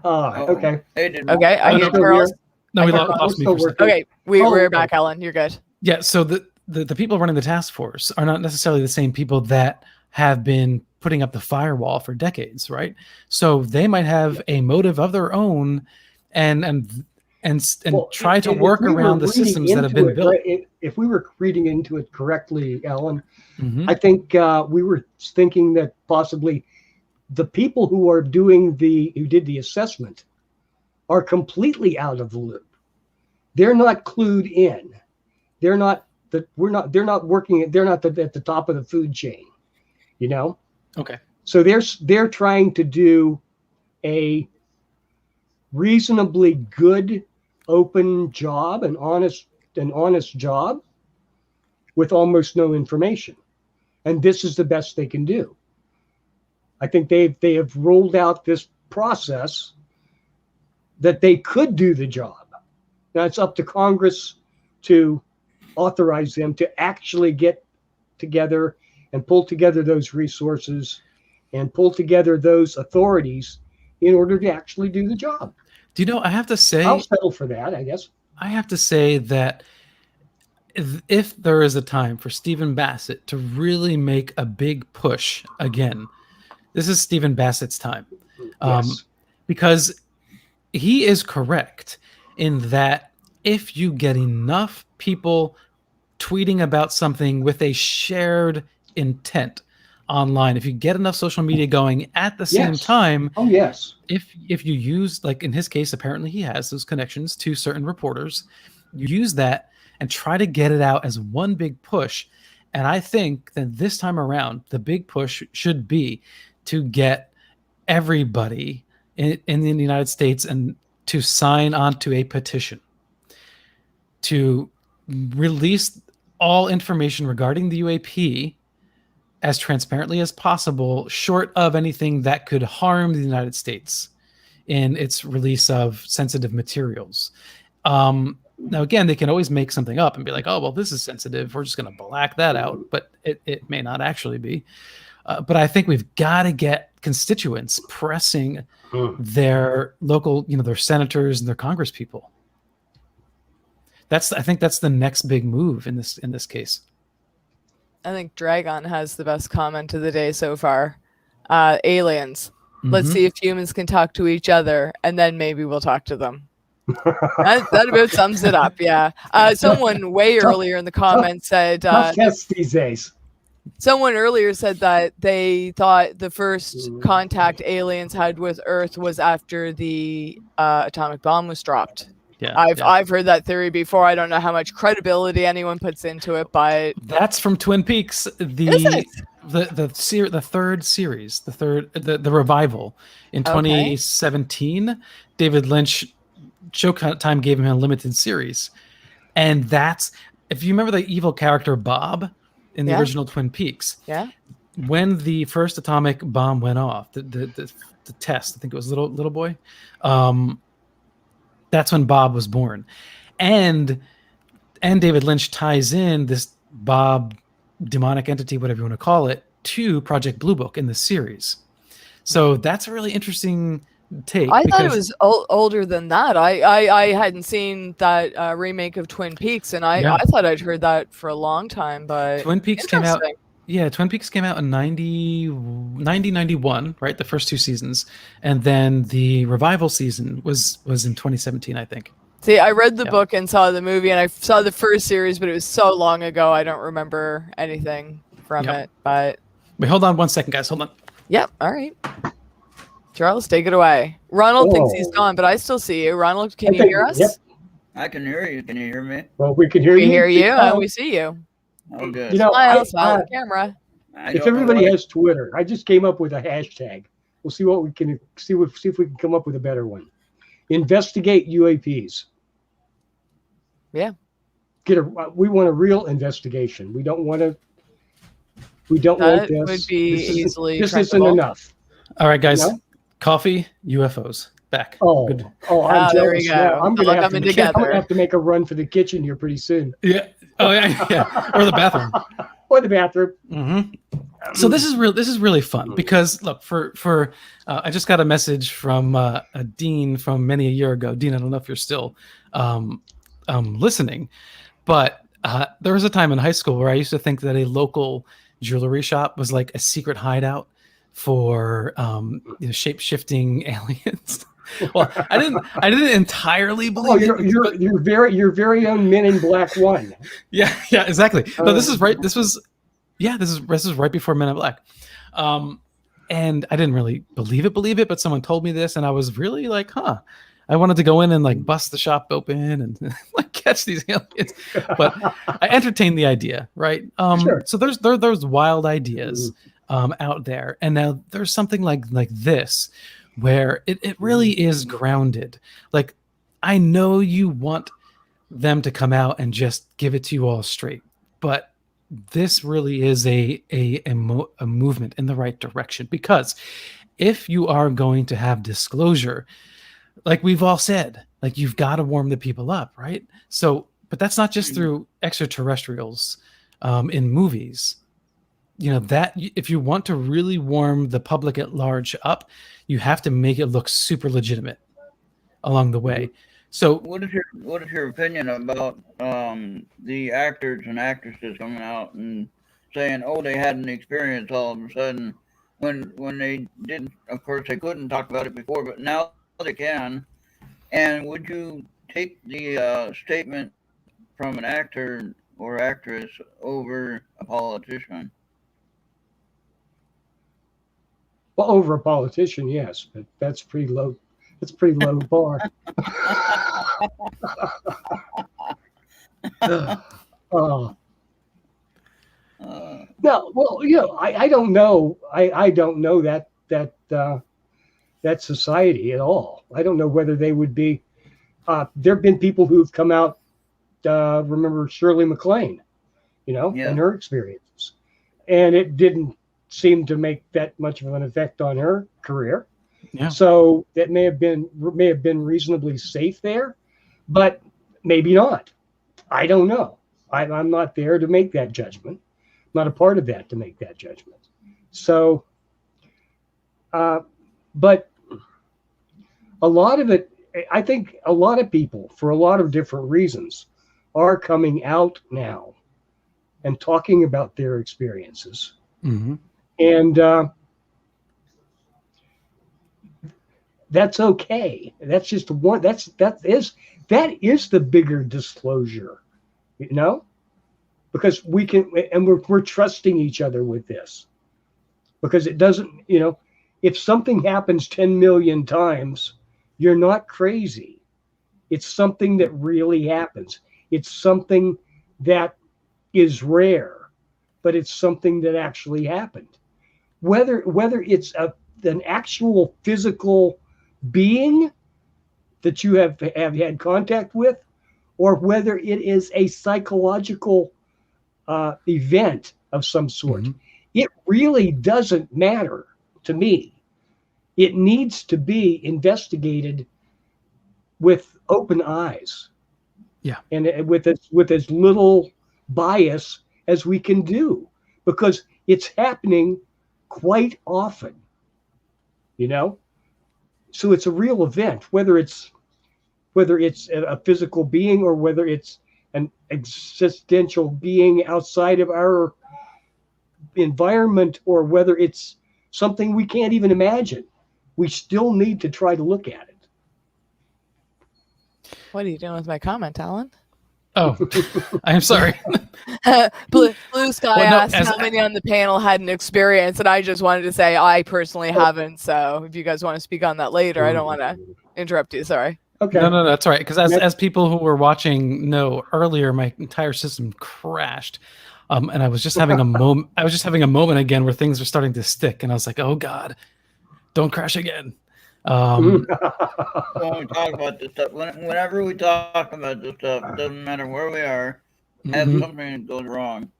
Okay. Hey, did Okay, I Oh, hear no, Charles. No, we I hear lost me still for a second. working. Okay, we're back, Alan. You're good. Yeah, so the people running the task force are not necessarily the same people that have been putting up the firewall for decades, right? So they might have a motive of their own and Well, try to and if work we were around the reading systems that have into been it, built. right, if we were reading into it correctly, Alan, Mhm. I think we were thinking that possibly the people who did the assessment are completely out of the loop. They're not clued in. They're not at the top of the food chain, you know? Okay. So they're trying to do a reasonably good open job, an honest job with almost no information. And this is the best they can do. I think they have rolled out this process that they could do the job. Now it's up to Congress to authorize them to actually get together and pull together those resources and pull together those authorities in order to actually do the job. Do you know, I have to say, I'll settle for that, I guess. I have to say that if there is a time for Stephen Bassett to really make a big push again, this is Stephen Bassett's time. Yes. Because he is correct in that if you get enough people tweeting about something with a shared intent online, if you get enough social media going at the same Yes. time, Oh, yes. if you use, like in his case, apparently he has those connections to certain reporters, you use that and try to get it out as one big push. And I think that this time around, the big push should be to get everybody in the United States and to sign onto a petition to release all information regarding the UAP as transparently as possible, short of anything that could harm the United States in its release of sensitive materials. Now, again, they can always make something up and be like, oh, well, this is sensitive. We're just going to black that out. But it may not actually be. But I think we've got to get constituents pressing their local, their senators and their congresspeople. I think that's the next big move in this case. I think Dragon has the best comment of the day so far. Aliens. Let's see if humans can talk to each other, and then maybe we'll talk to them. That about sums it up. Yeah. Someone way earlier in the comments said Tough tests these days. someone earlier said that they thought the first contact aliens had with Earth was after the atomic bomb was dropped. Yeah, I've heard that theory before. I don't know how much credibility anyone puts into it, but that's from Twin Peaks. Is it? The third series, the revival in 2017. David Lynch, Showtime gave him a limited series, and that's, if you remember the evil character Bob in the original Twin Peaks. Yeah. When the first atomic bomb went off, the test, I think it was little boy. That's when Bob was born, and David Lynch ties in this Bob demonic entity, whatever you want to call it, to Project Blue Book in the series. So that's a really interesting take. I thought it was older than that. I hadn't seen that remake of Twin Peaks, and I thought I'd heard that for a long time. But Twin Peaks came out. Yeah, Twin Peaks came out in 91, right? The first two seasons. And then the revival season was in 2017, I think. See, I read the book and saw the movie, and I saw the first series, but it was so long ago, I don't remember anything from it. But wait, hold on one second, guys. Hold on. Yep. All right. Charles, take it away. Ronald thinks he's gone, but I still see you. Ronald, can you hear us? Yep. I can hear you. Can you hear me? Well, we can hear you. We hear you, and we see you. Oh, good. You know, Smile at the camera. If everybody has Twitter, I just came up with a hashtag. We'll see what we can see if we can come up with a better one. Investigate UAPs. Yeah. We want a real investigation. We don't want That this. would be easily This isn't printable. enough. All right, guys. No? Coffee, UFOs. Back. Good. I'm there we jealous go. now. I'm It's all gonna coming I'm together. gonna have to make a run for the kitchen here pretty soon. Yeah. Oh yeah. Or the bathroom. Or the bathroom. Mm-hmm. So this is really fun because look for I just got a message from a Dean from many a year ago. Dean, I don't know if you're still listening, but there was a time in high school where I used to think that a local jewelry shop was like a secret hideout for shape-shifting aliens. Well, I didn't entirely believe it. Your very own Men in Black 1. Yeah, exactly. No, this is right. This is right before Men in Black. And I didn't really believe it, but someone told me this, and I was really like, I wanted to go in and like bust the shop open and like catch these aliens. But I entertained the idea, right? Sure. So there's wild ideas out there, and now there's something like this where it really is grounded. Like, I know you want them to come out and just give it to you all straight, but this really is a movement in the right direction, because if you are going to have disclosure, like we've all said, like you've got to warm the people up, right? So, but that's not just through extraterrestrials in movies. That if you want to really warm the public at large up, you have to make it look super legitimate along the way. So what is your opinion about the actors and actresses coming out and saying, oh, they had an experience all of a sudden when they didn't? Of course, they couldn't talk about it before, but now they can. And would you take the statement from an actor or actress over a politician? Well, over a politician, yes, but that's pretty low. That's pretty low bar. No, well, I don't know. I don't know that society at all. I don't know whether they would be. There have been people who've come out. Remember Shirley MacLaine, and her experiences, and it didn't seem to make that much of an effect on her career. Yeah. So that may have been reasonably safe there, but maybe not. I don't know. I'm not there to make that judgment. Not a part of that to make that judgment. So, but a lot of it, I think a lot of people, for a lot of different reasons, are coming out now and talking about their experiences. Mm-hmm. And that's okay. That's just one. That is the bigger disclosure, because we can, and we're trusting each other with this, because it doesn't, if something happens 10 million times, you're not crazy. It's something that really happens. It's something that is rare, but it's something that actually happened. Whether it's an actual physical being that you have had contact with, or whether it is a psychological event of some sort, it really doesn't matter to me. It needs to be investigated with open eyes, and with as little bias as we can do, because it's happening quite often, So it's a real event, whether it's a physical being or whether it's an existential being outside of our environment, or whether it's something we can't even imagine. We still need to try to look at it. What are you doing with my comment, Alan? Oh, I am sorry. Blue Sky asked as- how many on the panel had an experience, and I just wanted to say I personally haven't. So if you guys want to speak on that later, I don't want to interrupt you. Sorry. Okay. No, that's all right. Because as people who were watching know, earlier my entire system crashed, and I was just having a moment. I was just having a moment again where things were starting to stick, and I was like, "Oh God, don't crash again. When we talk about this stuff, whenever we talk about this stuff, it doesn't matter where we are, have Mhm. something that goes wrong.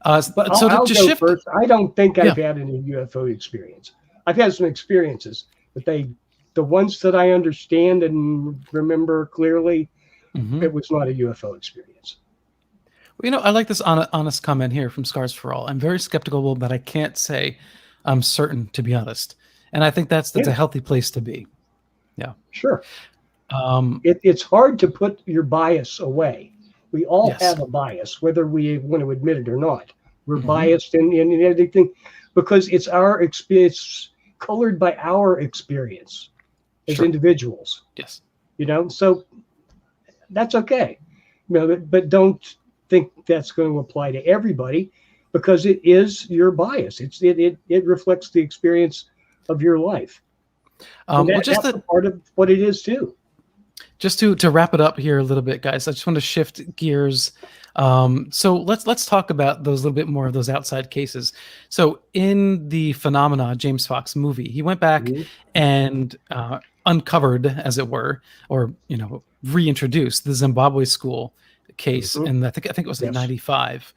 But So I'll to go shift, first. I don't think I've Yeah. had any UFO experience. I've had some experiences, but the ones that I understand and remember clearly, Mhm. it was not a UFO experience. Well, I like this honest comment here from Scars for All. I'm very skeptical, but I can't say I'm certain, to be honest. And I think that's a Yeah. healthy place to be. Sure. Um, It's hard to put your bias away. We all Yes. have a bias, whether we want to admit it or not. We're Mhm. biased in anything because it's our experience, colored by our experience as Sure. individuals. Yes. So that's okay. But don't think that's going to apply to everybody because it is your bias. It reflects the experience of your life. And Well, just that's to a part of what it is too. wrap it up here a little bit, guys, I just want to shift gears. So let's talk about those little bit more of those outside cases. So in the Phenomena James Fox movie, he went back Mhm. and uncovered, as it were, or reintroduced the Zimbabwe school case, Mhm. and I think it was in Yes. '95,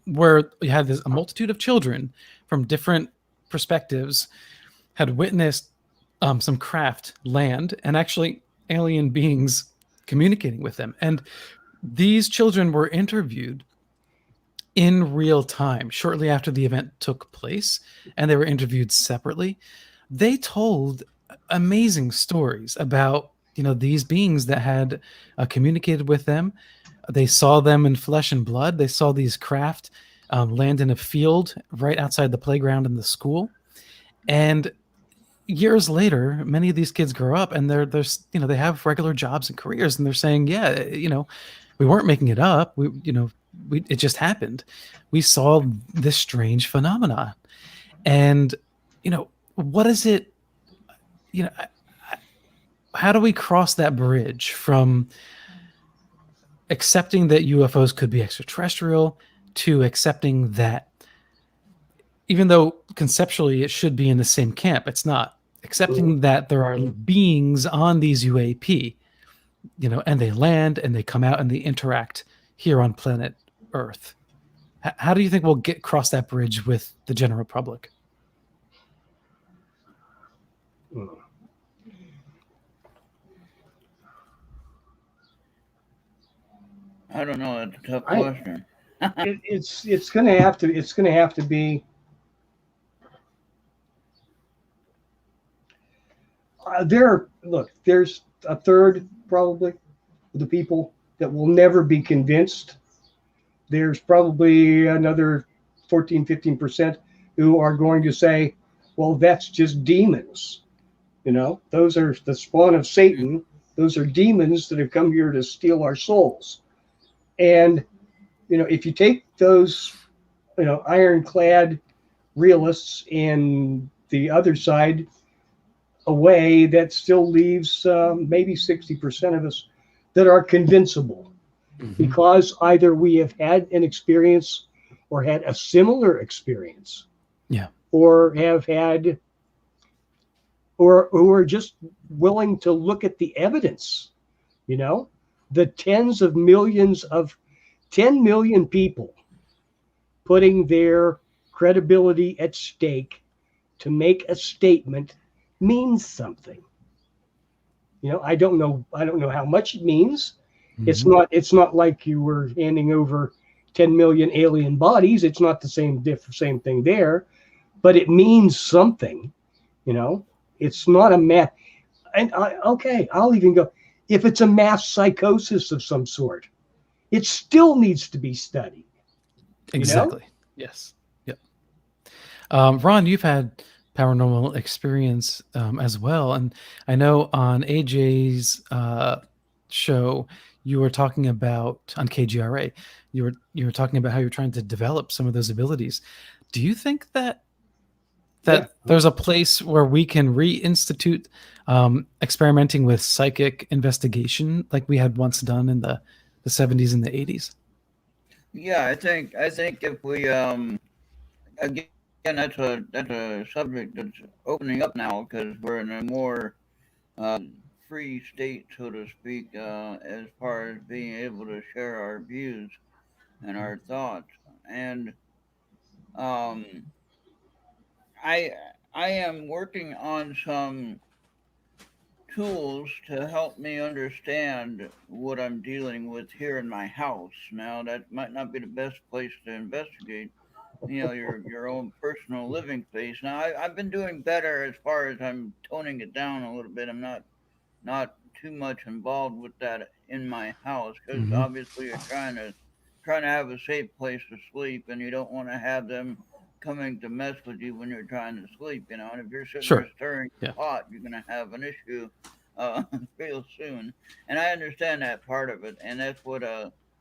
where you had a multitude of children from different perspectives had witnessed some craft land and actually alien beings communicating with them. And these children were interviewed in real time shortly after the event took place, and they were interviewed separately. They told amazing stories about these beings that had communicated with them. They saw them in flesh and blood. They saw these craft land in a field right outside the playground in the school. And years later, many of these kids grow up and they're they have regular jobs and careers, and they're saying, yeah, we weren't making it up. It just happened. We saw this strange phenomenon. And what is it? How do we cross that bridge from accepting that UFOs could be extraterrestrial to accepting that, even though conceptually it should be in the same camp, it's not? Accepting that there are beings on these UAP, and they land and they come out and they interact here on planet Earth. How do you think we'll cross that bridge with the general public? I don't know. That's a tough question. It's going to have to be. There's a third probably of the people that will never be convinced. There's probably another 14-15% who are going to say, well, that's just demons. Those are the spawn of Satan. Those are demons that have come here to steal our souls. And if you take those ironclad realists and the other side away, that still leaves maybe 60% of us that are convincible, because either we have had an experience or had a similar experience, or have had, or who are just willing to look at the evidence. The tens of millions of 10 million people putting their credibility at stake to make a statement means something. I don't know how much it means. It's not like you were handing over 10 million alien bodies. It's not the same thing there, but it means something. It's not a mass. And I'll even go, if it's a mass psychosis of some sort, it still needs to be studied. Exactly. Yes. Yep. Ron, you've had paranormal experience as well, and I know on AJ's show you were talking about, on KGRA, you were talking about how you're trying to develop some of those abilities. Do you think that there's a place where we can reinstitute experimenting with psychic investigation like we had once done in the 70s and the 80s? Yeah, I think if we again, again, that's a subject that's opening up now because we're in a more free state, so to speak, as far as being able to share our views and our thoughts. And um, I I am working on some tools to help me understand what I'm dealing with here in my house. Now, that might not be the best place to investigate, your own personal living space. Now, I've been doing better as far as I'm toning it down a little bit. I'm not too much involved with that in my house because Mhm. obviously you're trying to have a safe place to sleep, and you don't want to have them coming to mess with you when you're trying to sleep. And if you're sitting there Sure. stirring the Yeah. pot, you're gonna have an issue real soon. And I understand that part of it, and that's what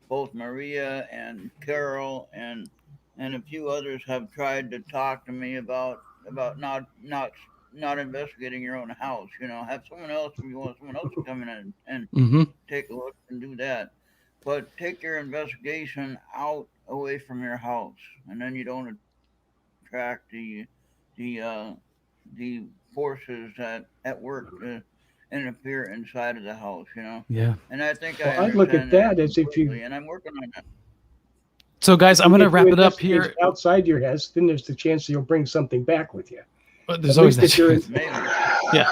both Maria and Carol and a few others have tried to talk to me about not investigating your own house. Have someone else, if you want someone else to come in and Hmm. take a look and do that. But take your investigation out away from your house, and then you don't attract the the forces that at work to interfere inside of the house. Yeah. And I think I Well, I look at understand that that as if you completely, and I'm working on that. So, guys, I'm going to if you wrap it up investigate here. outside your house, then there's the chance you'll bring something back with you. But there's At always least that if you're chance. Maybe. Yeah.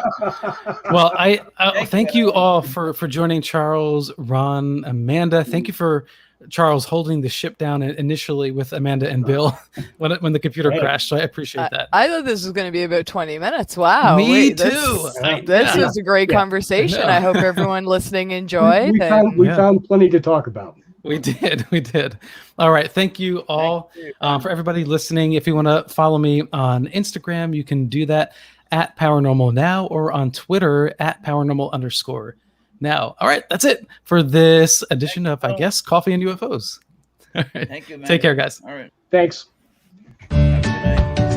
Well, I thank you Alan. all for joining, Charles, Ron, Amanda. Thank you for Charles holding the ship down initially with Amanda and Bill when the computer Hey. crashed. So I appreciate that. I thought this was going to be about 20 minutes. Wow. Me wait, too. This Yeah. was a great Yeah. conversation. I know. I hope everyone listening enjoyed. We Yeah. found plenty to talk about. We did. All right. Thank you all. Thank you. For everybody listening. If you want to follow me on Instagram, you can do that at Paranormal Now or on Twitter at Paranormal_Now. All right. That's it for this edition of, I guess, Coffee and UFOs. All right. Thank you, man. Take care, guys. All right. Thanks. Have a good night.